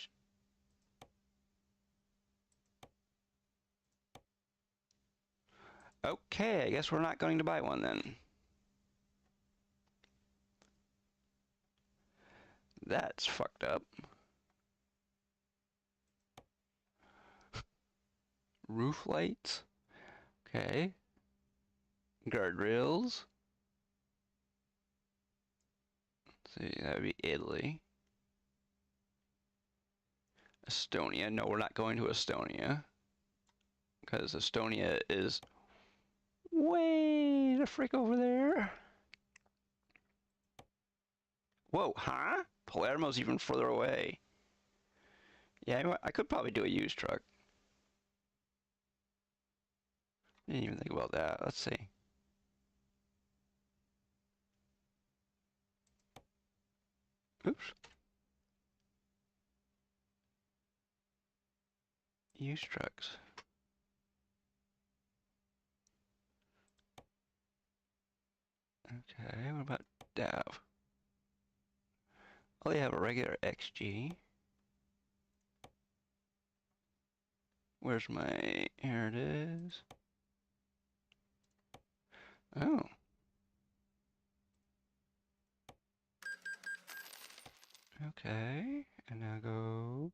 Okay, I guess we're not going to buy one then. That's fucked up. Roof lights. Okay. Guardrails. Let's see, that would be Italy. Estonia. No, we're not going to Estonia. Because Estonia is way the frick over there. Whoa, huh? Palermo's even further away. Yeah, I could probably do a used truck. Didn't even think about that. Let's see. Oops. Used trucks. Okay, what about DAV? Oh, they have a regular XG. Where's my... Here it is. Oh. Okay, and now go...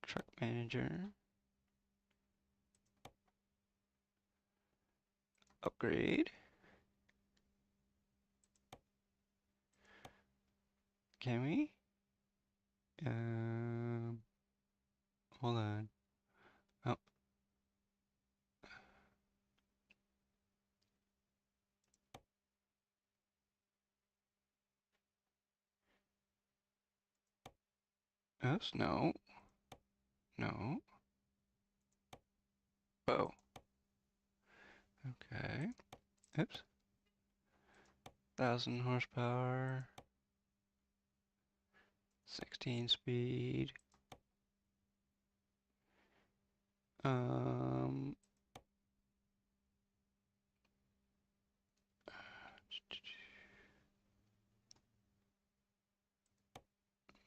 Truck manager. Upgrade. Can we? Hold on. Oh. Oops, no. No. Oh. Okay. Oops. 1,000 horsepower. 16 speed. Um.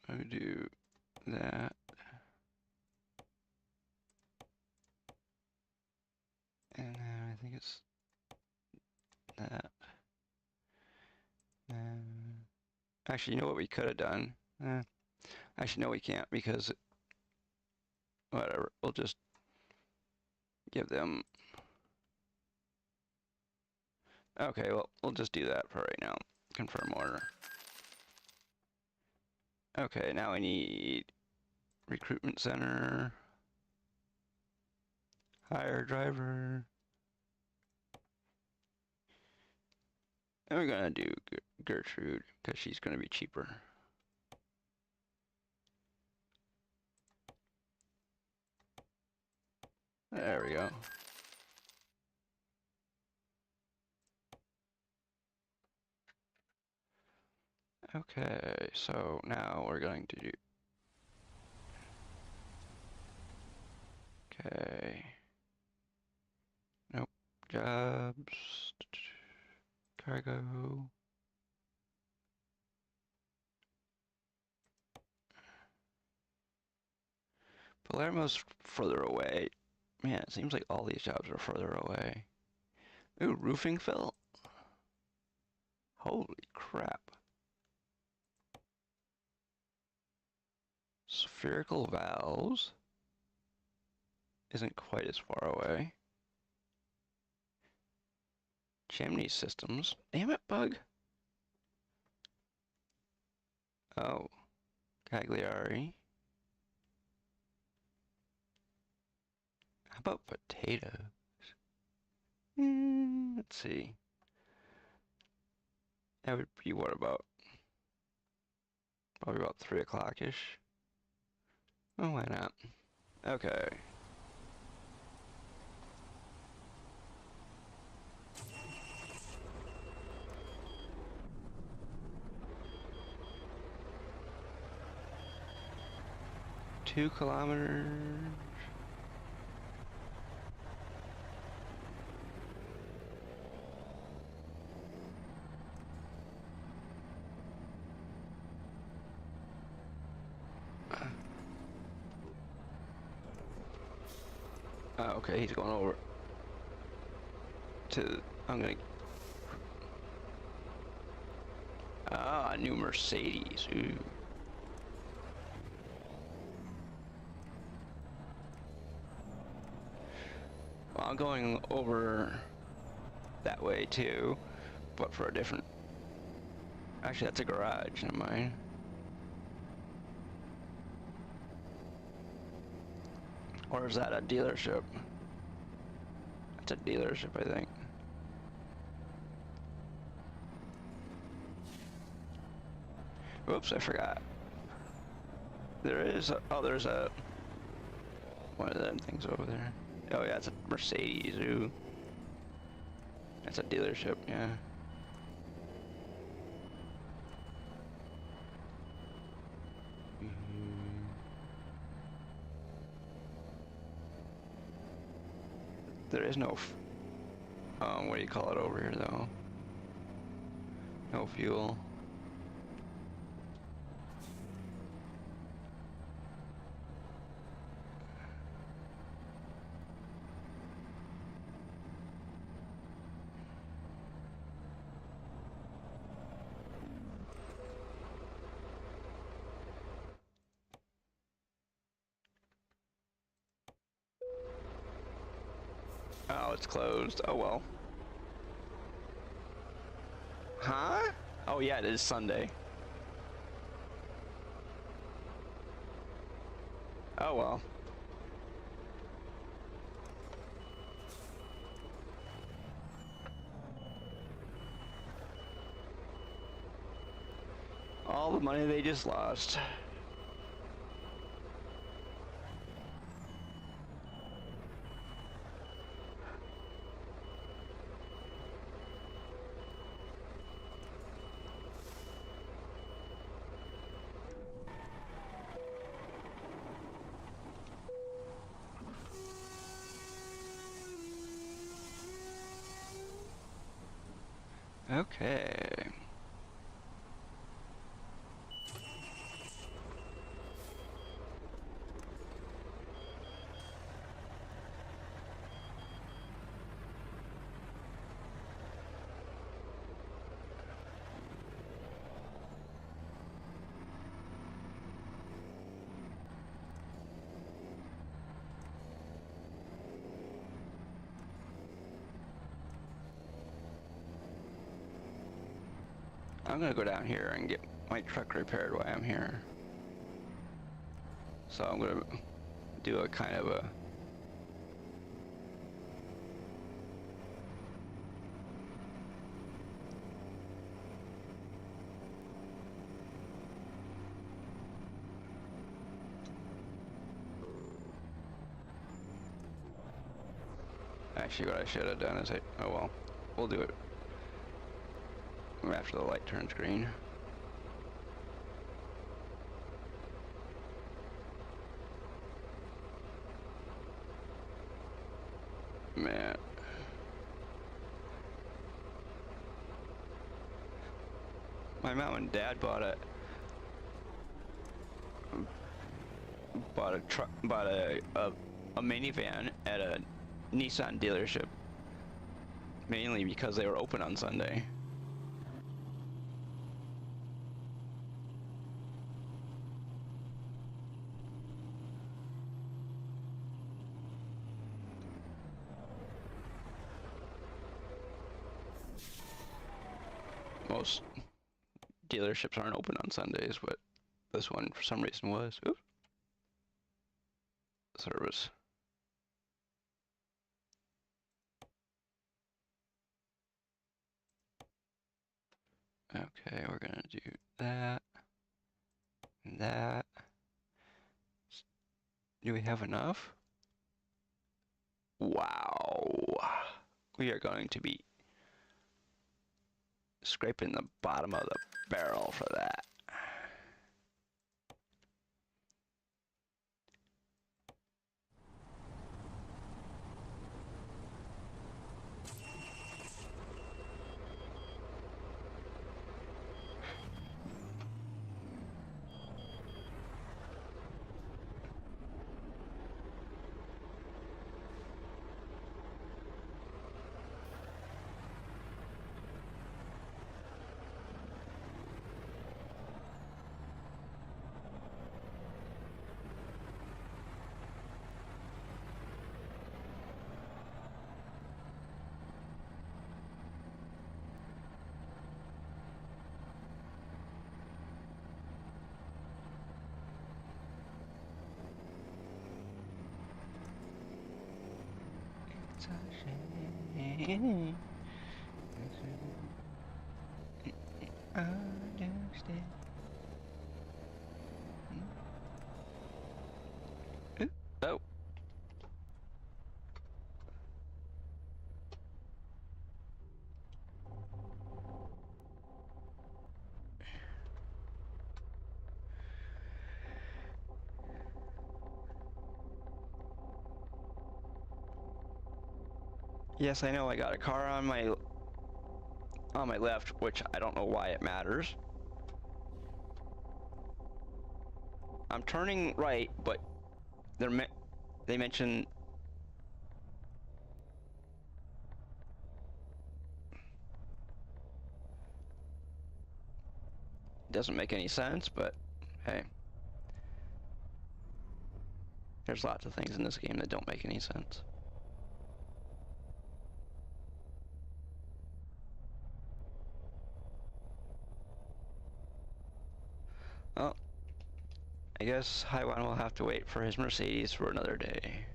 I would do that. And then I think it's that. Actually, you know what we could have done? Actually, no, we can't because whatever. We'll just give them. Okay, well, we'll just do that for right now. Confirm order. Okay, now we need recruitment center. Hire driver. And we're gonna do Gertrude because she's gonna be cheaper. There we go. Okay, so now we're going to do... Okay. Nope. Jobs. Cargo. Palermo's further away. Man, it seems like all these jobs are further away. Ooh, roofing fill? Holy crap. Spherical valves isn't quite as far away. Chimney systems. Damn it, bug. Oh, Cagliari. How about potatoes? Let's see. That would be what about? Probably about 3 o'clock-ish. Oh, why not? Okay. Two kilometers. Oh, okay, he's going over. to, I'm gonna, a new Mercedes, ooh. Well, I'm going over that way too, but for a different, actually that's a garage, never mind. Or is that a dealership? That's a dealership, I think. Whoops, I forgot. There is a, oh, there's a, one of them things over there. Oh yeah, it's a Mercedes, ooh. That's a dealership, yeah. There is no, what do you call it over here though? No fuel. Oh, it's closed. Oh well. Huh? Oh yeah, it is Sunday. Oh well. All the money they just lost. Okay. I'm gonna go down here and get my truck repaired while I'm here. So I'm gonna do a kind of a actually what I should have done is oh well, we'll do it after the light turns green. Man. My mom and dad bought a truck, bought a minivan at a Nissan dealership, mainly because they were open on Sunday. Most dealerships aren't open on Sundays, but this one for some reason was. Oops. Service. Okay, we're gonna do that and that. Do we have enough? Wow. We are going to be scraping the bottom of the barrel for that. Understand. Oh. Yes, I know I got a car on my left, which I don't know why it matters. I'm turning right, but they mention it doesn't make any sense, but hey. There's lots of things in this game that don't make any sense. Well, I guess Haiwan will have to wait for his Mercedes for another day.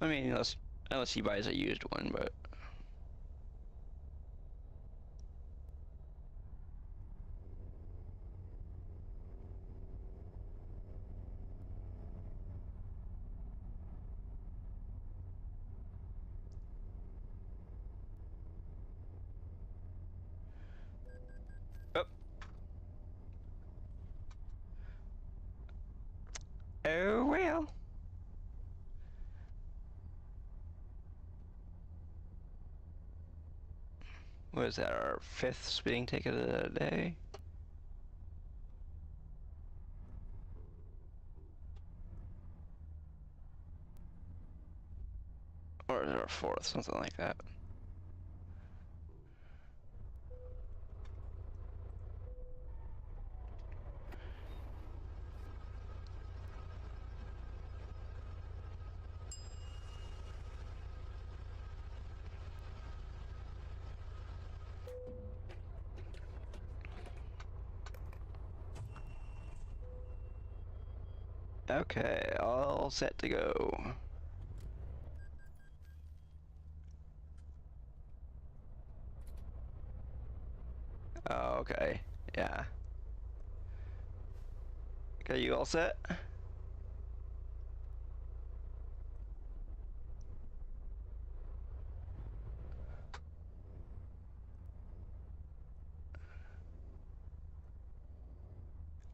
I mean, unless he buys a used one, but... Oh. Oh well. What is that, our 5th speeding ticket of the day? Or is it our 4th, something like that. Okay, all set to go. Oh, okay, yeah. Okay, you all set?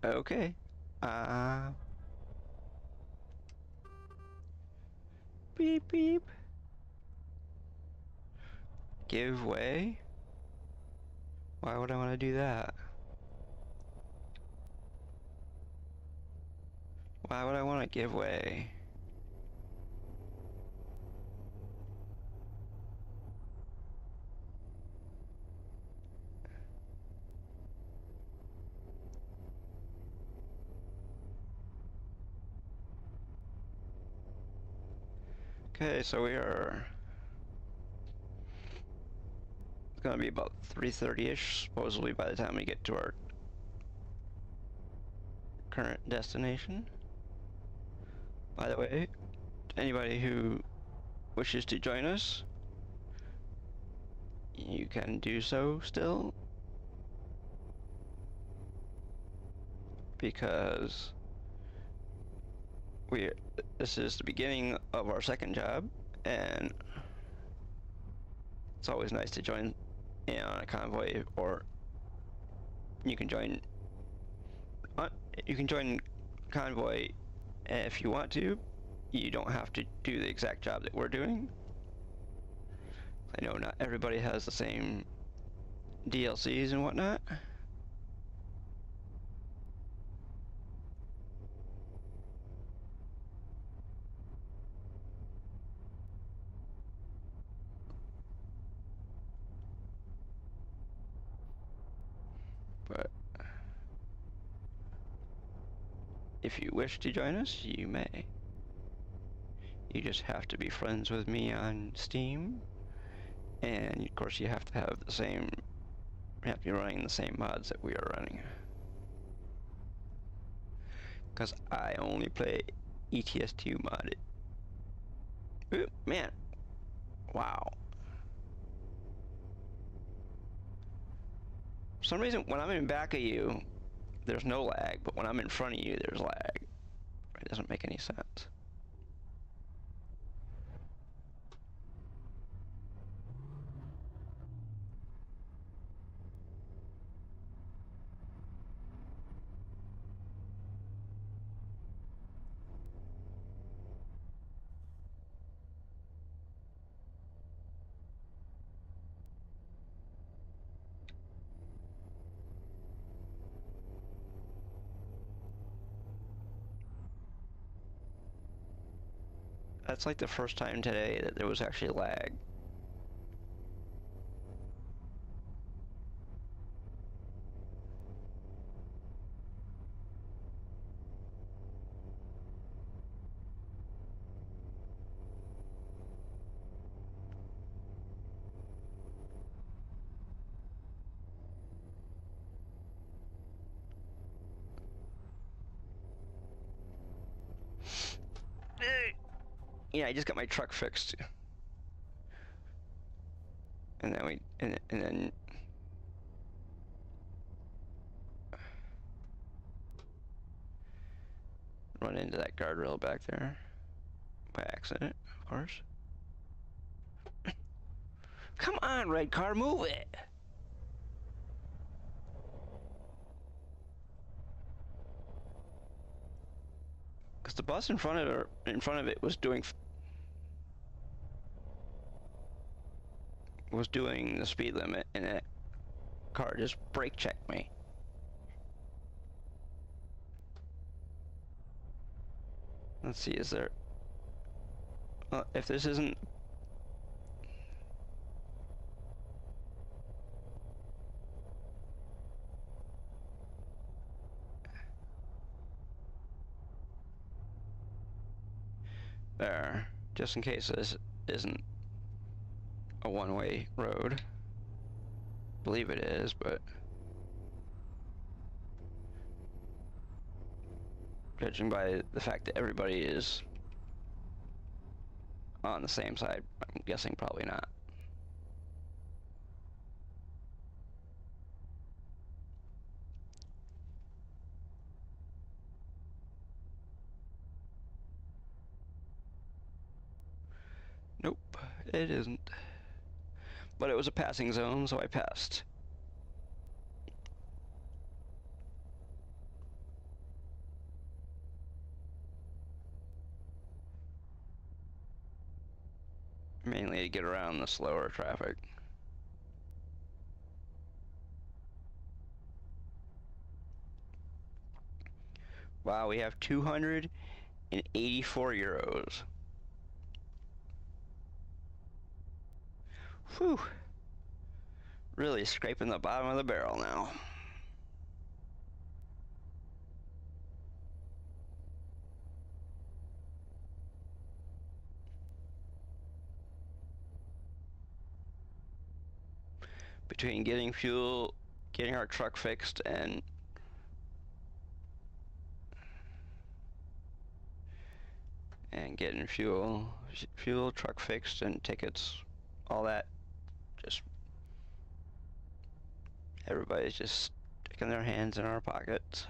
Okay. Beep beep. Give way? Why would I want to do that? Why would I want to give way? Okay, so we are... It's gonna be about 3:30-ish, supposedly, by the time we get to our current destination. By the way, anybody who wishes to join us, you can do so still, because this is the beginning of our 2nd job, and it's always nice to join in on a convoy, or you can join convoy if you want to. You don't have to do the exact job that we're doing. I know not everybody has the same DLCs and whatnot. But if you wish to join us, you may. You just have to be friends with me on Steam, and of course you have to have the same We have to be running the same mods that we are running. Because I only play ETS2 modded. Ooh, man. Wow. For some reason, when I'm in back of you, there's no lag, but when I'm in front of you, there's lag. It doesn't make any sense. That's like the first time today that there was actually lag. Yeah, I just got my truck fixed. And then and then run into that guardrail back there. By accident, of course. Come on, red car, move it! Because the bus in front of it was doing the speed limit, and that car just brake checked me. Let's see, is there... if this isn't... There, just in case this isn't a one-way road. I believe it is, but... judging by the fact that everybody is on the same side, I'm guessing probably not. Nope, it isn't. But it was a passing zone, so I passed. Mainly to get around the slower traffic. Wow, we have 284 euros. Whew. Really scraping the bottom of the barrel now. Between getting fuel, getting our truck fixed, and getting fuel, truck fixed, and tickets, all that, just everybody's just sticking their hands in our pockets.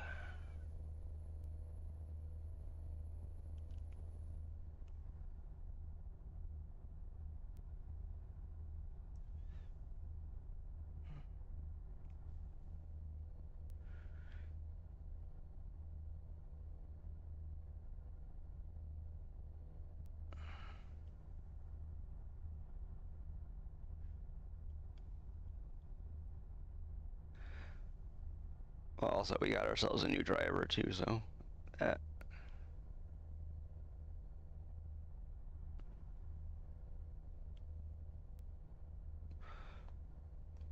Well, also we got ourselves a new driver too, so that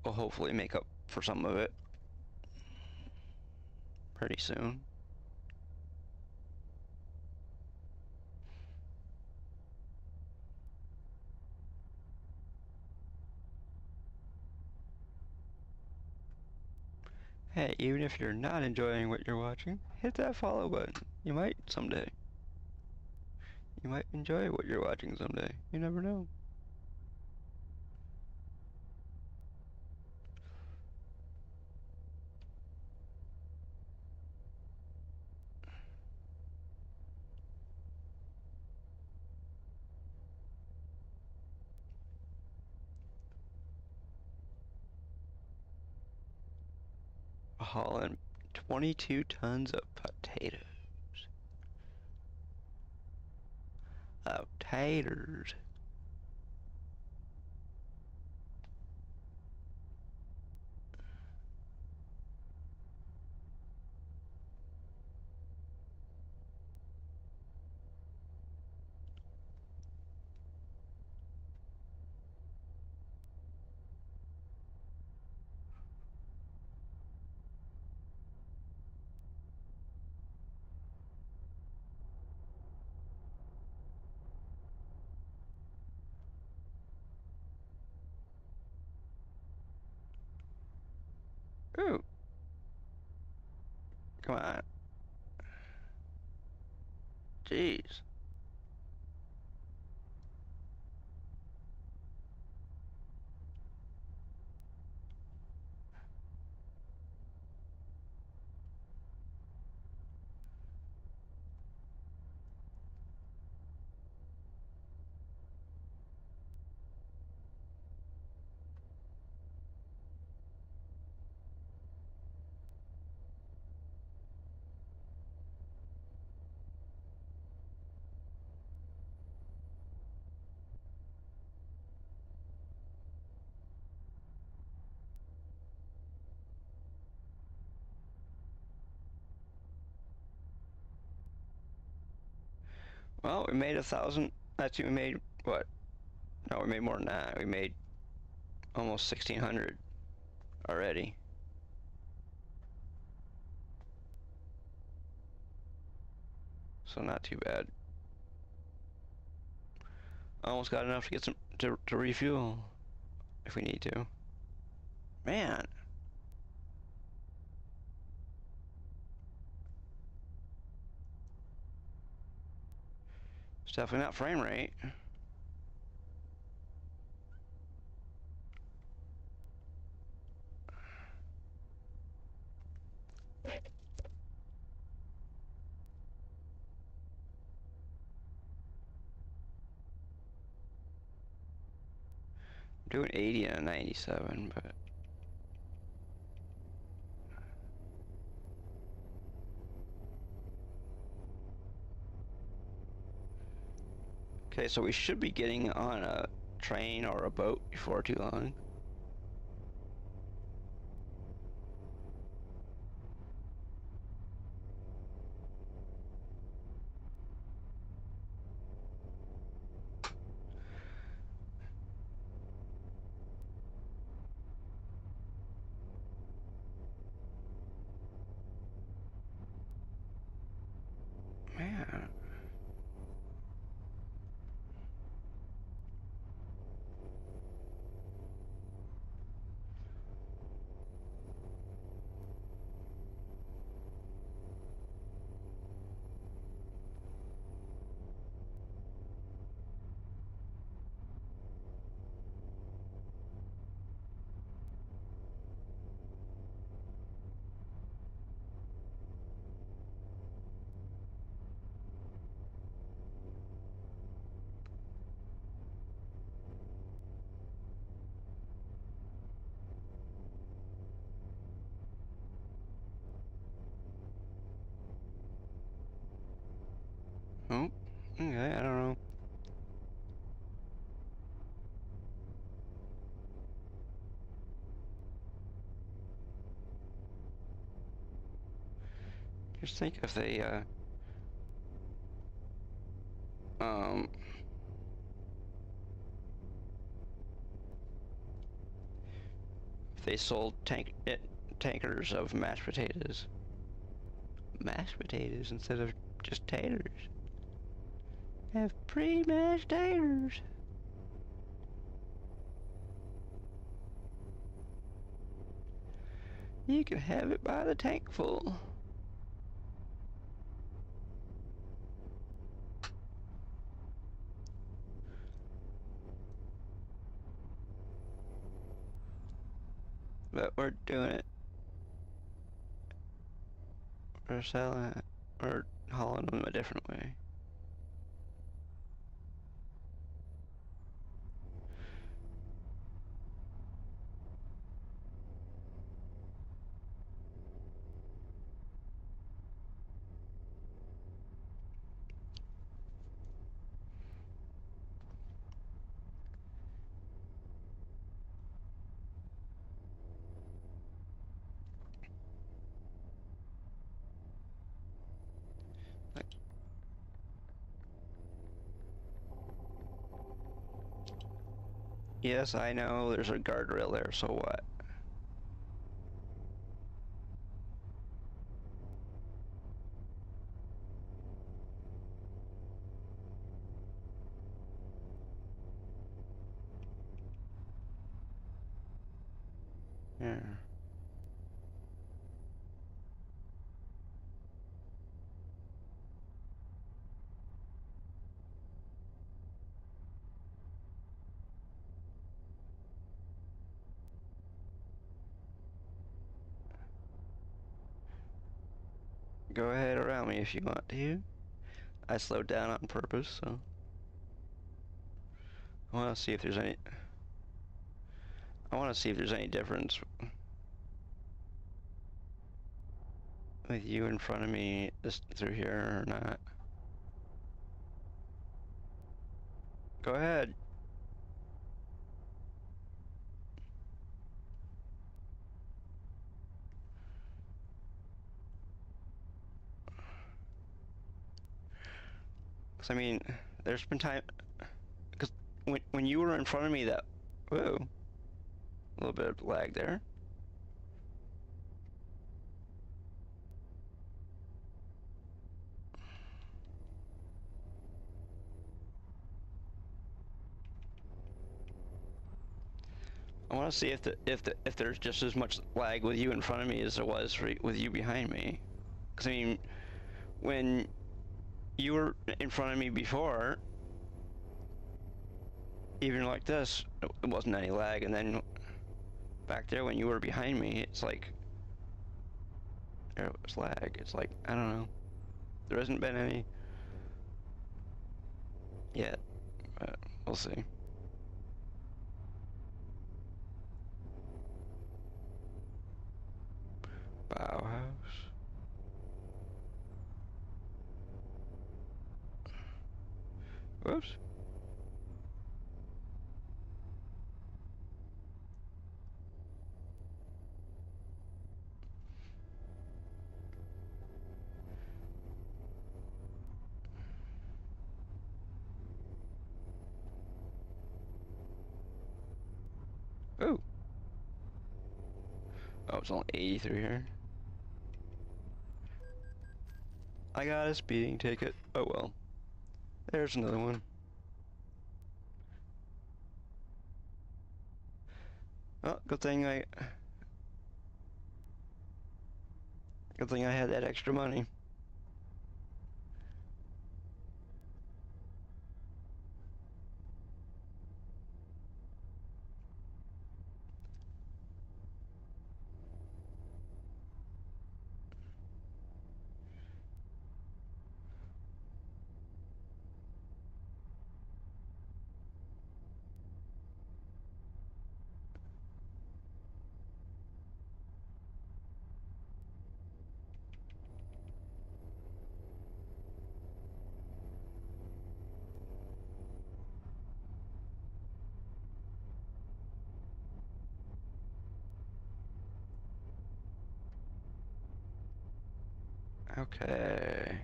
will hopefully make up for some of it pretty soon. Hey, even if you're not enjoying what you're watching, hit that follow button. You might someday. You might enjoy what you're watching someday. You never know. Hauling 22 tons of potatoes. Taters. Ooh. Come on. Jeez. Well, we made 1,000. Actually, we made what? No, we made more than that. We made almost 1,600 already. So not too bad. Almost got enough to get some to refuel if we need to. Man. It's definitely not frame rate. I'm doing 80 and a 97, but okay, so we should be getting on a train or a boat before too long. Man. Oh, okay, I don't know. Just think if they, if they sold tankers of mashed potatoes. Mashed potatoes instead of just taters. Have pre-mashed taters. You can have it by the tankful. But we're doing it. We're selling it. We're hauling them a different way. Yes, I know there's a guardrail there, so what? Yeah. Go ahead around me if you want to. I slowed down on purpose, so I want to see if there's any. I want to see if there's any difference with you in front of me just through here or not. Go ahead. Cause I mean, there's been time. Cause when you were in front of me, that whoa, a little bit of lag there. I want to see if there's just as much lag with you in front of me as there was with you behind me. Cause I mean, when you were in front of me before, even like this, it wasn't any lag, and then back there when you were behind me, it's like there was lag. It's like, I don't know. There hasn't been any yet, but we'll see. Bauhaus. Whoops. Oh. Oh, it's only 80 through here. I got a speeding ticket. Oh well. There's another one. Oh, good thing I had that extra money. Okay.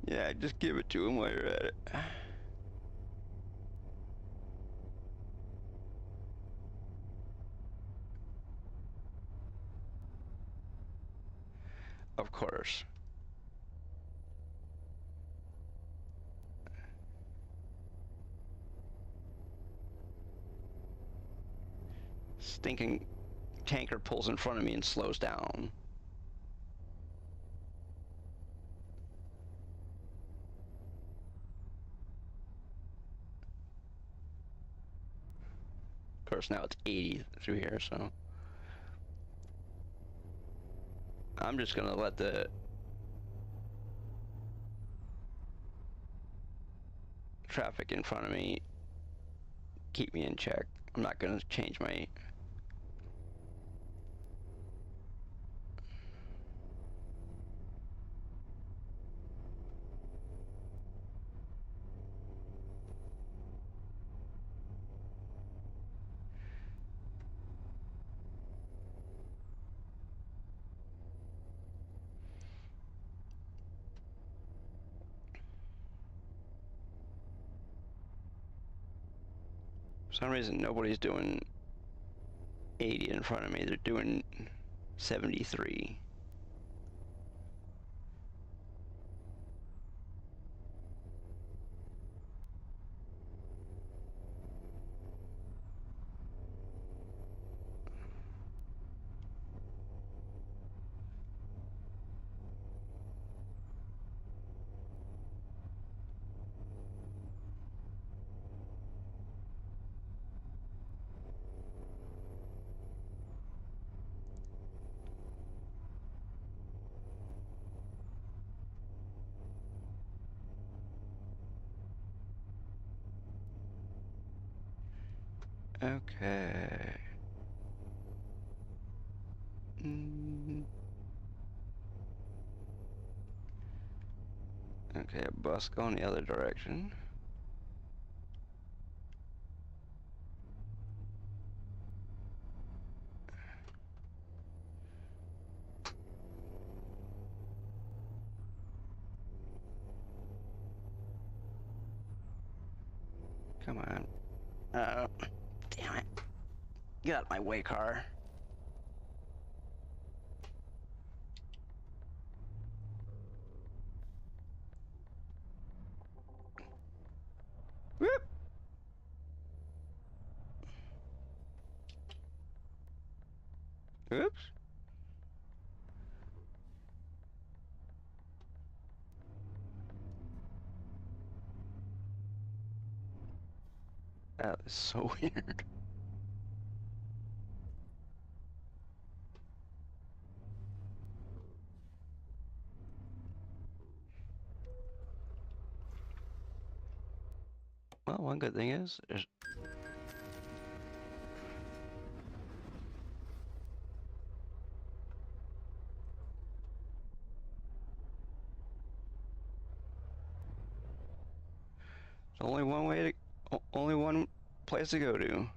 Yeah, just give it to him while you're at it. Of course. stinking tanker pulls in front of me and slows down. Of course, now it's 80 through here, so I'm just gonna let the traffic in front of me keep me in check. I'm not gonna change my... For some reason, nobody's doing 80 in front of me. They're doing 73. Okay. Okay, a bus going the other direction. Come on. Damn it. Get out of my way, car. Whoop! Oops. That is so weird. Well, one good thing is there's only one way to, only one place to go to.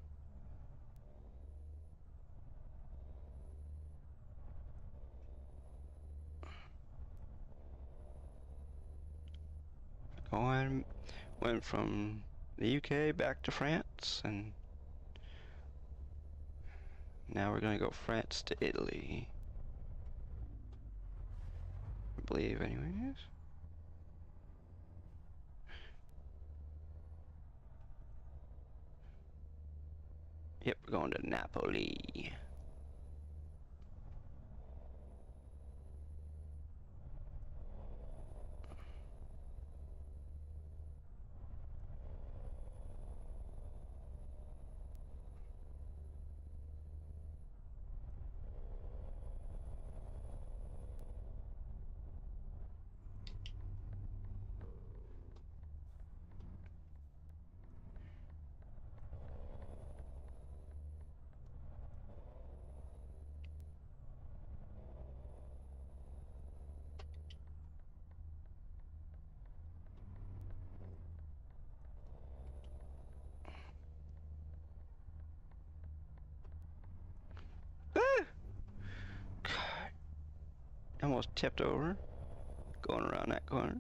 Going, went from the UK back to France, and now we're gonna go France to Italy. I believe, anyways. Yep, we're going to Napoli. God, almost tipped over, going around that corner.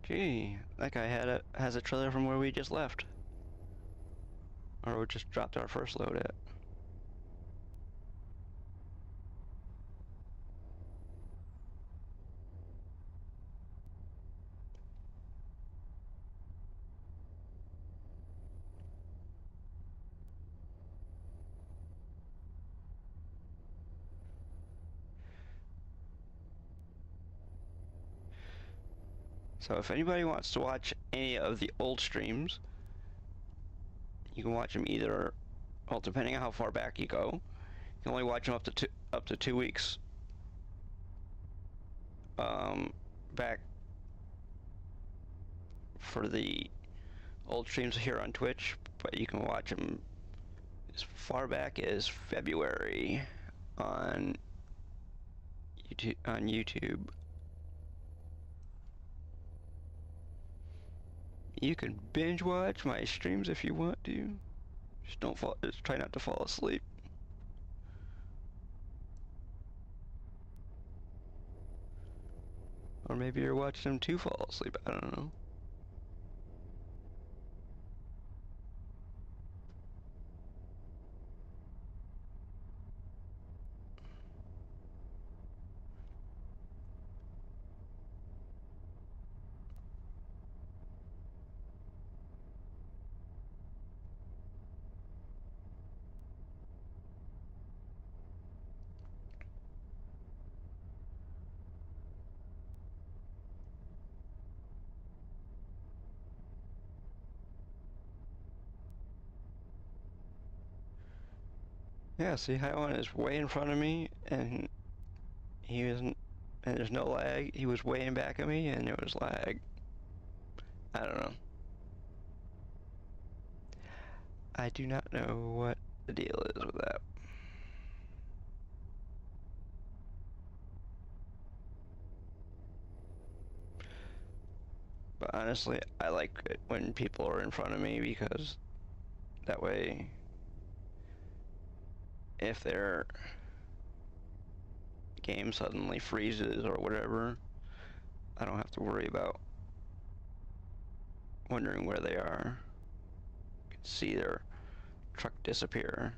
Gee, that guy has a trailer from where we just left. Or we just dropped our first load at. So if anybody wants to watch any of the old streams, you can watch them either, well, depending on how far back you go, you can only watch them up to 2 weeks back for the old streams here on Twitch, but you can watch them as far back as February on YouTube. You can binge watch my streams if you want to. Just try not to fall asleep. Or maybe you're watching them to fall asleep, I don't know. Yeah, see, Highwan is way in front of me, and he isn't, and there's no lag. He was way in back of me, and there was lag. I don't know. I do not know what the deal is with that. But honestly, I like it when people are in front of me because that way, if their game suddenly freezes or whatever, I don't have to worry about wondering where they are. I can see their truck disappear.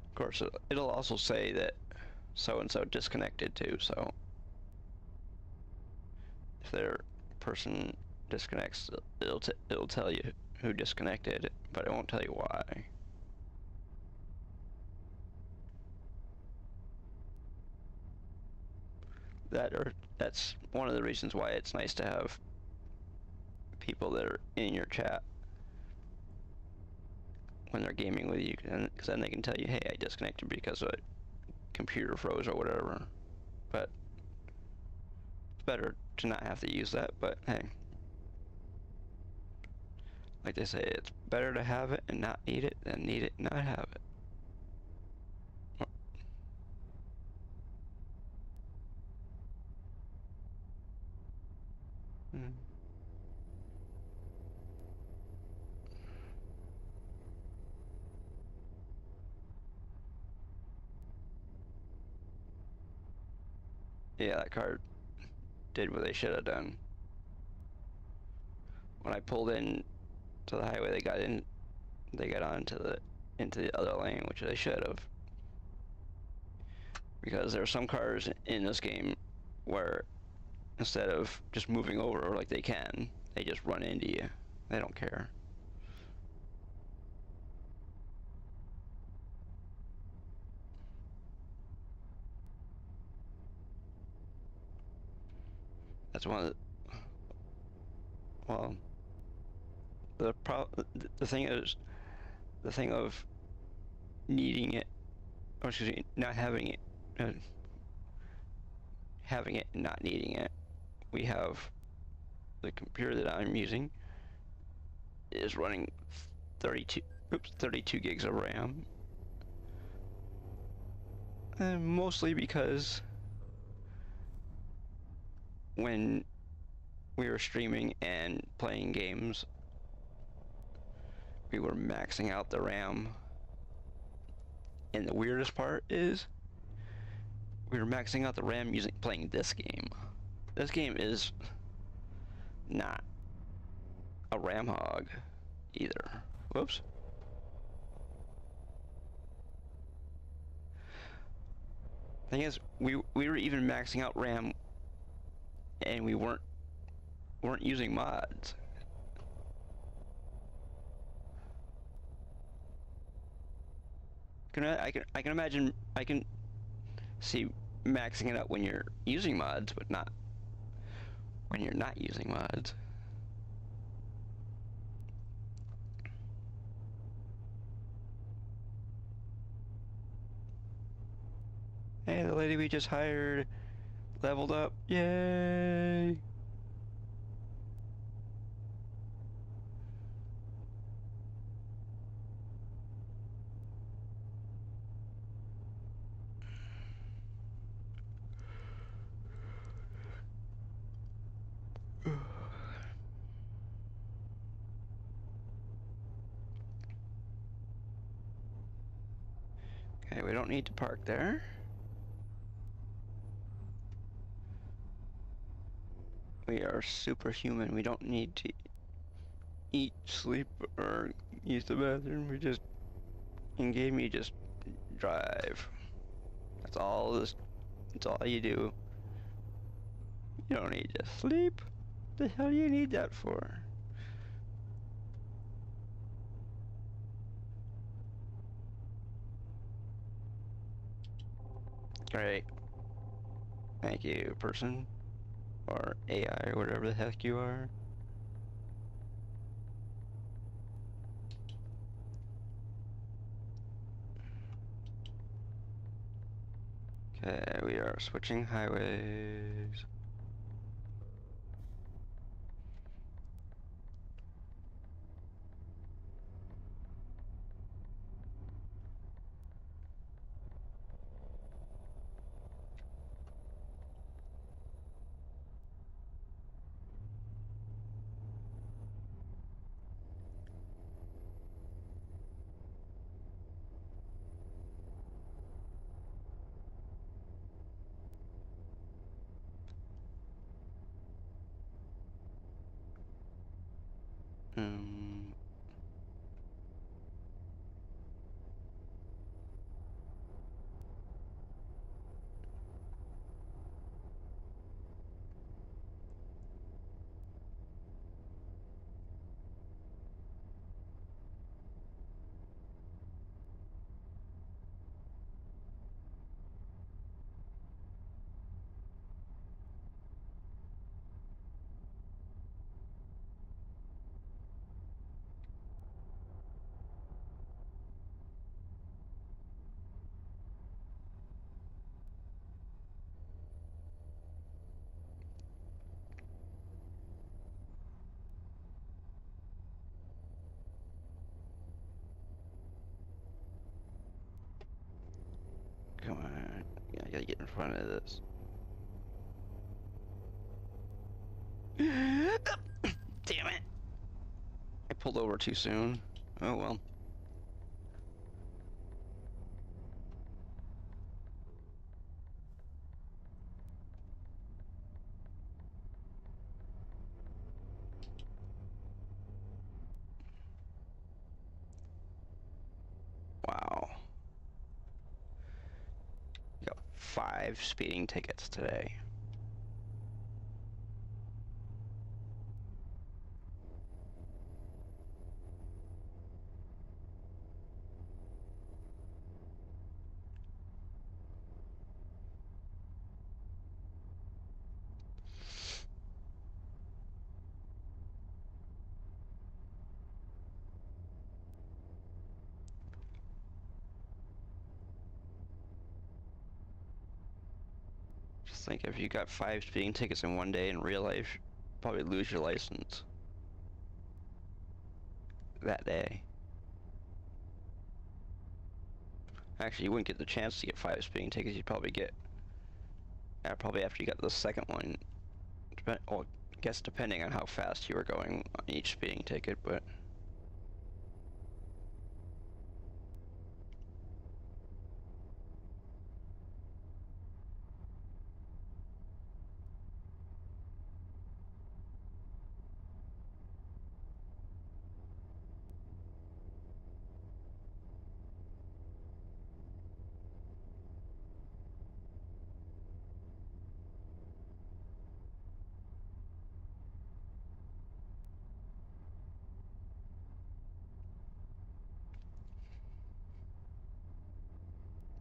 Of course, it'll also say that so-and-so disconnected too, so if their person disconnects, it'll tell you who disconnected, but it won't tell you why. That's one of the reasons why it's nice to have people that are in your chat when they're gaming with you, because then they can tell you, hey, I disconnected because a computer froze or whatever. But it's better to not have to use that, but hey. Like they say, it's better to have it and not need it than need it and not have it. Hmm. Yeah, that car did what they should have done. When I pulled in to the highway, they got into the other lane, which they should have. Because there are some cars in this game where instead of just moving over like they can, they just run into you. They don't care. That's one of well, the thing is, the thing of needing it, or excuse me, not having it, having it and not needing it. We have the computer that I'm using is running 32 gigs of RAM. And mostly because when we were streaming and playing games, we were maxing out the RAM. And the weirdest part is, we were maxing out the RAM playing this game. This game is not a RAM hog either. Whoops. Thing is, we were even maxing out RAM, and we weren't using mods. I can imagine, I can see maxing it out when you're using mods, but not when you're not using mods. Hey, the lady we just hired leveled up. Yay! Okay, we don't need to park there. We are superhuman. We don't need to eat, sleep, or use the bathroom. We just, in game, you just drive. That's all this, that's all you do. You don't need to sleep. The hell do you need that for? Great. Thank you, person. Or AI, or whatever the heck you are. Okay, we are switching highways. Um, Come on. Yeah, I gotta get in front of this. Damn it! I pulled over too soon. Oh well. Wow. Got 5 speeding tickets today. Just think, if you got 5 speeding tickets in one day in real life, you'd probably lose your license that day. Actually, you wouldn't get the chance to get 5 speeding tickets. You'd probably get, probably after you got the second one. Oh, I guess depending on how fast you were going on each speeding ticket, but...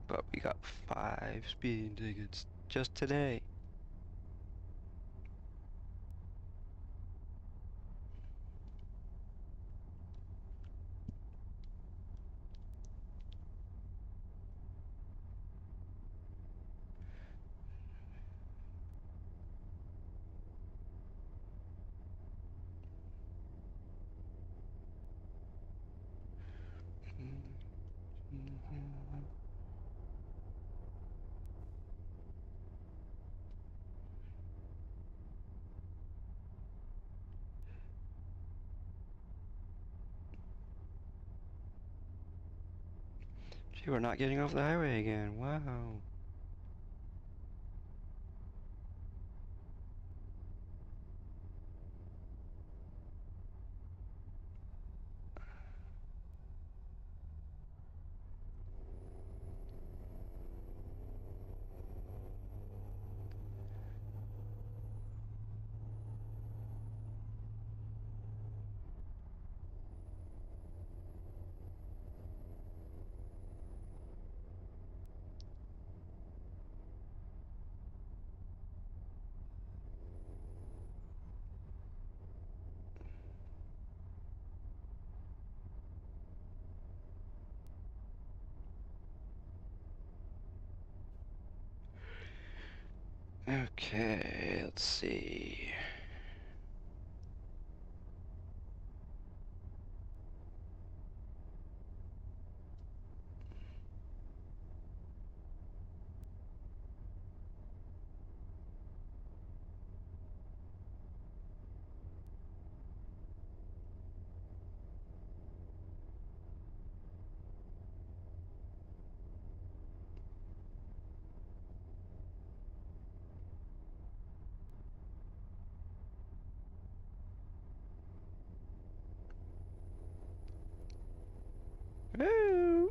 But we got 5 speeding tickets just today. Gee, we're not getting off the highway again. Wow. Okay, let's see. Woo!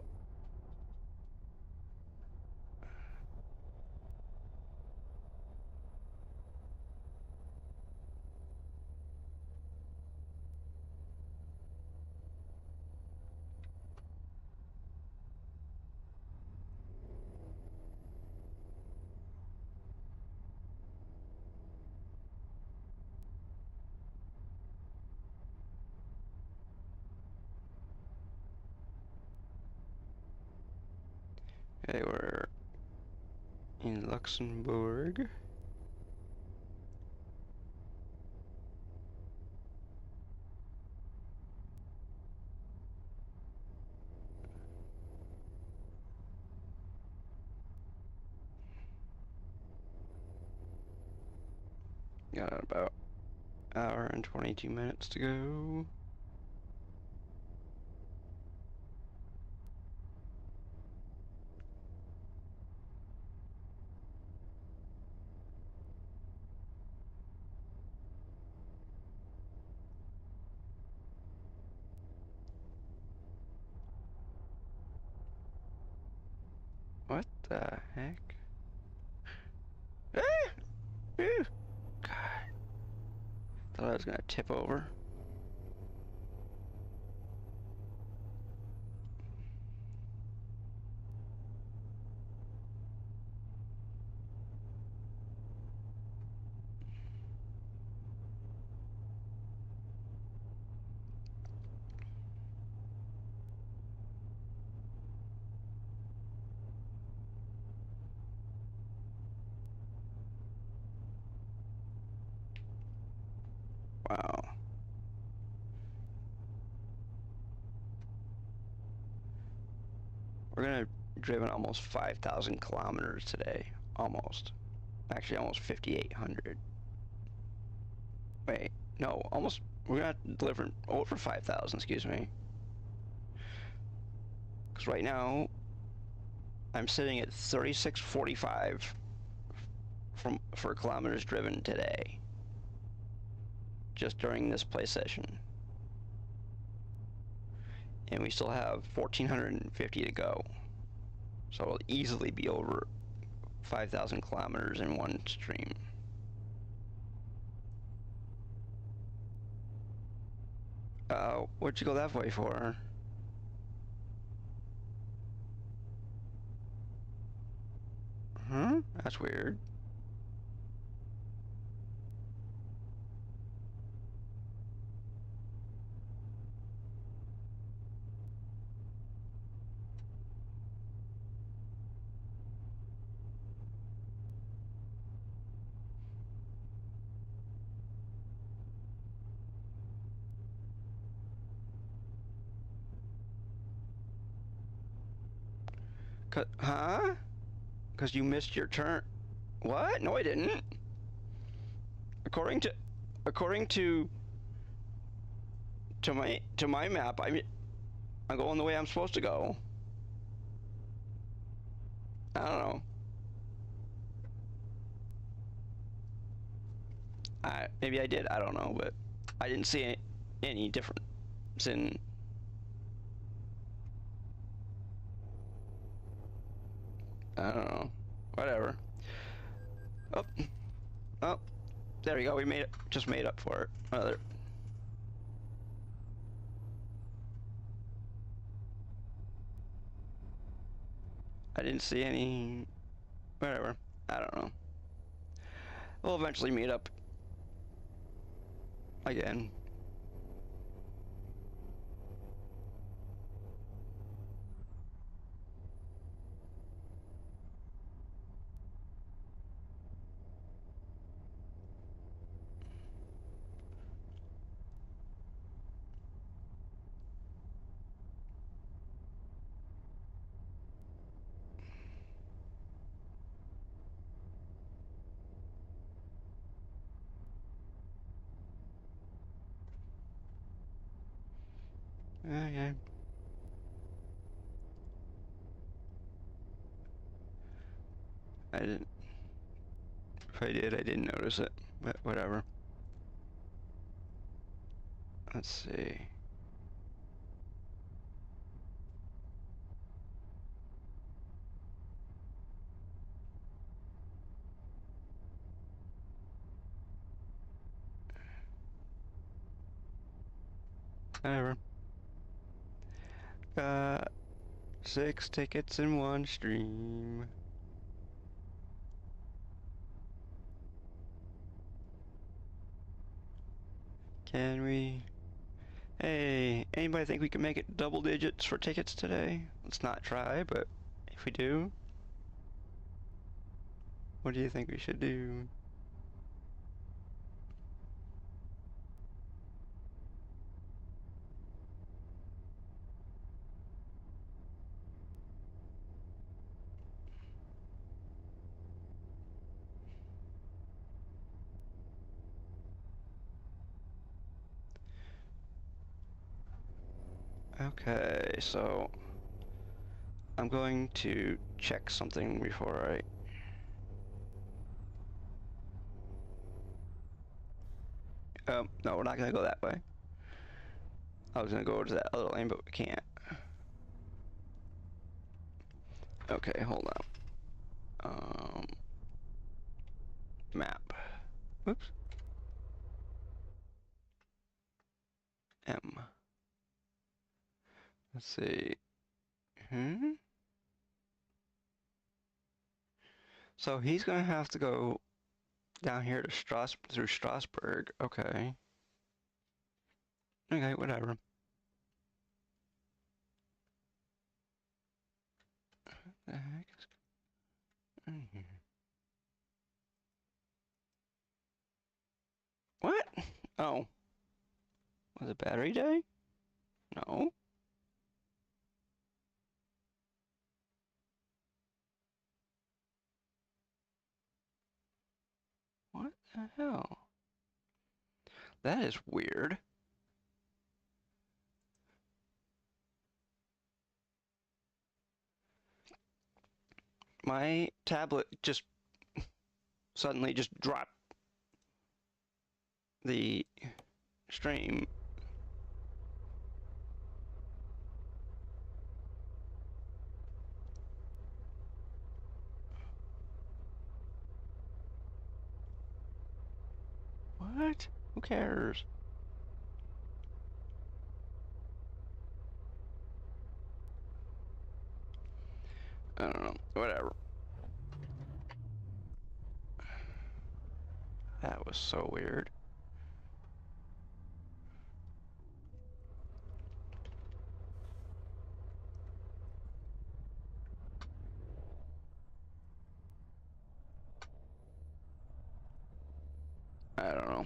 Okay, we're in Luxembourg. Got about an hour and 22 minutes to go. What the heck? Ah! Ew! God. Thought I was gonna tip over. Wow. We're gonna driven almost 5,000 kilometers today. Almost. Actually, almost 5,800. Wait, no, almost. We're gonna deliver over 5,000. Excuse me. Because right now I'm sitting at 3645 for kilometers driven today, just during this play session, and we still have 1,450 to go. So it'll easily be over 5,000 kilometers in one stream. What'd you go that way for? Huh? That's weird. Huh? Because you missed your turn. What? No, I didn't. According to, according to my map, I'm going the way I'm supposed to go. I don't know. Maybe I did. I don't know, but I didn't see any difference in. I don't know. Whatever. Oh, oh, there we go. We made it. Just made up for it. Another. I didn't see any. Whatever. I don't know. We'll eventually meet up again. Okay. I didn't. If I did, I didn't notice it. But whatever. Let's see. Whatever. Got 6 tickets in one stream. Can we? Hey, anybody think we can make it double digits for tickets today? Let's not try, but if we do, what do you think we should do? Okay, so I'm going to check something before I... No, we're not gonna go that way. I was gonna go to that other lane, but we can't. Okay, hold on. Map. Oops. M. Let's see. So he's gonna have to go down here to through Strasbourg. Okay. Okay, whatever. The heck is in here? What? Oh. Was it battery day? No. What the hell? That is weird. My tablet just suddenly just dropped the stream. What? Who cares? I don't know. Whatever. That was so weird. I don't know.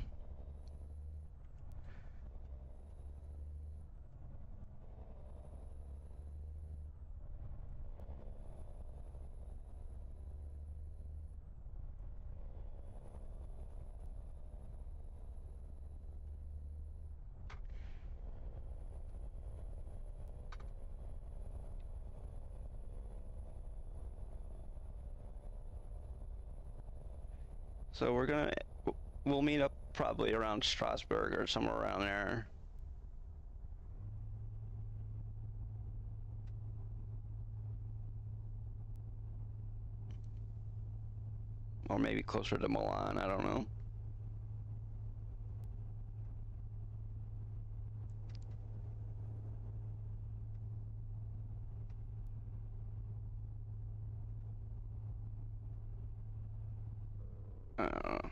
So we'll meet up probably around Strasbourg or somewhere around there. Or maybe closer to Milan, I don't know. I don't know.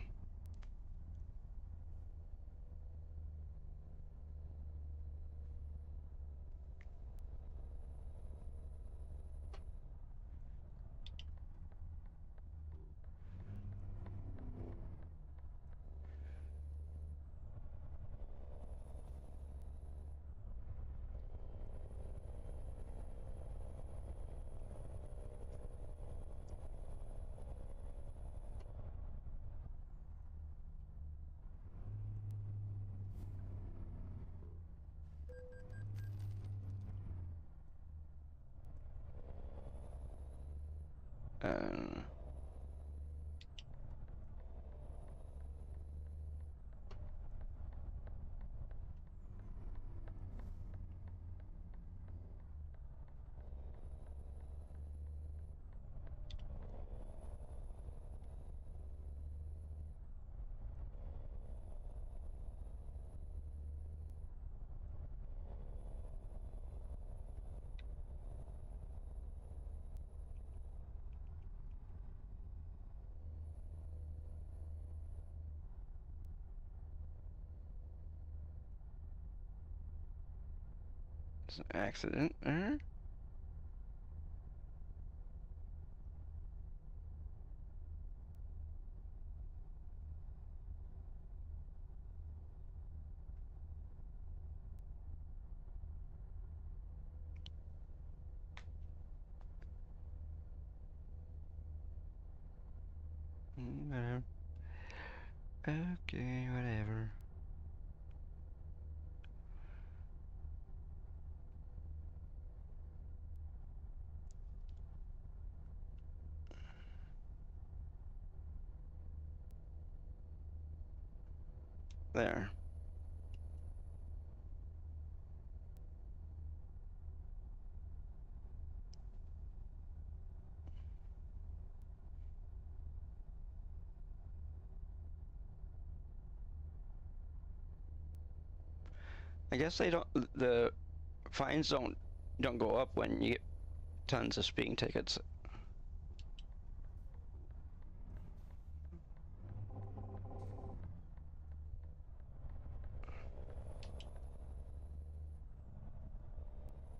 Uh, it's an accident there. Whatever. Okay, whatever. There. I guess they don't. The fines don't go up when you get tons of speeding tickets.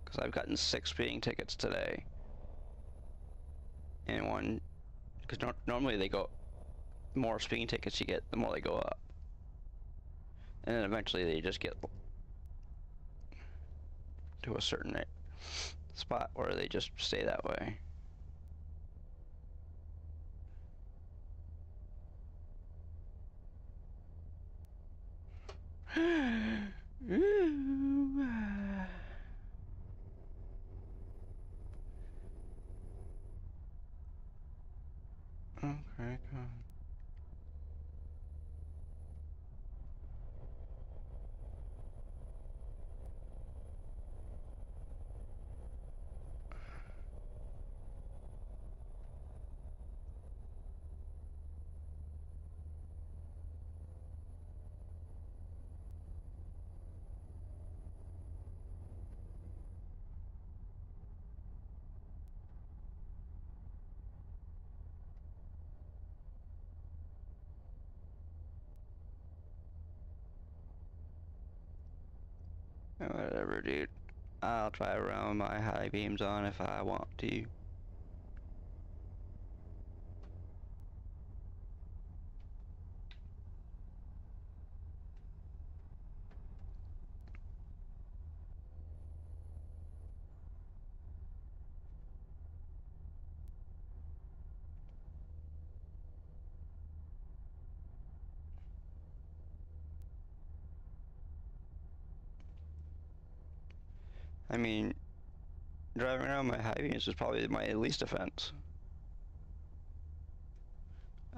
Because I've gotten 6 speeding tickets today, and one. Because normally they go. The more speeding tickets you get, the more they go up, and then eventually they just get to a certain spot where they just stay that way. I'll drive around with my high beams on if I want to. I mean, driving around my high beams is probably my least offense.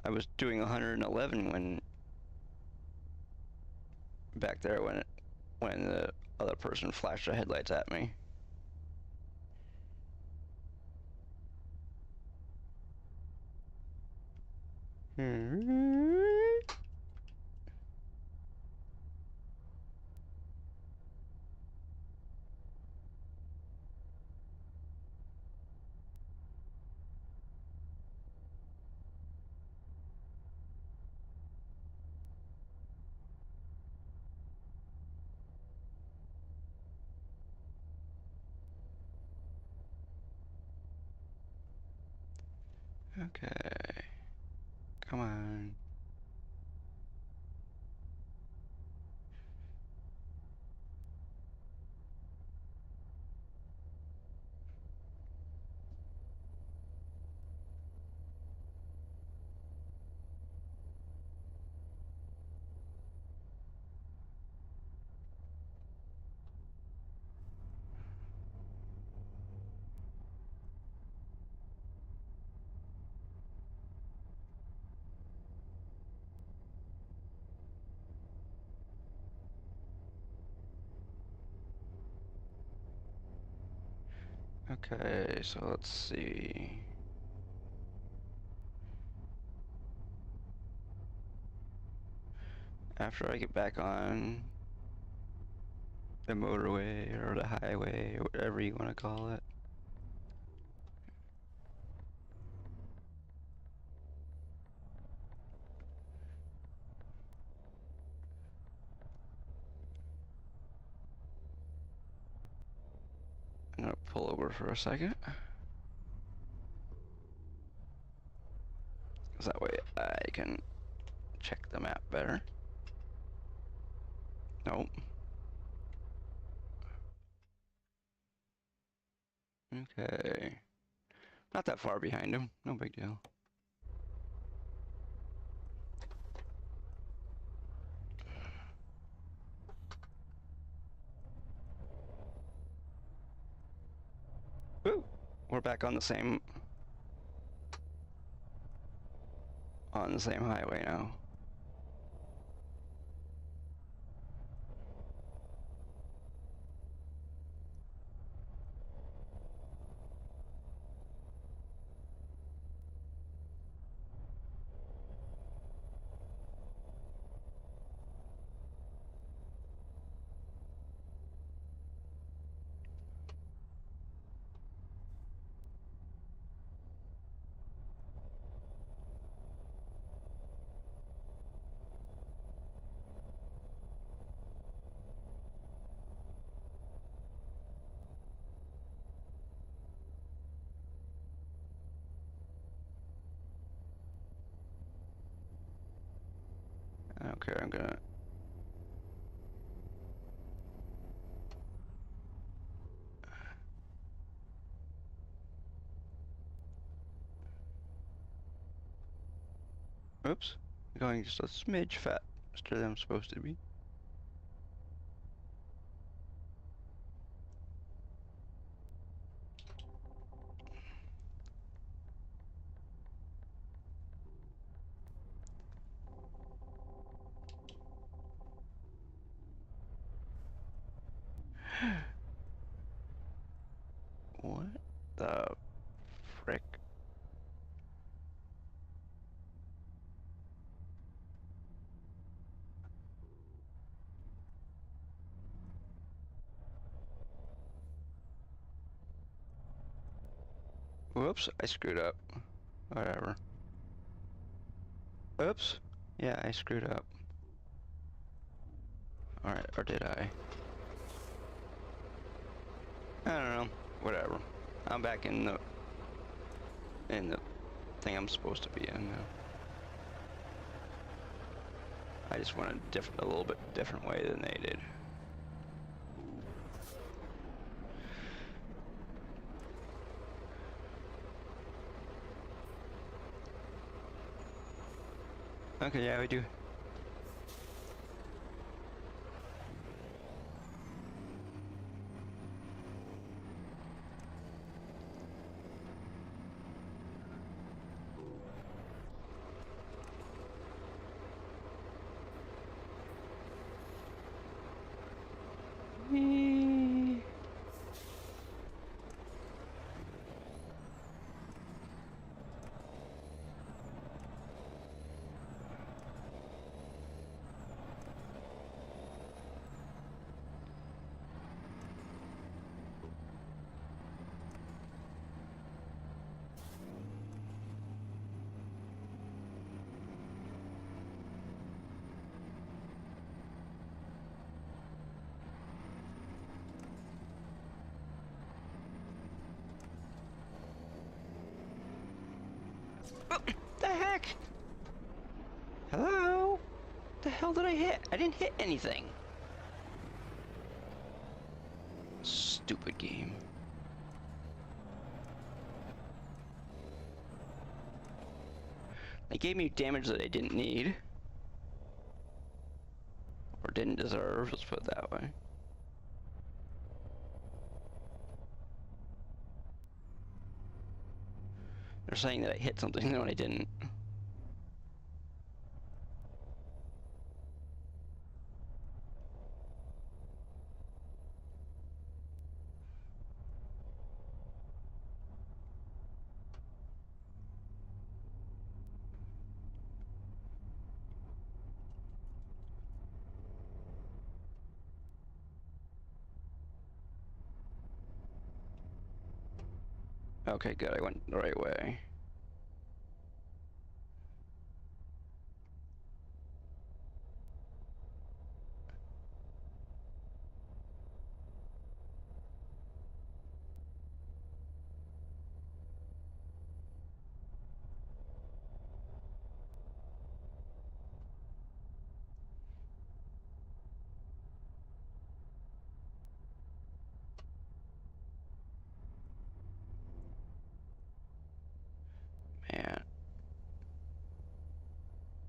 I was doing 111 when back there when the other person flashed their headlights at me. Okay. Come on. Okay, so let's see. After I get back on the motorway or the highway or whatever you want to call it. I'm gonna pull over for a second. Cause that way I can check the map better. Nope. Okay. Not that far behind him. No big deal. Woo! We're back on the same highway now. I don't care, I'm gonna... Oops. I'm going just a smidge faster than I'm supposed to be. What the frick? Whoops, I screwed up. Whatever. Oops. Yeah, I screwed up. Alright, or did I? I don't know. Whatever. I'm back in the thing I'm supposed to be in now. I just went a little bit different way than they did. Okay, yeah, we do. The heck? Hello? The hell did I hit? I didn't hit anything. Stupid game. They gave me damage that I didn't need. Or didn't deserve, let's put it that way. They're saying that I hit something when I didn't. Okay, good, I went the right way. Man.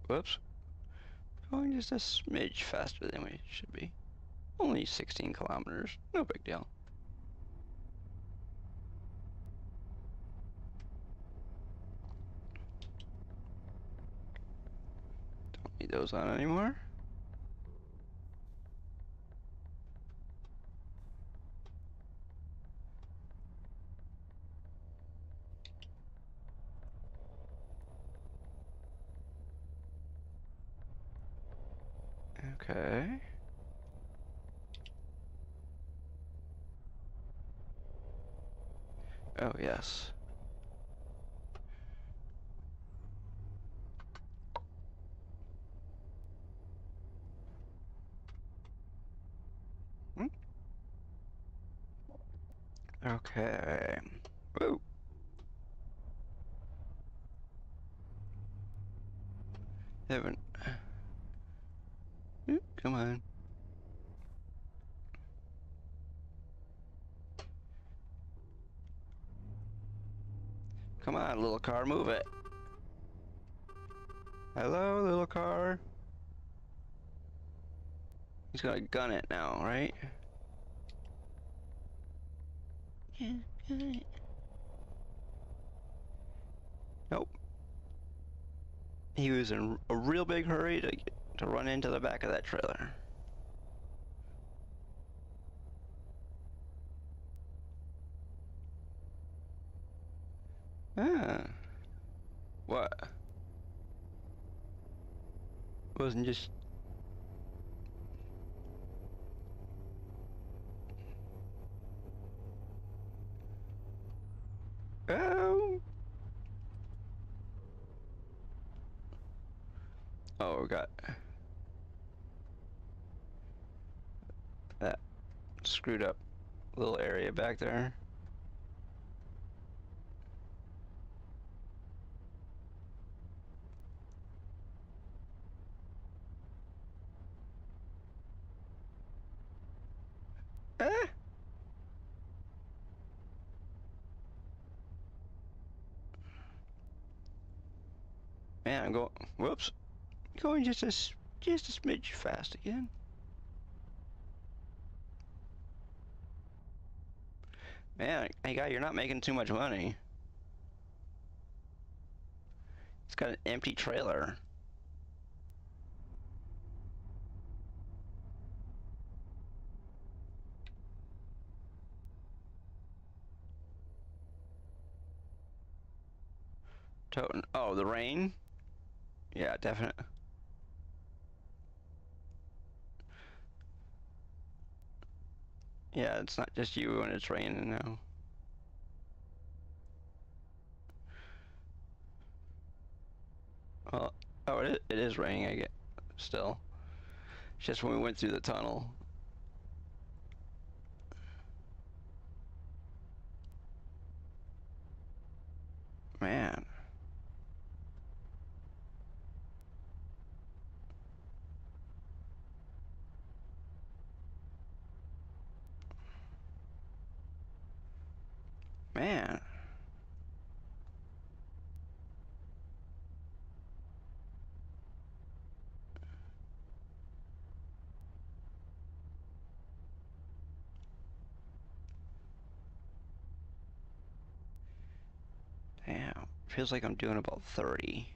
Whoops. Going just a smidge faster than we should be. Only 16 kilometers. No big deal. Don't need those on anymore. Okay. Oh, yes. Hmm? Okay. Woo! Haven't. Come on. Come on, little car, move it. Hello, little car. He's gonna gun it now, right? Yeah, gun it. Nope. He was in a real big hurry to run into the back of that trailer. Ah. What? Wasn't just... Oh! Oh, we got... that screwed up little area back there. Eh. Man, I'm going. Whoops. Going just a smidge fast again. Man, hey guy, you're not making too much money. It's got an empty trailer. Toten. Oh, the rain? Yeah, definitely. Yeah, it's not just you when it's raining now. Well, oh, it is raining, I get. Still. It's just when we went through the tunnel. Man. Man. Damn. Feels like I'm doing about 30.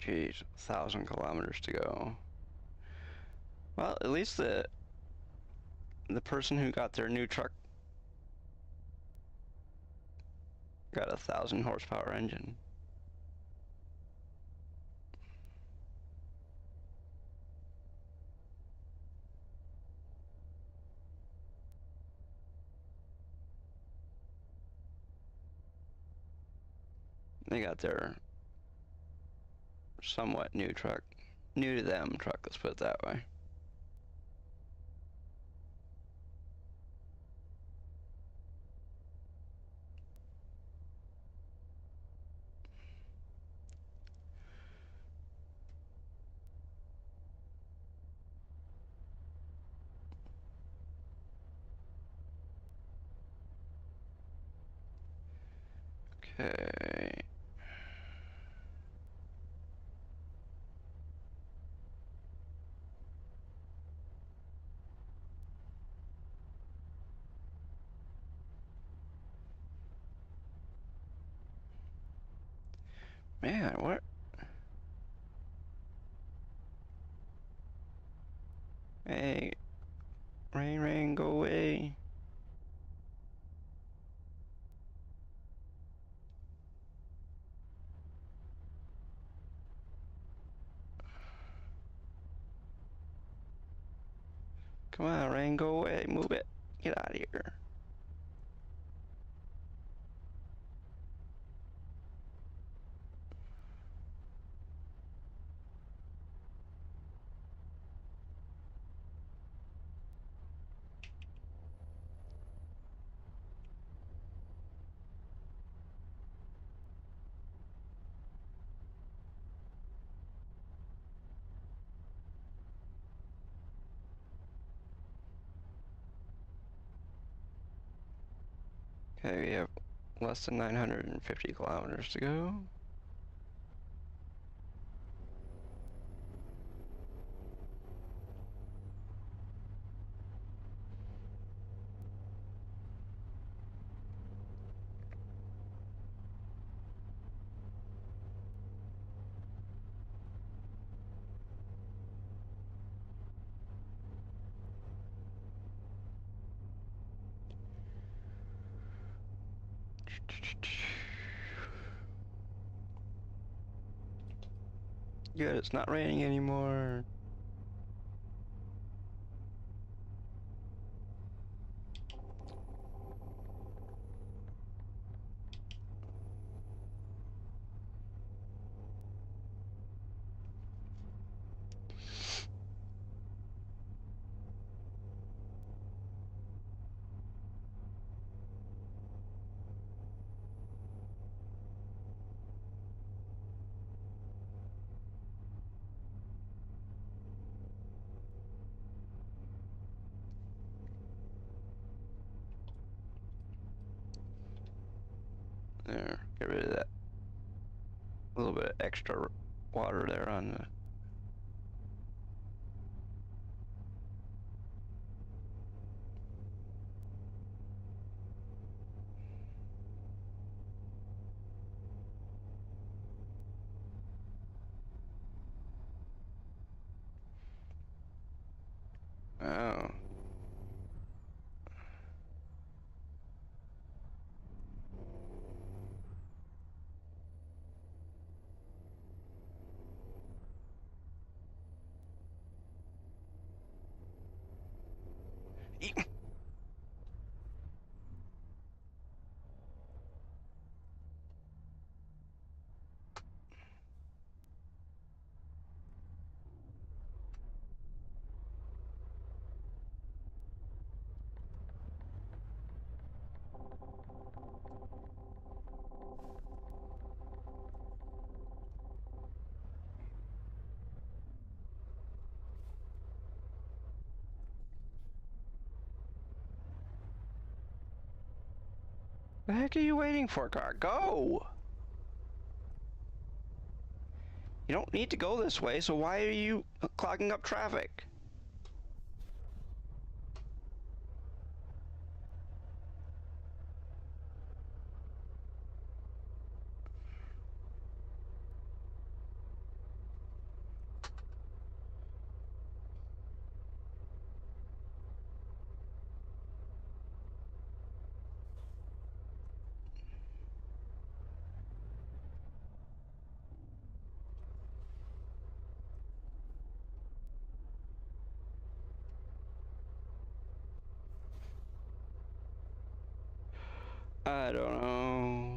Jeez, 1,000 kilometers to go. Well, at least the person who got their new truck got a 1,000 horsepower engine. They got their somewhat new truck. New to them truck, let's put it that way. Okay. Man, what? Hey, rain, go away. Come on, rain, go away. Move it. Get out of here. Okay, we have less than 950 kilometers to go. Good, it's not raining anymore. There, get rid of that. A little bit of extra water there on the. Oh. The heck are you waiting for, car? Go! You don't need to go this way, so why are you clogging up traffic? I don't know.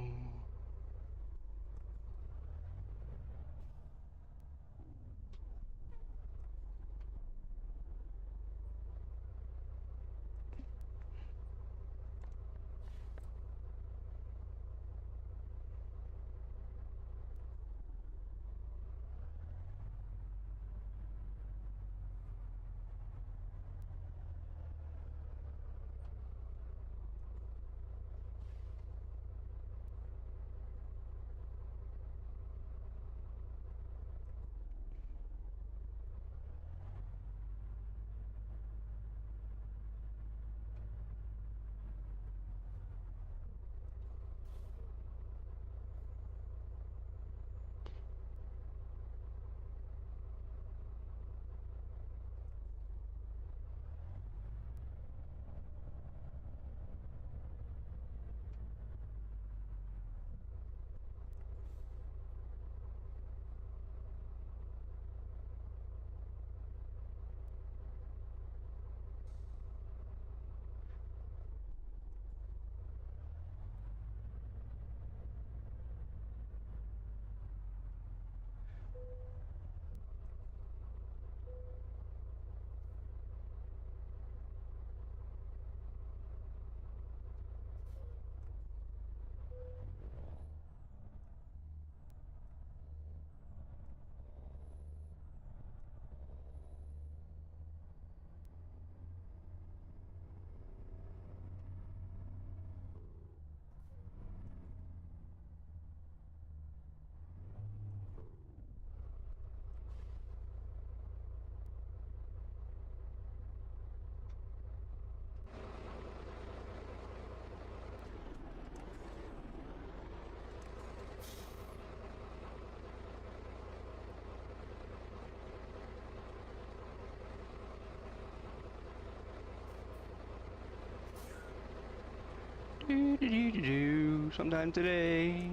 Do, do, do, do, do. sometime today.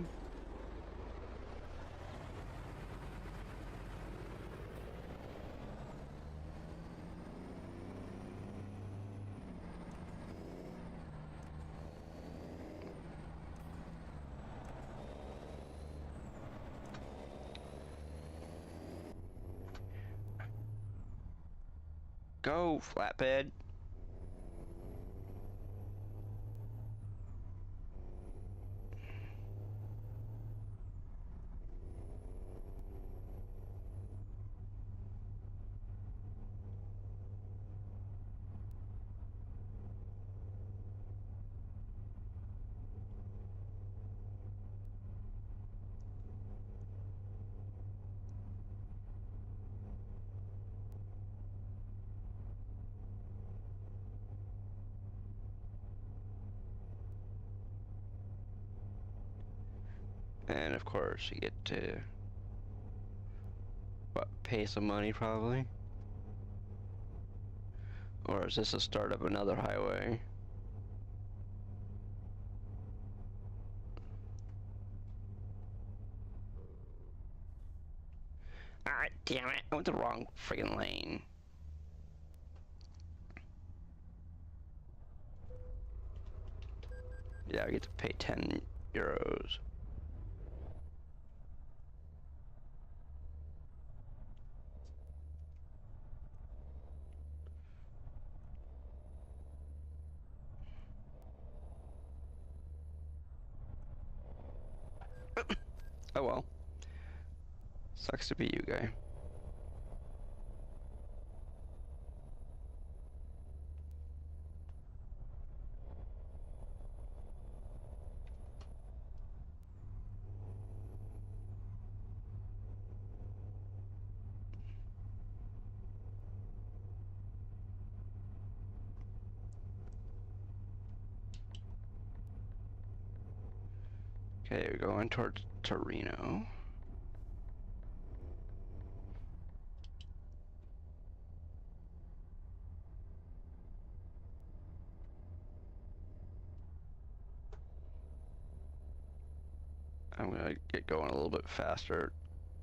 Go, flatbed. And of course, you get to pay some money probably. Or is this the start of another highway? Alright, damn it, I went the wrong friggin' lane. Yeah, I get to pay 10 euros. Oh well. Sucks to be you, guy. Okay, we're going towards Torino. I'm gonna get going a little bit faster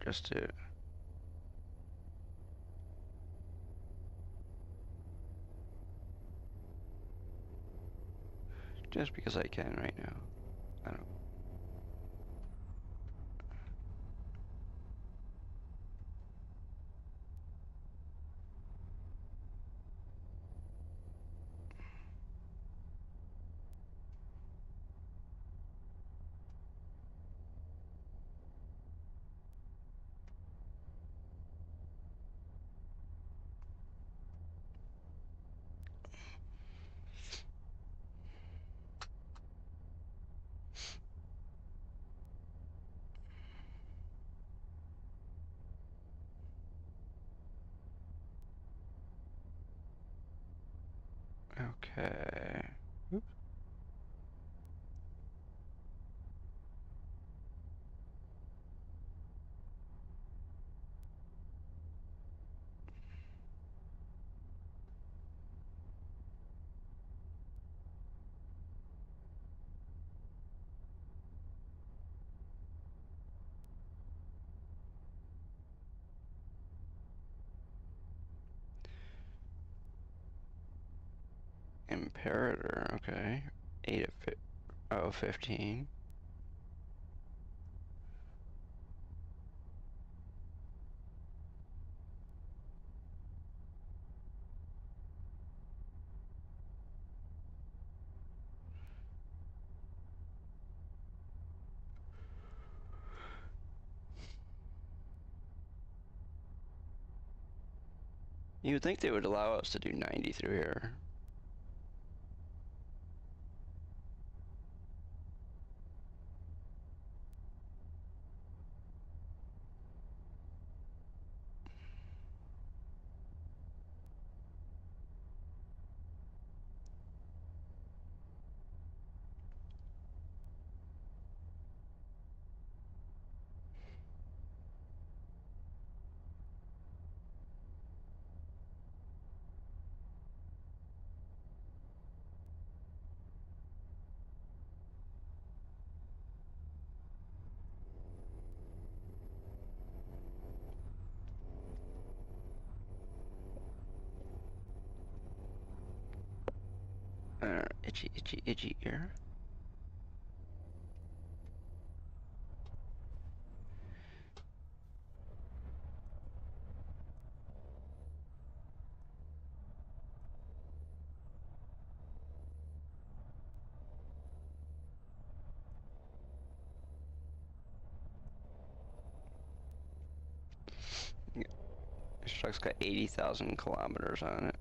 just to... Just because I can right now. I don't... Okay. Oops. Imperator, okay. 15. You would think they would allow us to do 90 through here. Itchy, itchy, itchy ear. This truck's got 80,000 kilometers on it.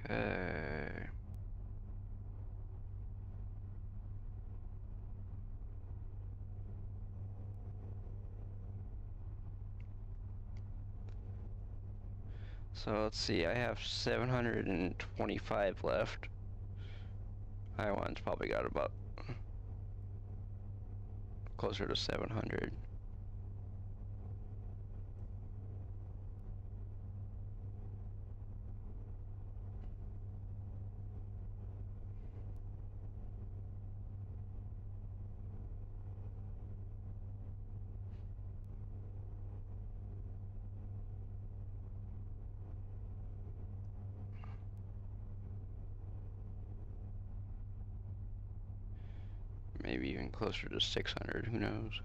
Okay. So let's see, I have 725 left. One's probably got about closer to 700. Maybe even closer to 600, who knows?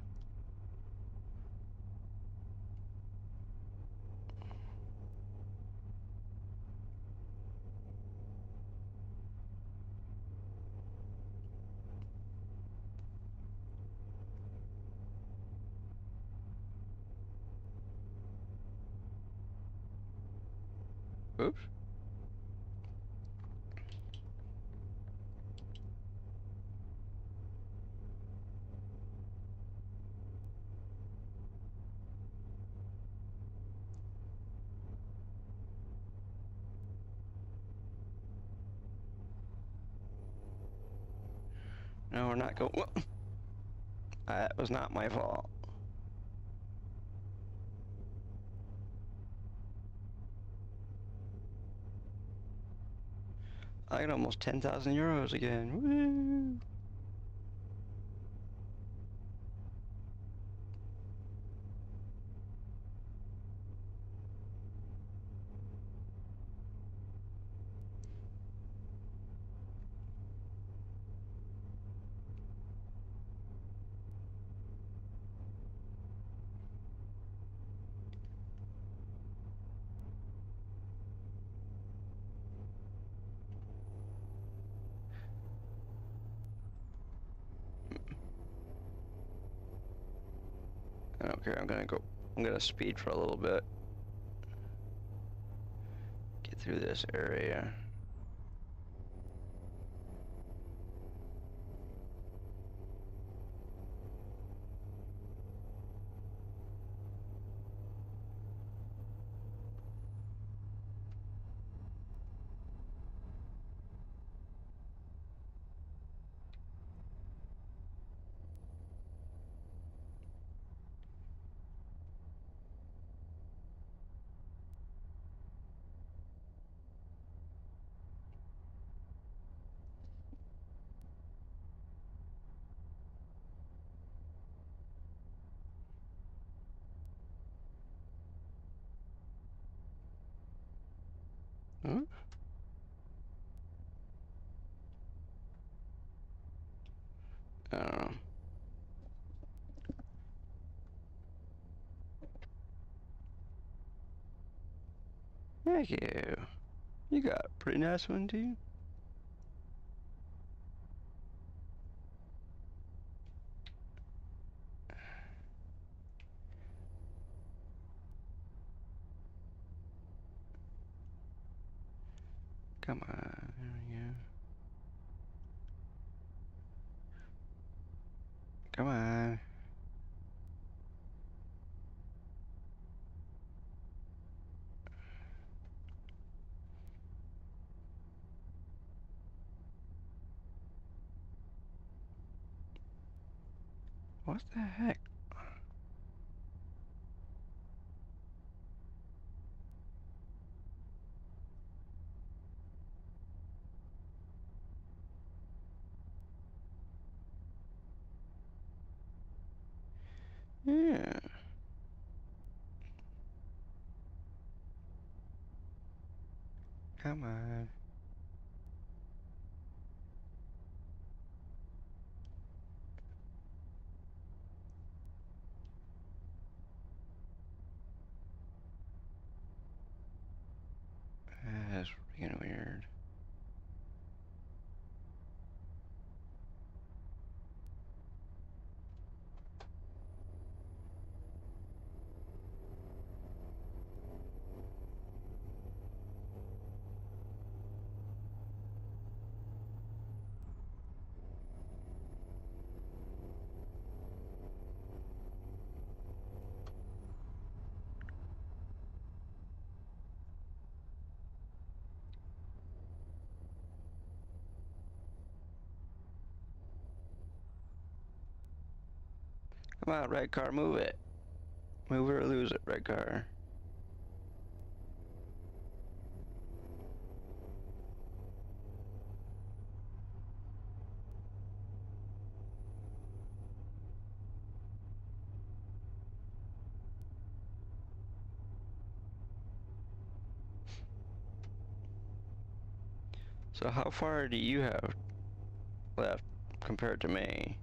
Oops. No, we're not going. That was not my fault. I got almost 10,000 euros again. Woo! I don't care, I'm gonna speed for a little bit. Get through this area. Huh? I don't know. Thank you. You got a pretty nice one too. Come on, there we go. Come on. What the heck? Yeah. Come on. That's freaking weird. Come on, red car, move it. Move it or lose it, red car. So how far do you have left compared to me?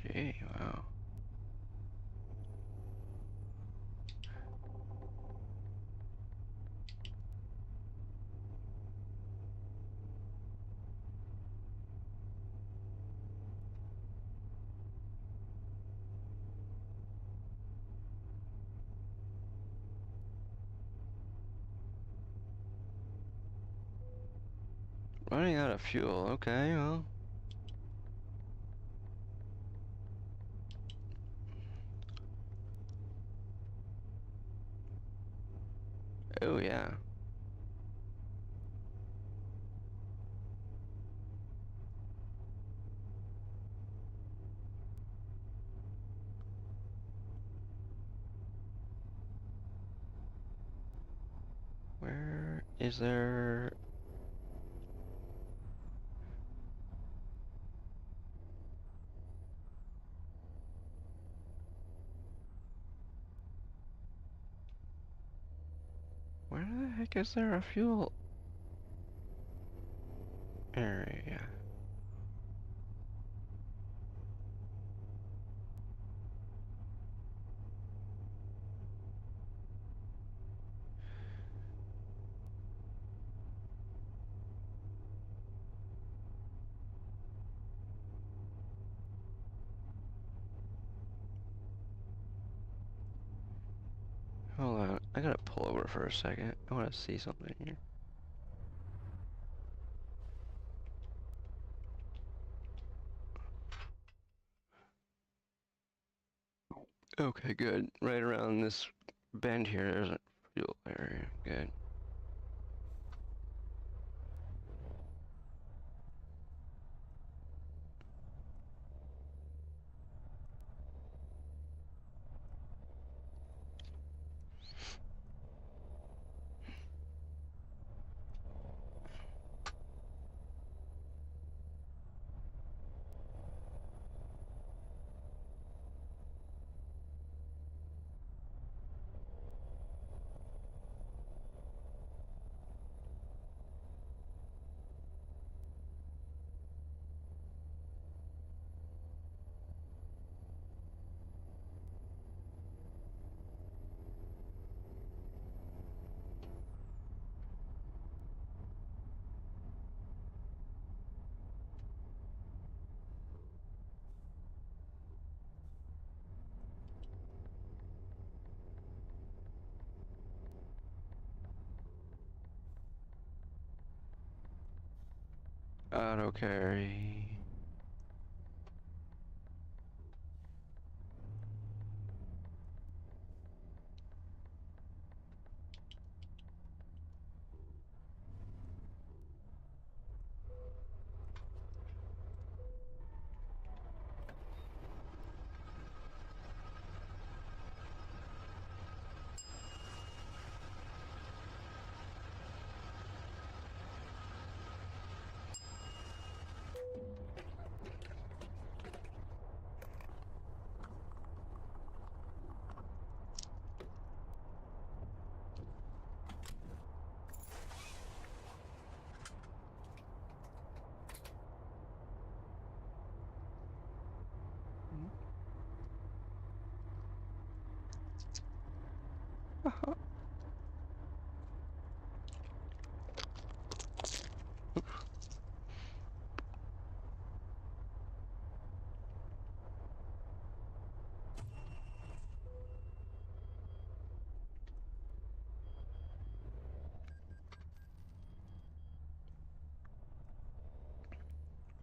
Gee, wow. Running out of fuel, okay, well. Oh yeah. Where is there... Where the heck is there a fuel area? Hold on, I gotta pull over for a second. I wanna see something here. Okay, good. Right around this bend here, there's a fuel area. Good. Auto carry.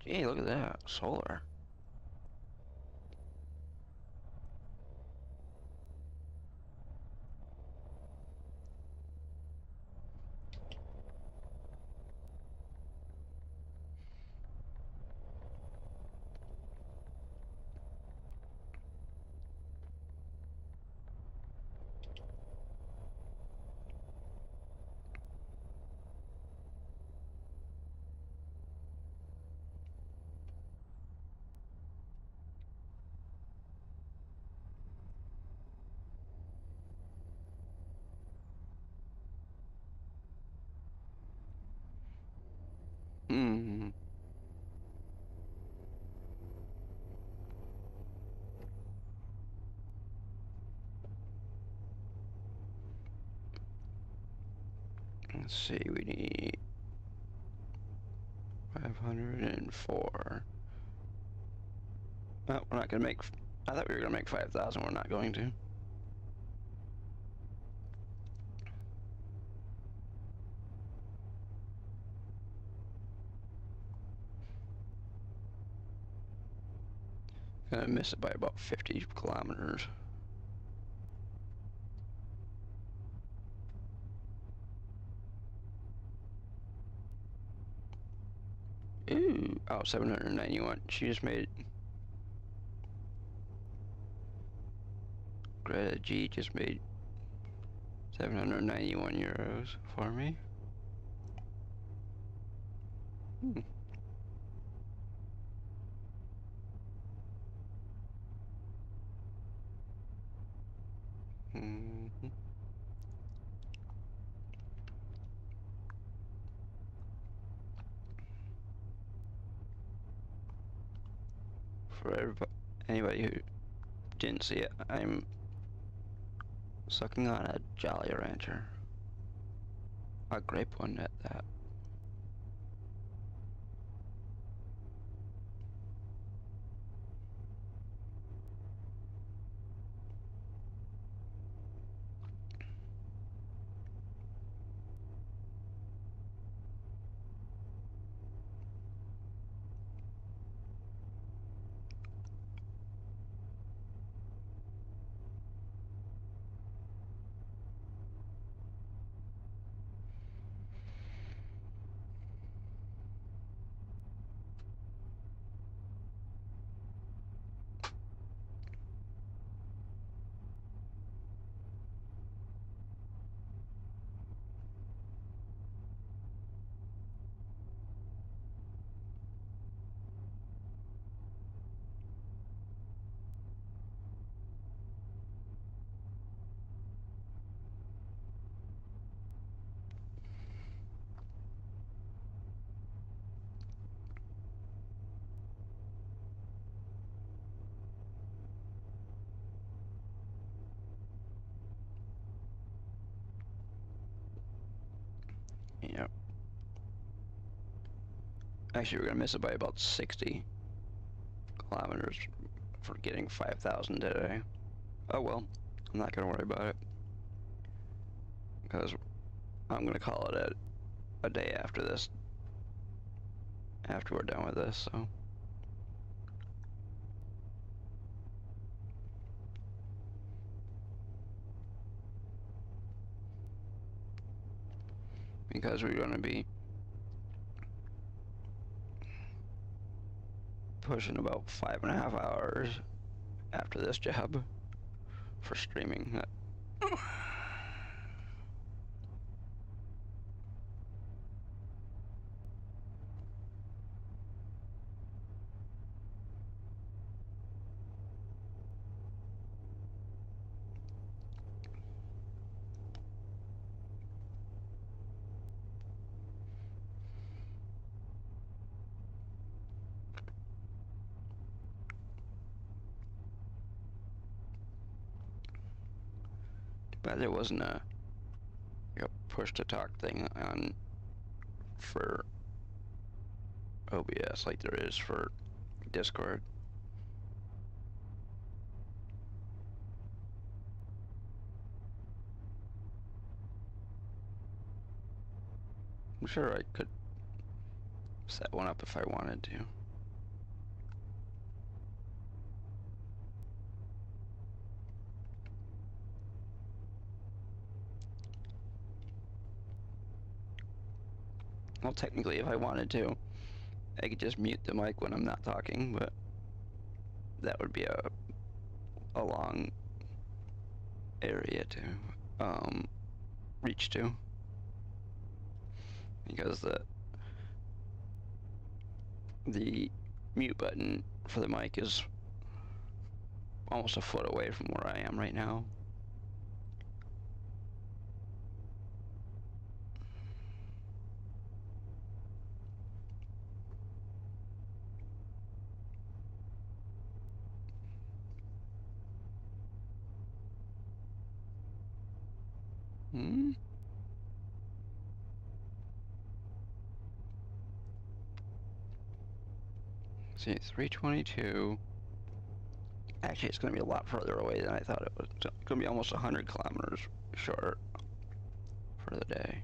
Gee, look at that. Solar. Hmm. Let's see, we need 504. Oh, we're not gonna make. I thought we were gonna make 5,000. We're not going to. Gonna miss it by about 50 kilometers. Ooh, oh, 791. She just made. Greta G just made 791 euros for me. Hmm. Mm-hmm. For anybody who didn't see it, I'm sucking on a Jolly Rancher. A grape one at that. Actually, we're gonna miss it by about 60 kilometers for getting 5,000 today. Oh well, I'm not gonna worry about it because I'm gonna call it a day after this. After we're done with this, so. Because we're gonna be pushing about 5.5 hours after this job for streaming. But there wasn't a push to talk thing on for OBS like there is for Discord. I'm sure I could set one up if I wanted to. Well, technically, if I wanted to, I could just mute the mic when I'm not talking, but that would be a long area to reach to, because the mute button for the mic is almost a foot away from where I am right now. See, 322. Actually, it's going to be a lot further away than I thought it was. It's going to be almost 100 kilometers short for the day.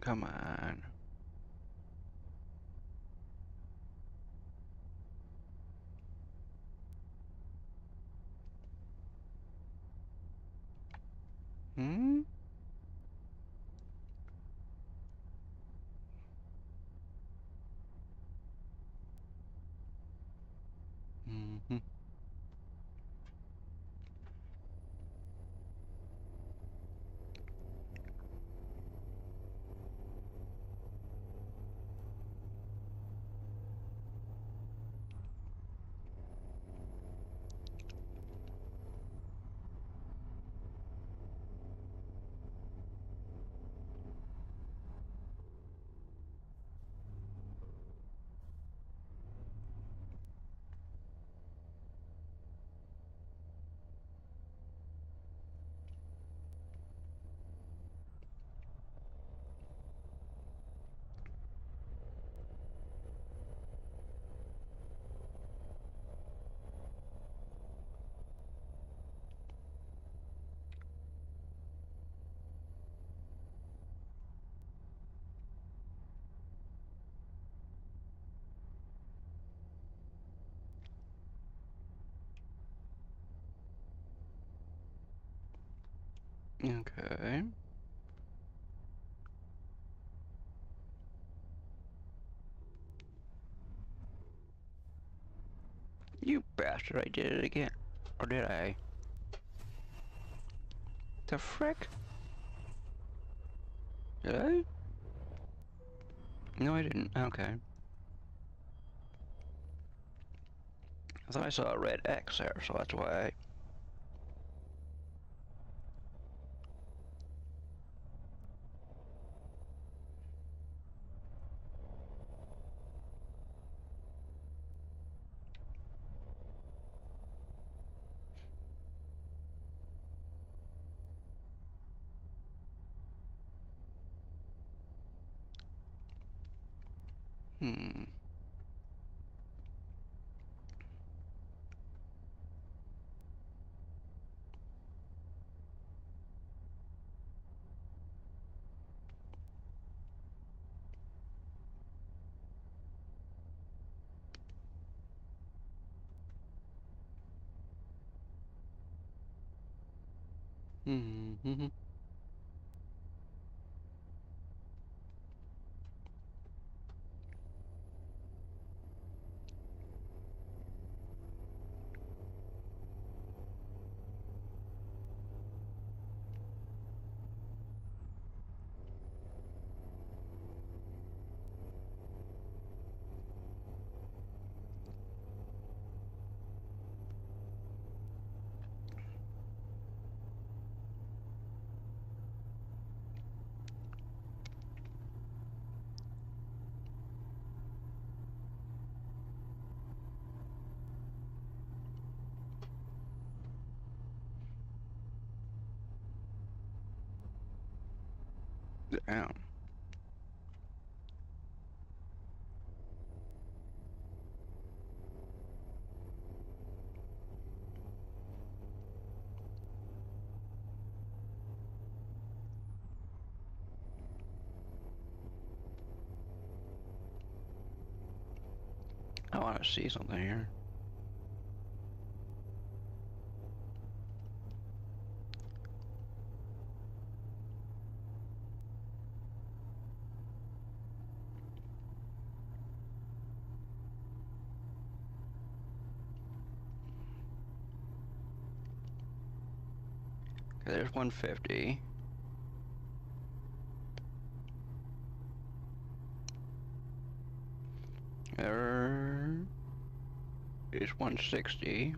Come on. Hmm? Mm-hmm. Okay. You bastard, I did it again. Or did I? The frick? Did I? No, I didn't. Okay. I thought I saw a red X there, so that's why I... Hmm. Hmm. Damn. I want to see something here. Okay, there's 150. There is 160.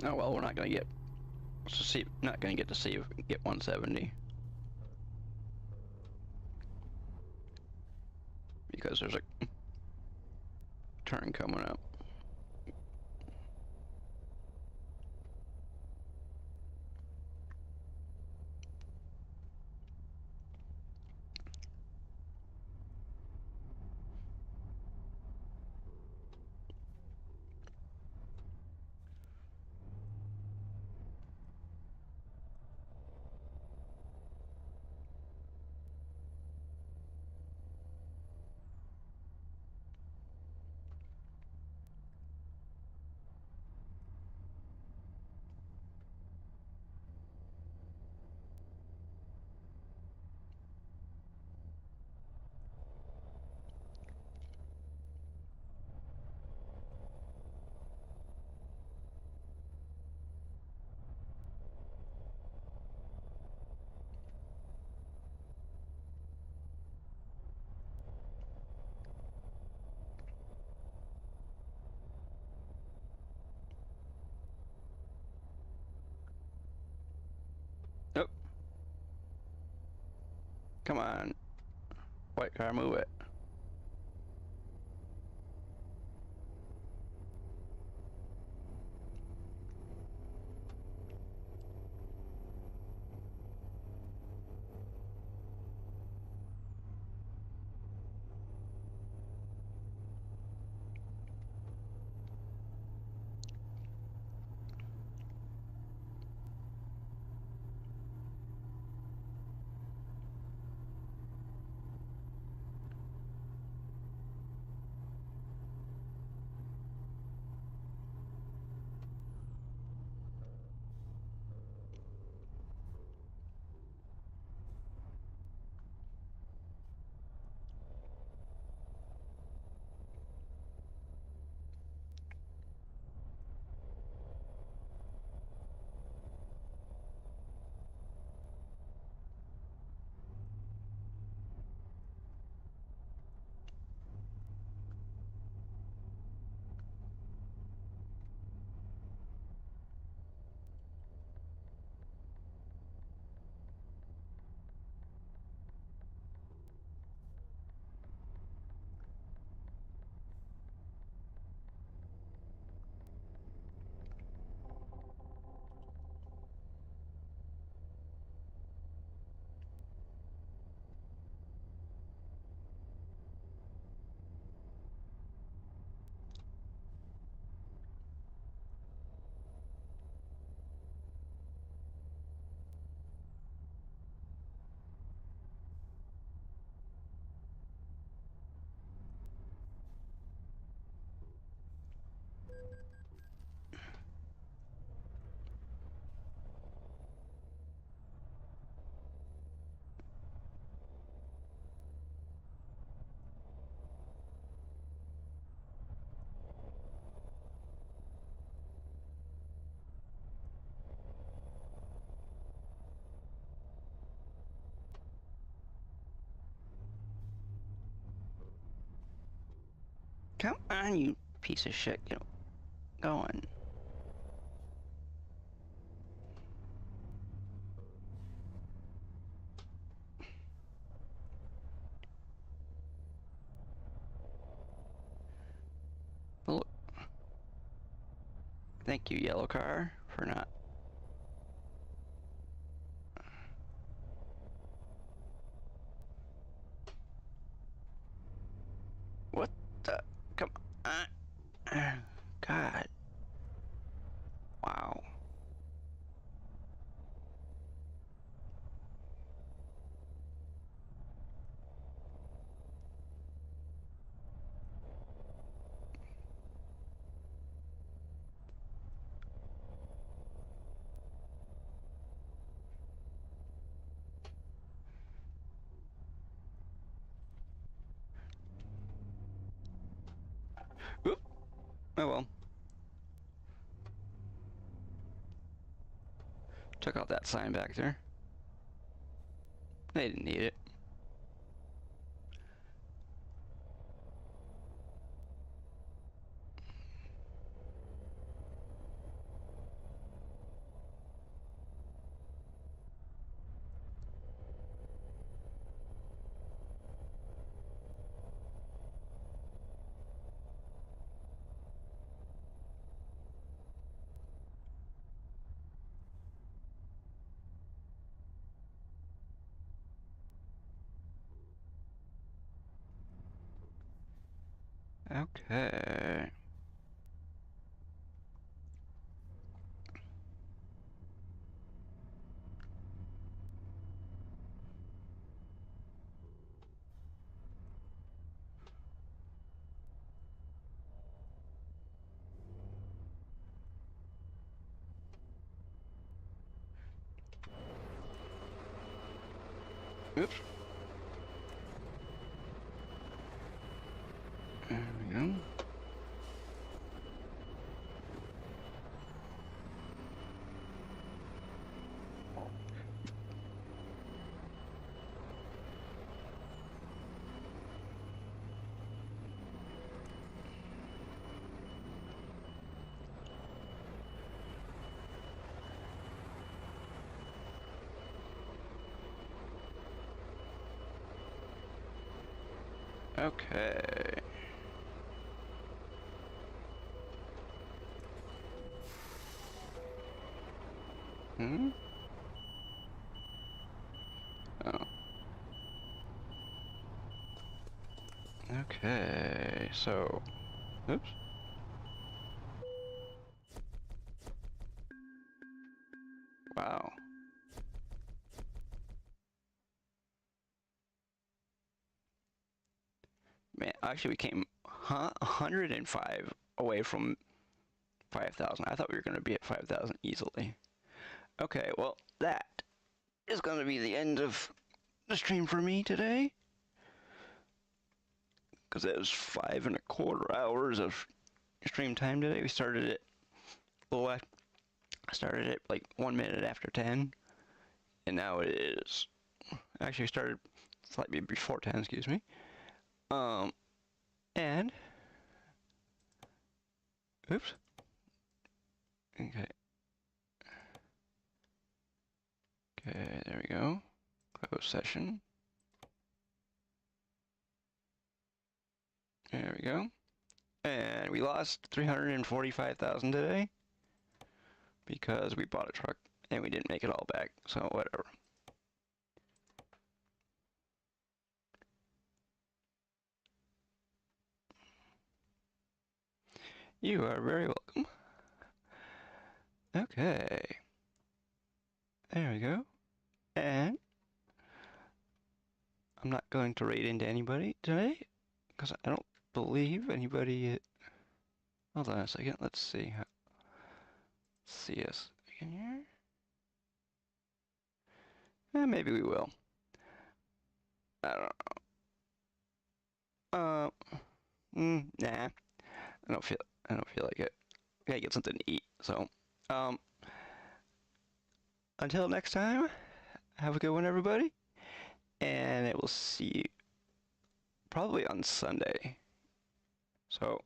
Oh well, we're not gonna get to see. Not gonna get to see if we can get 170. because there's a turn coming up. Oh, come on, white car, move it. Come on, you piece of shit, get going. Well, thank you, yellow car, for not. What the? Come on. God. Wow. Oop. Oh well. Took out that sign back there. They didn't need it. Okay. Oops. There we go. Okay. Hmm? Oh. Okay, so... Oops. Wow. Man, actually we came 105 away from 5,000. I thought we were going to be at 5,000 easily. Okay, well, that is going to be the end of the stream for me today. Because it was 5¼ hours of stream time today. We started at, well, I started at like 1 minute after 10. And now it is, actually we started slightly before 10, excuse me. And, oops. Okay. Okay, there we go. Close session. There we go. And we lost 345,000 today because we bought a truck and we didn't make it all back, so whatever. You are very welcome. Okay. There we go. And I'm not going to raid into anybody today because I don't believe anybody... Hold on a second. Let's see. See us in here. Maybe we will. I don't know. Nah. I don't feel like it. I gotta get something to eat. So, until next time, have a good one, everybody. And it will see you probably on Sunday. So,